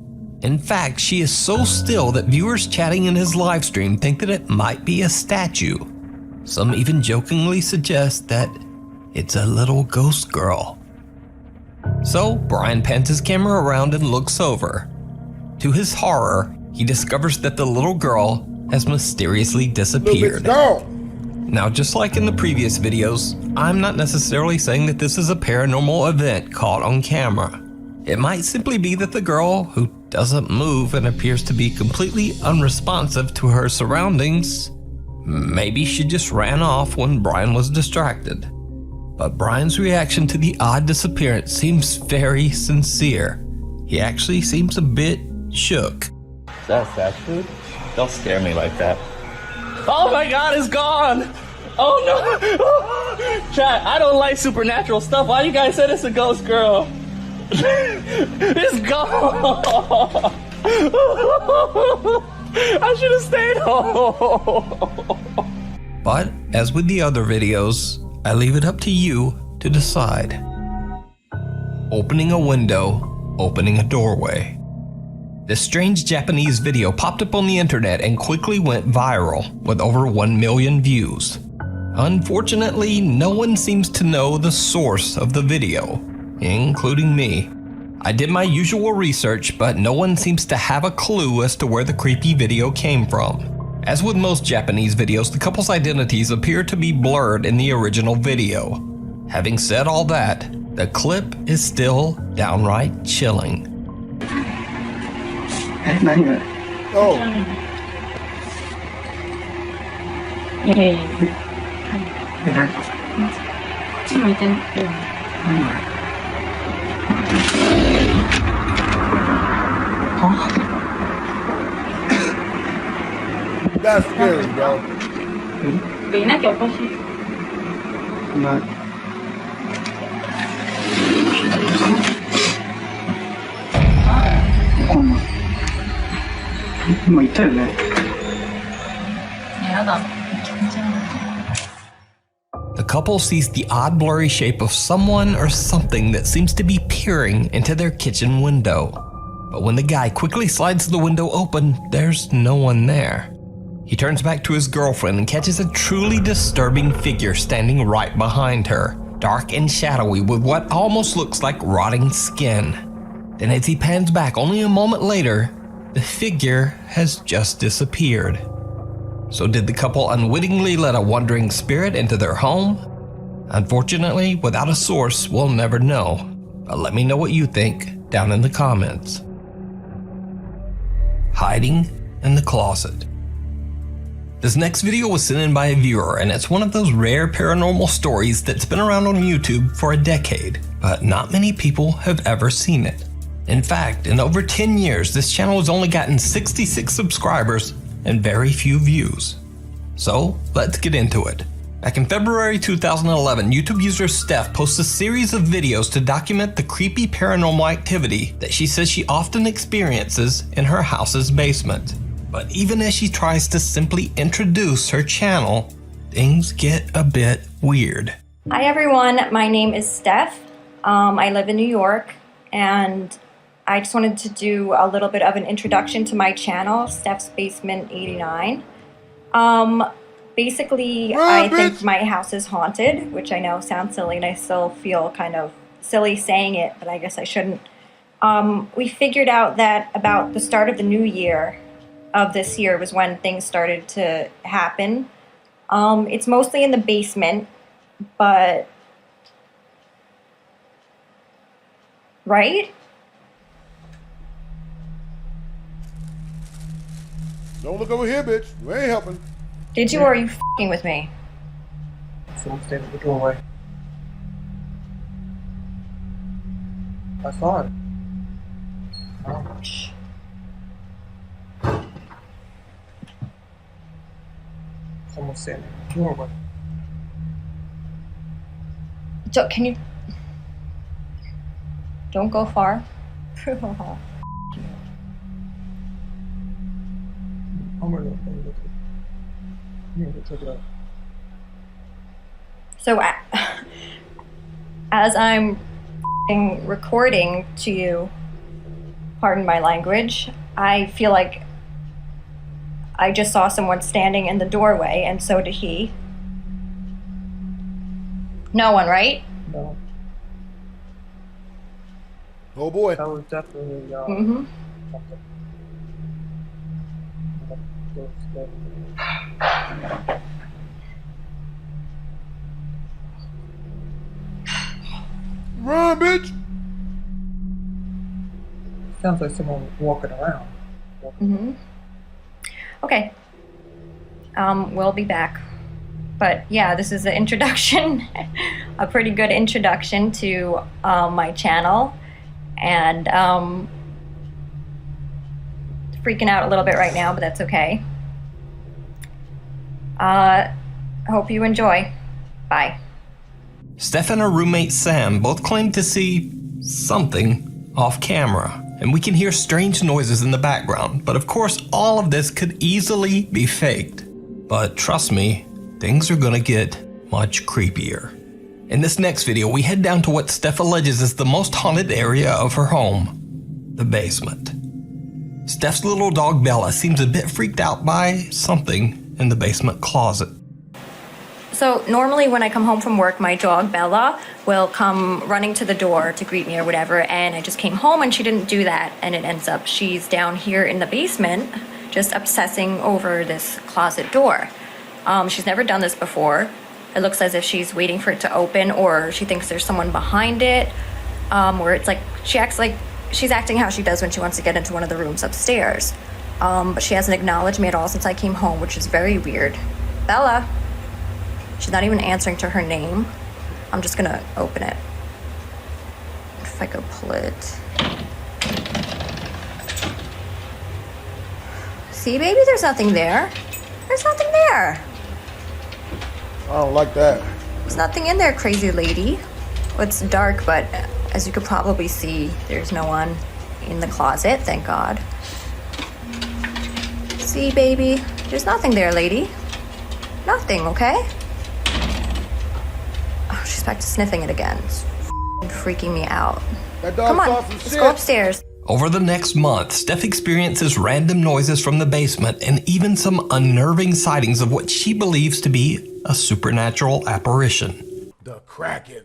In fact, she is so still that viewers chatting in his live stream think that it might be a statue. Some even jokingly suggest that it's a little ghost girl. So, Brian pans his camera around and looks over. To his horror, he discovers that the little girl has mysteriously disappeared. Now, just like in the previous videos, I'm not necessarily saying that this is a paranormal event caught on camera. It might simply be that the girl, who doesn't move and appears to be completely unresponsive to her surroundings, maybe she just ran off when Brian was distracted. But Brian's reaction to the odd disappearance seems very sincere. He actually seems a bit shook. That's that food? Don't scare me like that. Oh my God, it's gone! Oh no! Chat, I don't like supernatural stuff. Why you guys said it's a ghost girl? It's gone! I should have stayed home. But, as with the other videos, I leave it up to you to decide. Opening a window, opening a doorway. This strange Japanese video popped up on the internet and quickly went viral with over 1 million views. Unfortunately, no one seems to know the source of the video, including me. I did my usual research, but no one seems to have a clue as to where the creepy video came from. As with most Japanese videos, the couple's identities appear to be blurred in the original video. Having said all that, the clip is still downright chilling. Oh. That's scary, bro. The couple sees the odd blurry shape of someone or something that seems to be peering into their kitchen window. But when the guy quickly slides the window open, there's no one there. He turns back to his girlfriend and catches a truly disturbing figure standing right behind her, dark and shadowy with what almost looks like rotting skin. Then as he pans back only a moment later, the figure has just disappeared. So did the couple unwittingly let a wandering spirit into their home? Unfortunately, without a source, we'll never know. But let me know what you think down in the comments. Hiding in the closet. This next video was sent in by a viewer, and it's one of those rare paranormal stories that's been around on YouTube for a decade, but not many people have ever seen it. In fact, in over 10 years, this channel has only gotten 66 subscribers and very few views. So, let's get into it. Back in February 2011, YouTube user Steph posts a series of videos to document the creepy paranormal activity that she says she often experiences in her house's basement. But even as she tries to simply introduce her channel, things get a bit weird. Hi everyone, my name is Steph. I live in New York, and I just wanted to do a little bit of an introduction to my channel, Steph's Basement 89. Basically, I think my house is haunted, which I know sounds silly, and I still feel kind of silly saying it, but I guess I shouldn't. We figured out that about the start of the new year of this year was when things started to happen. It's mostly in the basement, but... Right? Don't look over here, bitch. We ain't helping. Did you, or are you f***ing with me? Someone stayed at the doorway. I saw it. Shh. Someone stayed at the doorway. So, can you... Don't go far. I'm gonna look at it. Check it out. So, as I'm recording to you, pardon my language, I feel like I just saw someone standing in the doorway, and so did he. No one, right? No. Oh boy. That was definitely Mm-hmm. Run, bitch! Sounds like someone walking around. Mm-hmm. Okay. We'll be back. But yeah, this is an introduction, a pretty good introduction to my channel. And freaking out a little bit right now, but that's okay. Hope you enjoy. Bye. Steph and her roommate Sam both claim to see something off camera, and we can hear strange noises in the background, but of course all of this could easily be faked. But trust me, things are gonna get much creepier. In this next video, we head down to what Steph alleges is the most haunted area of her home, the basement. Steph's little dog Bella seems a bit freaked out by something in the basement closet. So normally when I come home from work, my dog Bella will come running to the door to greet me or whatever, and I just came home and she didn't do that, and it ends up she's down here in the basement just obsessing over this closet door. She's never done this before. It looks as if she's waiting for it to open, or she thinks there's someone behind it, where it's like she acts like she's acting how she does when she wants to get into one of the rooms upstairs. But she hasn't acknowledged me at all since I came home, which is very weird. Bella. She's not even answering to her name. I'm just gonna open it. If I go pull it. See, baby, there's nothing there. There's nothing there. I don't like that. There's nothing in there, crazy lady. Well, it's dark, but as you could probably see, there's no one in the closet, thank God. See, baby, there's nothing there, lady. Nothing, okay? Oh, she's back to sniffing it again. It's freaking me out. Come on, let's go upstairs. Over the next month, Steph experiences random noises from the basement and even some unnerving sightings of what she believes to be a supernatural apparition. The Kraken.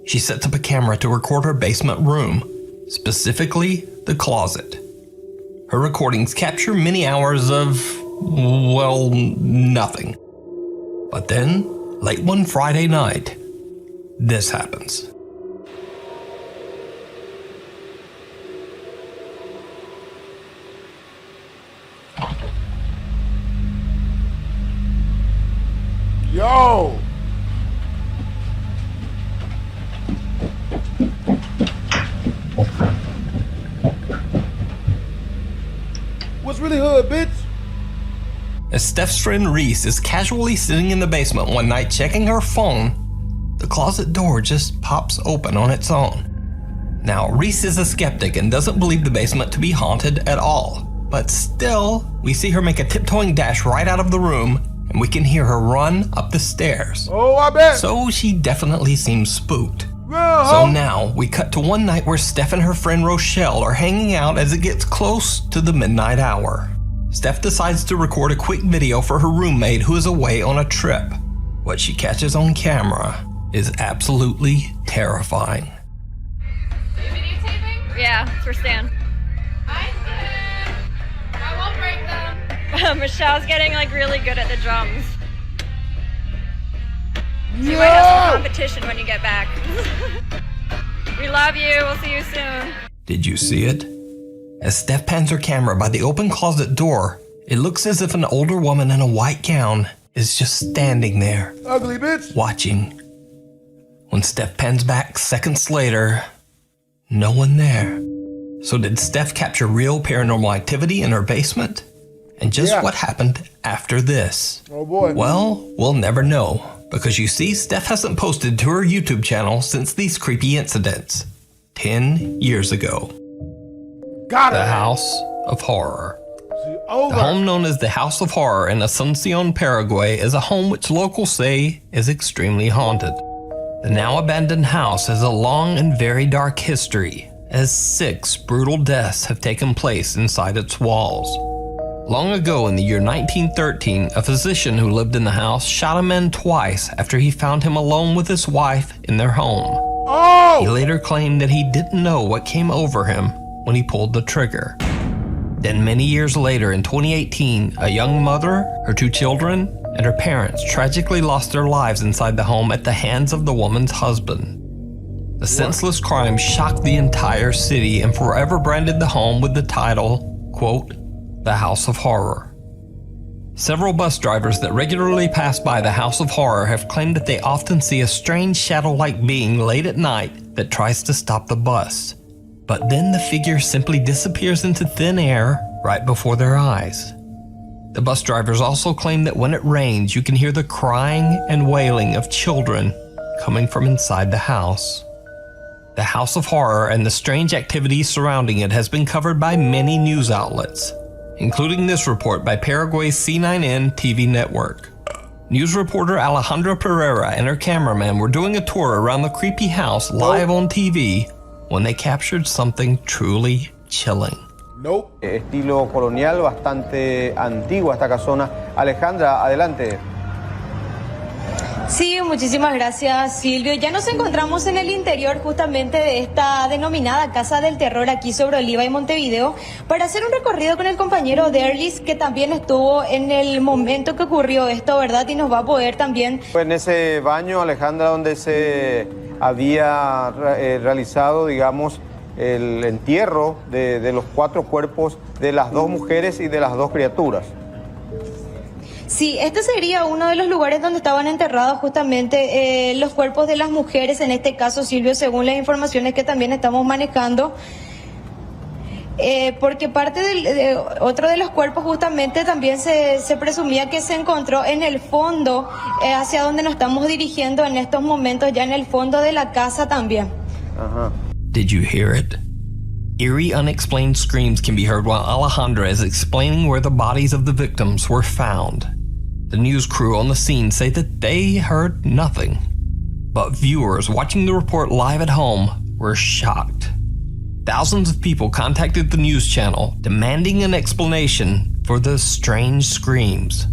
She sets up a camera to record her basement room, specifically the closet. Her recordings capture many hours of, well, nothing. But then, late one Friday night, this happens. Yo! What's really hood, bitch? As Steph's friend Reese is casually sitting in the basement one night checking her phone, the closet door just pops open on its own. Now, Reese is a skeptic and doesn't believe the basement to be haunted at all. But still, we see her make a tiptoeing dash right out of the room, and we can hear her run up the stairs. Oh, I bet. So she definitely seems spooked. Well, so now, we cut to one night where Steph and her friend Rochelle are hanging out as it gets close to the midnight hour. Steph decides to record a quick video for her roommate who is away on a trip. What she catches on camera is absolutely terrifying. Yeah, it's for Stan. Hi, Stan. I won't break them. Michelle's getting like really good at the drums. So you might have some competition when you get back. We love you. We'll see you soon. Did you see it? As Steph pans her camera by the open closet door, it looks as if an older woman in a white gown is just standing there. Ugly bitch. Watching. When Steph pans back seconds later, no one there. So did Steph capture real paranormal activity in her basement? And just what happened after this? Oh boy. Well, we'll never know. Because you see, Steph hasn't posted to her YouTube channel since these creepy incidents 10 years ago. Got it. The House of Horror. The home known as the House of Horror in Asuncion, Paraguay is a home which locals say is extremely haunted. The now abandoned house has a long and very dark history, as 6 brutal deaths have taken place inside its walls. Long ago in the year 1913, a physician who lived in the house shot a man twice after he found him alone with his wife in their home. Oh! He later claimed that he didn't know what came over him when he pulled the trigger. Then many years later in 2018, a young mother, her 2 children, and her parents tragically lost their lives inside the home at the hands of the woman's husband. The senseless crime shocked the entire city and forever branded the home with the title, quote, The House of Horror. Several bus drivers that regularly pass by the House of Horror have claimed that they often see a strange shadow-like being late at night that tries to stop the bus. But then the figure simply disappears into thin air right before their eyes. The bus drivers also claim that when it rains, you can hear the crying and wailing of children coming from inside the house. The House of Horror and the strange activities surrounding it has been covered by many news outlets, including this report by Paraguay's C9N TV network. News reporter Alejandra Pereira and her cameraman were doing a tour around the creepy house live on TV when they captured something truly chilling. Nope. Estilo colonial, bastante antigua esta casona. Alejandra, adelante. Sí, muchísimas gracias, Silvio. Ya nos encontramos en el interior justamente de esta denominada Casa del Terror aquí sobre Oliva y Montevideo para hacer un recorrido con el compañero Derlis, que también estuvo en el momento que ocurrió esto, ¿verdad? Y nos va a poder también... En ese baño, Alejandra, donde se había realizado, digamos, el entierro de los 4 cuerpos de las 2 mujeres y de las 2 criaturas. Sí, este sería uno de los lugares donde estaban enterrados justamente los cuerpos de las mujeres, en este caso, Silvio, según las informaciones que también estamos manejando. Porque parte de otro de los cuerpos justamente también se presumía que se encontró en el fondo, hacia donde nos estamos dirigiendo en estos momentos, ya en el fondo de la casa también. Ajá. Did you hear it? Eerie, unexplained screams can be heard while Alejandra is explaining where the bodies of the victims were found. The news crew on the scene say that they heard nothing. But viewers watching the report live at home were shocked. Thousands of people contacted the news channel demanding an explanation for the strange screams.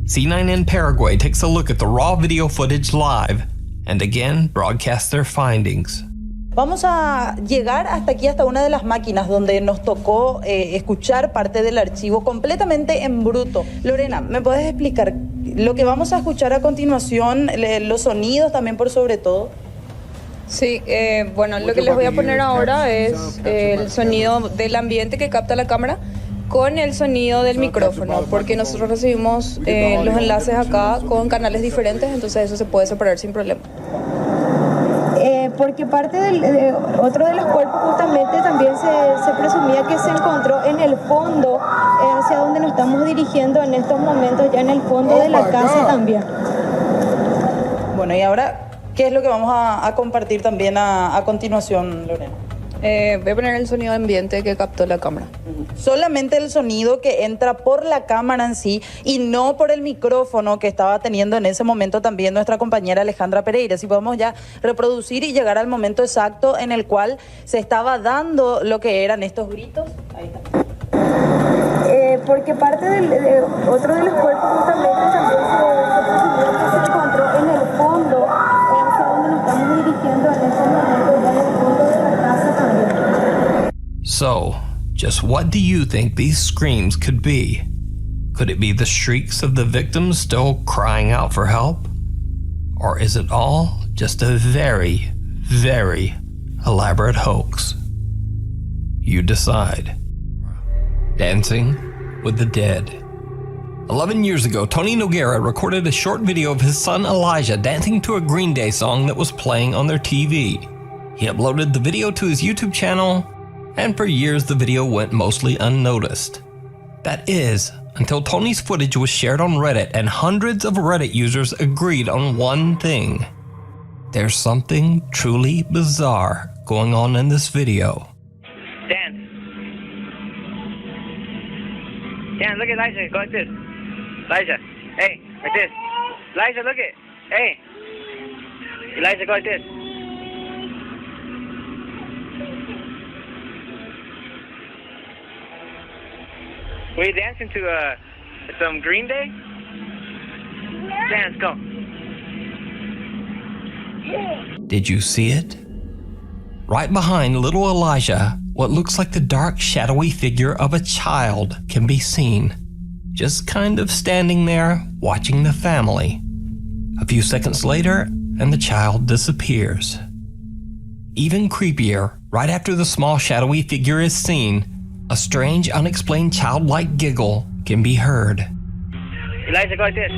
C9N Paraguay takes a look at the raw video footage live and again broadcasts their findings. Vamos a llegar hasta aquí, hasta una de las máquinas donde nos tocó escuchar parte del archivo completamente en bruto. Lorena, ¿me puedes explicar lo que vamos a escuchar a continuación, los sonidos también por sobre todo? Sí, bueno, lo que les voy a poner ahora es el sonido del ambiente que capta la cámara. con el sonido del micrófono, porque nosotros recibimos los enlaces acá con canales diferentes, entonces eso se puede separar sin problema. Porque parte de otro de los cuerpos justamente también se presumía que se encontró en el fondo, hacia donde nos estamos dirigiendo en estos momentos, ya en el fondo de la casa también. Bueno, y ahora, ¿qué es lo que vamos a compartir también a continuación, Lorena? Voy a poner el sonido ambiente que captó la cámara. Solamente el sonido que entra por la cámara en sí y no por el micrófono que estaba teniendo en ese momento también nuestra compañera Alejandra Pereira. Si podemos ya reproducir y llegar al momento exacto en el cual se estaba dando lo que eran estos gritos. Ahí está. Porque parte de otro de los cuerpos justamente también se encontró en el fondo, hacia donde nos estamos dirigiendo en este momento, ya en el fondo de la casa también. So, just what do you think these screams could be? Could it be the shrieks of the victims still crying out for help? Or is it all just a very, very elaborate hoax? You decide. Dancing with the Dead. 11 years ago, Tony Noguera recorded a short video of his son Elijah dancing to a Green Day song that was playing on their TV. He uploaded the video to his YouTube channel, and for years the video went mostly unnoticed. That is, until Tony's footage was shared on Reddit and hundreds of Reddit users agreed on one thing. There's something truly bizarre going on in this video. Dan, look at Elijah. Go like this. Elijah, hey, like this. Elijah, look at. Hey. Elijah, go like this. Were you dancing to some Green Day? Dance, go. Did you see it? Right behind little Elijah, what looks like the dark, shadowy figure of a child can be seen, just kind of standing there, watching the family. A few seconds later, and the child disappears. Even creepier, right after the small, shadowy figure is seen, a strange, unexplained childlike giggle can be heard. Elijah, go like this.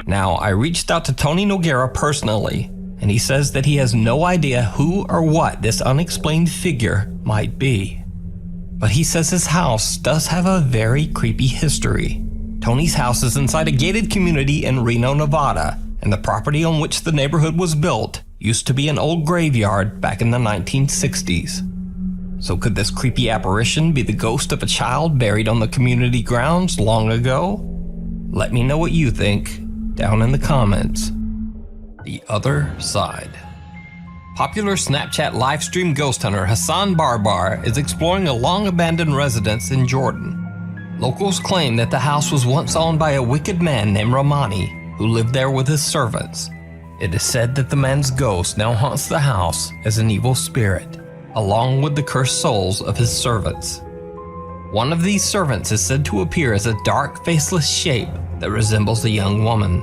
Now, I reached out to Tony Noguera personally, and he says that he has no idea who or what this unexplained figure might be. But he says his house does have a very creepy history. Tony's house is inside a gated community in Reno, Nevada, and the property on which the neighborhood was built used to be an old graveyard back in the 1960s. So could this creepy apparition be the ghost of a child buried on the community grounds long ago? Let me know what you think down in the comments. The other side. Popular Snapchat livestream ghost hunter Hassan Barbar is exploring a long-abandoned residence in Jordan. Locals claim that the house was once owned by a wicked man named Romani, who lived there with his servants. It is said that the man's ghost now haunts the house as an evil spirit, along with the cursed souls of his servants. One of these servants is said to appear as a dark, faceless shape that resembles a young woman.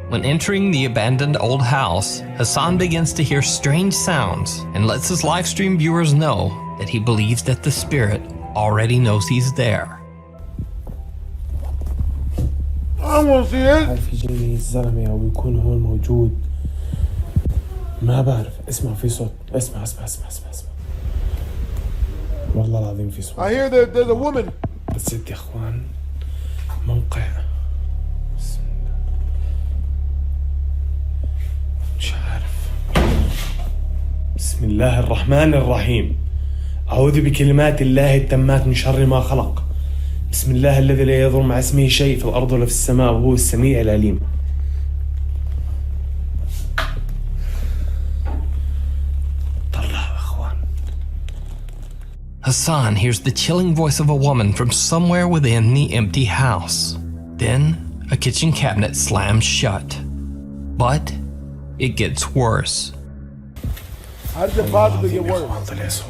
When entering the abandoned old house, Hassan begins to hear strange sounds and lets his livestream viewers know that he believes that the spirit already knows he's there. I want to see it. هل في جاي الزلمة أو يكون هون موجود؟ ما بعرف. اسمع في صوت. اسمع. والله العظيم في صوت. I hear that there's a woman. بس يا اخوان موقع. مش عارف. بسم الله الرحمن الرحيم. أعوذ بكلمات الله التامات من شر ما خلق. بسم الله الذي لا يضر مع اسمه شيء في الأرض ولا في السماء وهو السميع العليم. Hassan hears the chilling voice of a woman from somewhere within the empty house. Then, a kitchen cabinet slams shut. But it gets worse. How did it possibly get worse?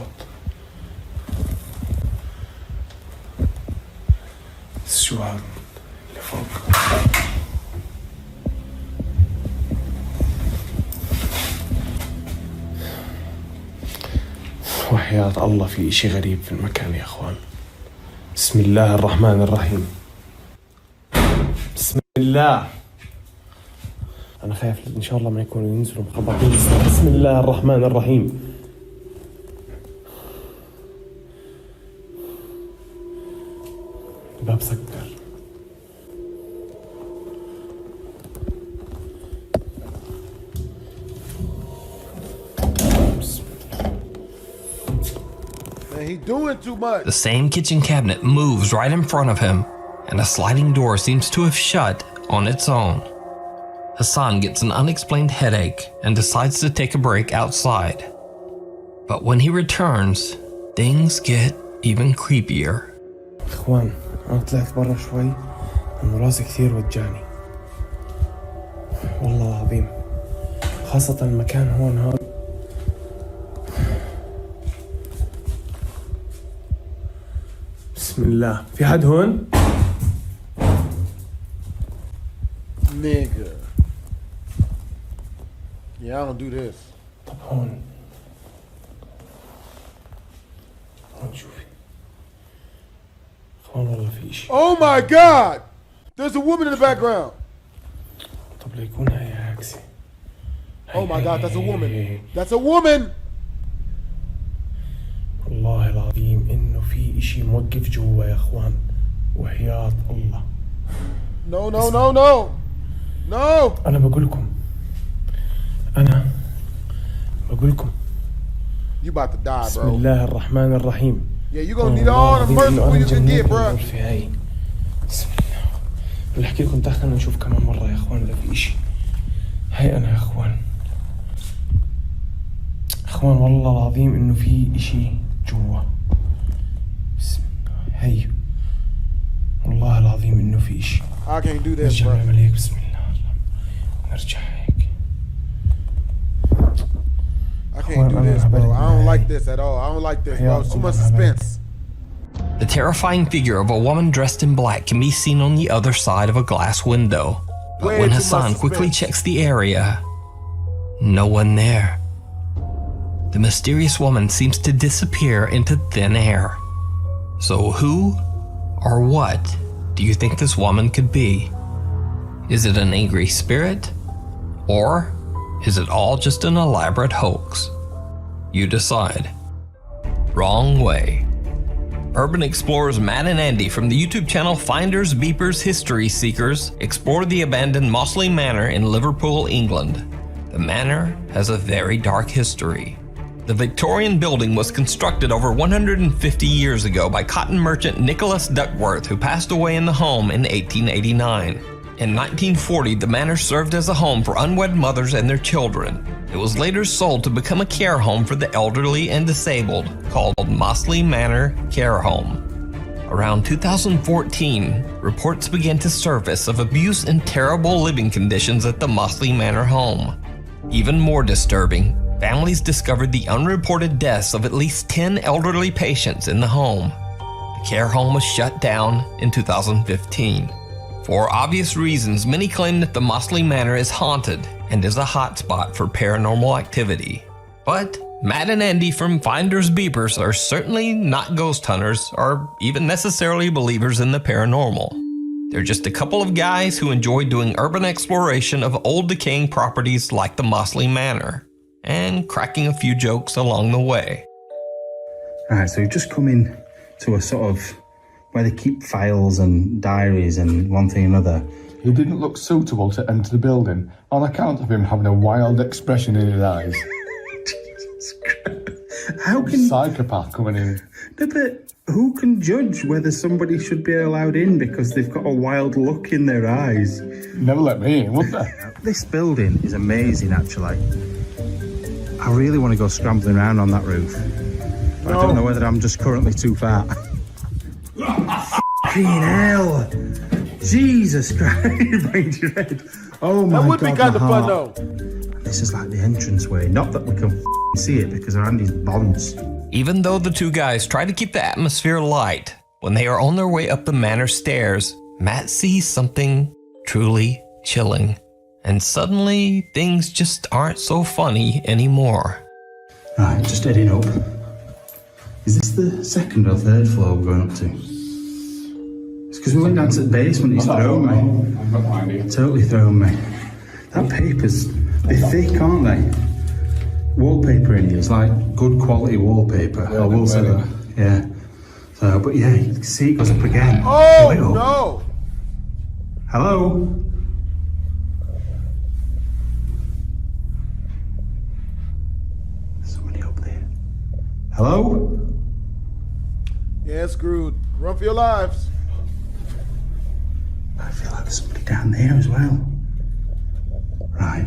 شو هذا اللي فوق؟ وحياة الله في إشي غريب في المكان يا أخوان. بسم الله الرحمن الرحيم. بسم الله. أنا خايف إن شاء الله ما يكونوا ينزلوا مخبطين. بسم الله الرحمن الرحيم. الباب سكر. He's doing too much. The same kitchen cabinet moves right in front of him, and a sliding door seems to have shut on its own. Hassan gets an unexplained headache and decides to take a break outside. But when he returns, things get even creepier. إخوان أنا طلعت برا شوي إنه راسي كثير وجعني. والله العظيم خاصة المكان هون هذا. بسم الله. في حد هون؟ Nigga. Yeah, I don't do this. طب هون. هون شوفي. إخوان والله في إشي. Oh my God! There's a woman in the background. طب ليكون هي عكسي. Oh my God, that's a woman. That's a woman. والله العظيم إنه في إشي موقف جوا يا إخوان. وحياة الله. No, no, no, no. No. أنا بقولكم. You about to die, بسم bro. الله الرحمن الرحيم. Yeah, you gonna need all the mercy you can get, bro. بسم الله. اللي أحكي لكم دخلنا نشوف كمان مرة يا إخوان إذا في إشي. هاي أنا يا إخوان. إخوان والله العظيم إنه في إشي جوا. بسم الله. هاي. والله العظيم إنه في إشي. I can't do this, نرجع bro. نعمل هيك. بسم الله. نرجع هيك. I can't do this, bro. I don't like this at all. I don't like this, bro. It's too much suspense. The terrifying figure of a woman dressed in black can be seen on the other side of a glass window. But Way when too Hassan much quickly suspense. checks the area, no one there. The mysterious woman seems to disappear into thin air. So who or what do you think this woman could be? Is it an angry spirit? Or is it all just an elaborate hoax? You decide. Wrong way. Urban explorers Matt and Andy from the YouTube channel Finders, Beepers, History Seekers explore the abandoned Mosley Manor in Liverpool, England. The manor has a very dark history. The Victorian building was constructed over 150 years ago by cotton merchant Nicholas Duckworth, who passed away in the home in 1889. In 1940, the manor served as a home for unwed mothers and their children. It was later sold to become a care home for the elderly and disabled, called Mosley Manor Care Home. Around 2014, reports began to surface of abuse and terrible living conditions at the Mosley Manor home. Even more disturbing, families discovered the unreported deaths of at least 10 elderly patients in the home. The care home was shut down in 2015. For obvious reasons, many claim that the Mosley Manor is haunted and is a hotspot for paranormal activity. But Matt and Andy from Finders Beepers are certainly not ghost hunters or even necessarily believers in the paranormal. They're just a couple of guys who enjoy doing urban exploration of old decaying properties like the Mosley Manor and cracking a few jokes along the way. Alright, so we've just come in to a sort of where they keep files and diaries and one thing and another. He didn't look suitable to enter the building on account of him having a wild expression in his eyes. Jesus Christ. How can... Psychopath coming in. No, but who can judge whether somebody should be allowed in because they've got a wild look in their eyes? Never let me in, would they? This building is amazing, actually. I really want to go scrambling around on that roof. But I don't know whether I'm just currently too fat. Fucking hell! Jesus Christ, brain red. Oh my God. That would be kind of fun though. This is like the entranceway. Not that we can see it because our Andy's bonds. Even though the two guys try to keep the atmosphere light, when they are on their way up the manor stairs, Matt sees something truly chilling. And suddenly, things just aren't so funny anymore. Right, just heading up. Is this the second or third floor we're going up to? It's because we went down to the basement, it's thrown me. I've got no idea. Totally thrown me. That paper's, they're thick, aren't they? Wallpaper in here is like good quality wallpaper. I will say that. Yeah. So, but yeah, you can see it goes up again. Oh, no! Hello? There's somebody up there. Hello? Yeah, screwed. Run for your lives. I feel like there's somebody down there as well. Right,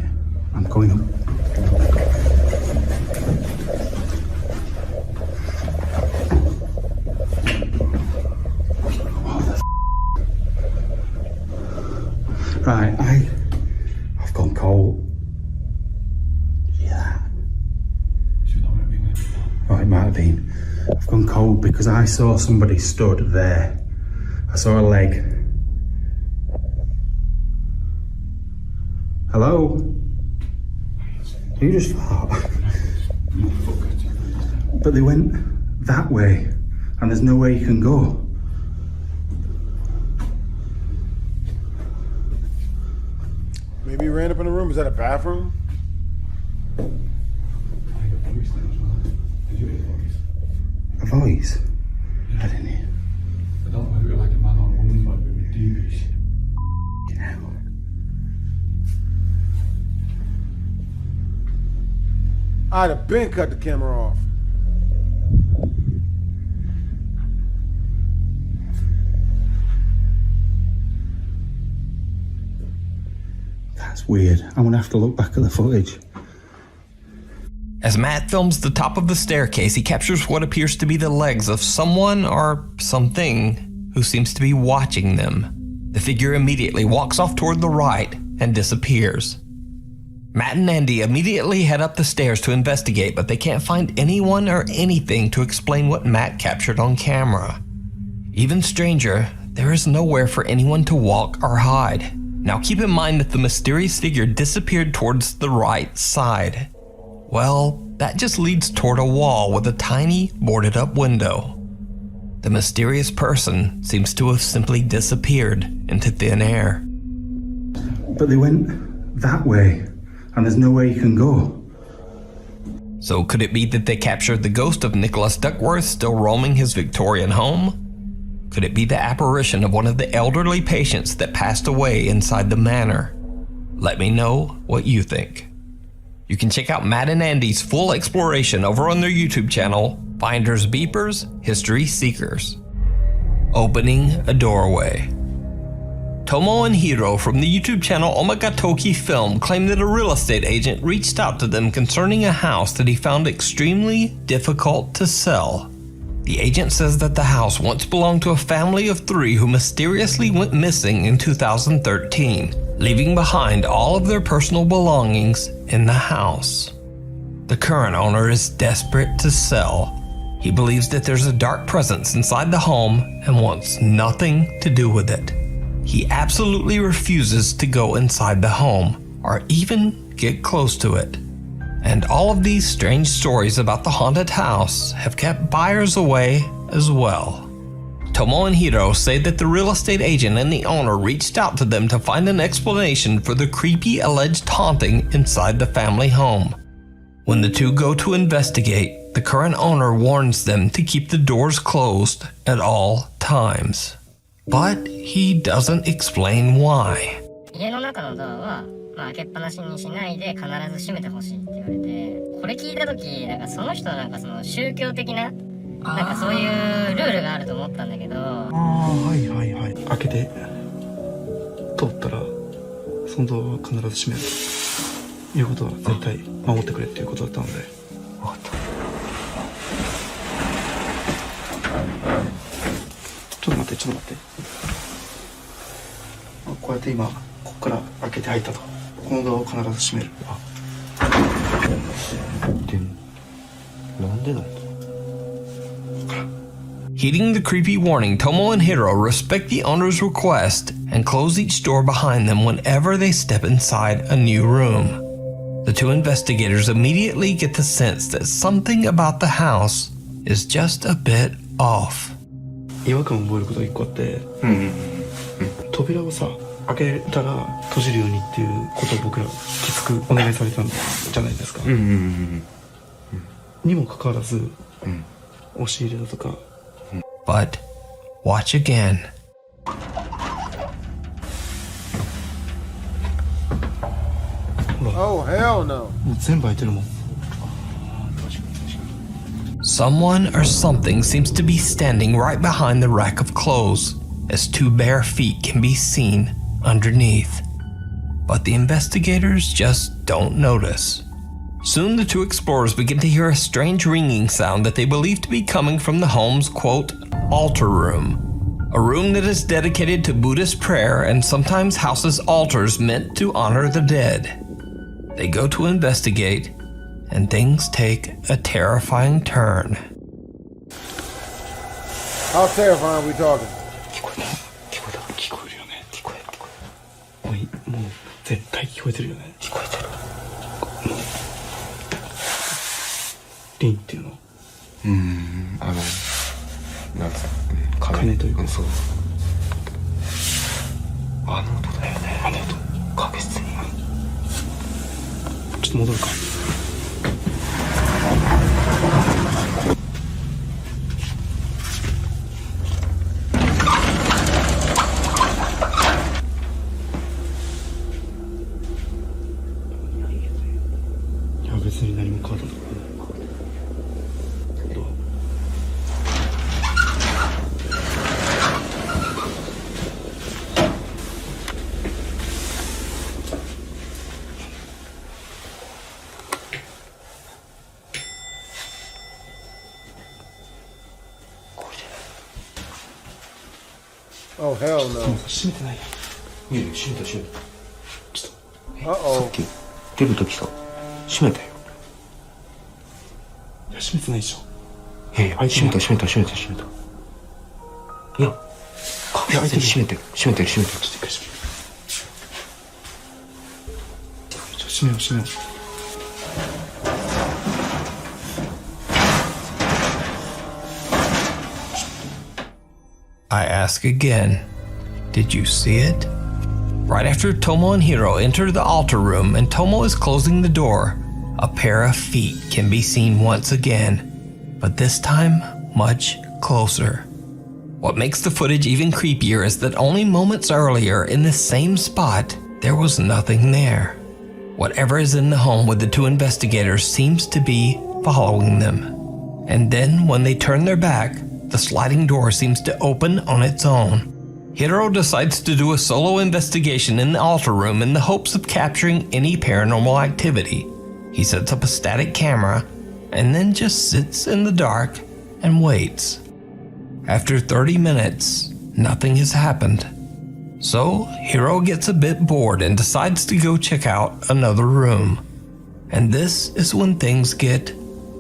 I'm going up. What the Right, I've gone cold. Yeah. Oh, it might have been. I've gone cold because I saw somebody stood there. I saw a leg. Hello? You just fart. But they went that way, and there's nowhere you can go. Maybe he ran up in the room. Is that a bathroom? A voice? I didn't hear. I don't know if it was like a man or a woman, but it was deepish. I'd have been cut the camera off. That's weird. I'm gonna have to look back at the footage. As Matt films the top of the staircase, he captures what appears to be the legs of someone or something who seems to be watching them. The figure immediately walks off toward the right and disappears. Matt and Andy immediately head up the stairs to investigate, but they can't find anyone or anything to explain what Matt captured on camera. Even stranger, there is nowhere for anyone to walk or hide. Now keep in mind that the mysterious figure disappeared towards the right side. Well, that just leads toward a wall with a tiny boarded up window. The mysterious person seems to have simply disappeared into thin air. But they went that way, and there's nowhere you can go. So could it be that they captured the ghost of Nicholas Duckworth still roaming his Victorian home? Could it be the apparition of one of the elderly patients that passed away inside the manor? Let me know what you think. You can check out Matt and Andy's full exploration over on their YouTube channel, Finders Beepers, History Seekers. Opening a doorway. Tomo and Hiro from the YouTube channel Omagatoki Film claim that a real estate agent reached out to them concerning a house that he found extremely difficult to sell. The agent says that the house once belonged to a family of 3 who mysteriously went missing in 2013, leaving behind all of their personal belongings in the house. The current owner is desperate to sell. He believes that there's a dark presence inside the home and wants nothing to do with it. He absolutely refuses to go inside the home or even get close to it. And all of these strange stories about the haunted house have kept buyers away as well. Tomo and Hiro say that the real estate agent and the owner reached out to them to find an explanation for the creepy alleged haunting inside the family home. When the two go to investigate, the current owner warns them to keep the doors closed at all times. But he doesn't explain why. 家の中のドアは開けっぱなしにしないで必ず閉めてほしいって言われて、これ聞いた時なんかその人のその宗教的ななんかそういうルールがあると思ったんだけど。はいはいはい。開けて通ったらそのドアは必ず閉めるということは絶対守ってくれっていうことだったので。分かった。ちょっと待ってこうやって今ここから開けて入ったとこのドアを必ず閉める。なんでだよ。 Heeding the creepy warning, Tomo and Hiro respect the owner's request and close each door behind them whenever they step inside a new room. The two investigators immediately get the sense that something about the house is just a bit off. 違和感を覚えることが1個あって、扉をさ開けたら閉じるようにっていうことを僕らきつくお願いされたんじゃないですか。にもかかわらず、押し入れだとか。But watch again. Oh, hell no. もう全部開いてるもん。Someone or something seems to be standing right behind the rack of clothes, as two bare feet can be seen underneath. But the investigators just don't notice. Soon the two explorers begin to hear a strange ringing sound that they believe to be coming from the home's, quote, altar room. A room that is dedicated to Buddhist prayer and sometimes houses altars meant to honor the dead. They go to investigate, and things take a terrifying turn. How terrifying are we talking? 聞こえるよね。もう絶対聞こえてるよね。聞こえてる。リンっていうの。なんか鐘というか、そう。あの音だよね。あの音。確実に。ちょっと戻るか。いや別に何も変わったとか。Oh, hell no. 閉めてないや。いやいや、閉めた。ちょっと。さっき出るときさ、閉めたよ。いや、閉めてないでしょ。いやいや、閉めた。いや、確実に閉めてる。ちょっと一回閉めよう。I ask again, did you see it? Right after Tomo and Hiro enter the altar room and Tomo is closing the door, a pair of feet can be seen once again, but this time much closer. What makes the footage even creepier is that only moments earlier in this same spot, there was nothing there. Whatever is in the home with the two investigators seems to be following them. And then when they turn their back, the sliding door seems to open on its own. Hiro decides to do a solo investigation in the altar room in the hopes of capturing any paranormal activity. He sets up a static camera and then just sits in the dark and waits. After 30 minutes, nothing has happened. So Hiro gets a bit bored and decides to go check out another room. And this is when things get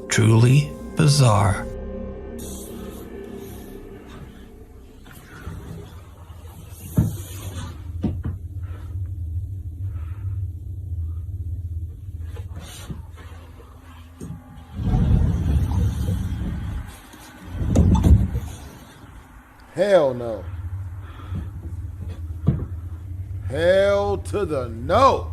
truly bizarre. Hell no. Hell to the no.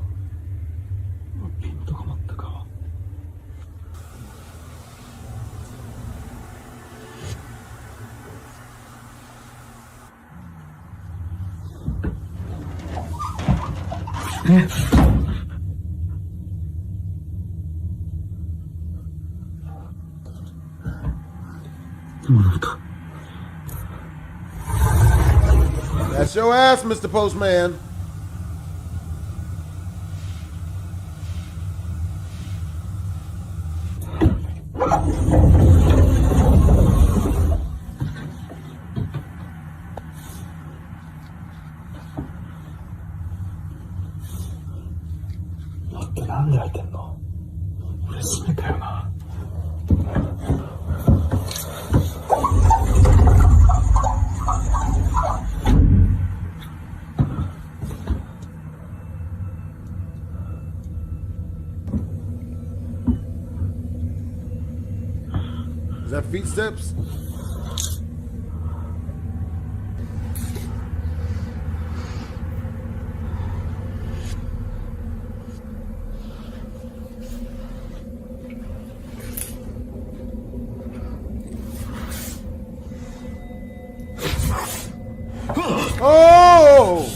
That's your ass, Mr. Postman. feet steps. Oh!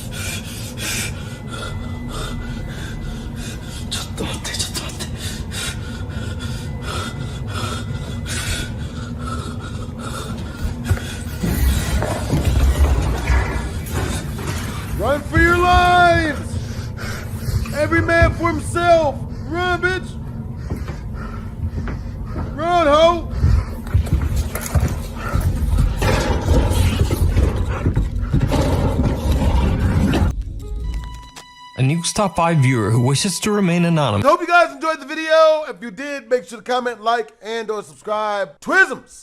Run for your lives! Every man for himself! Run, bitch! Run, ho! A News Top 5 viewer who wishes to remain anonymous. Hope you guys enjoyed the video. If you did, make sure to comment, like, and or subscribe. Twisms!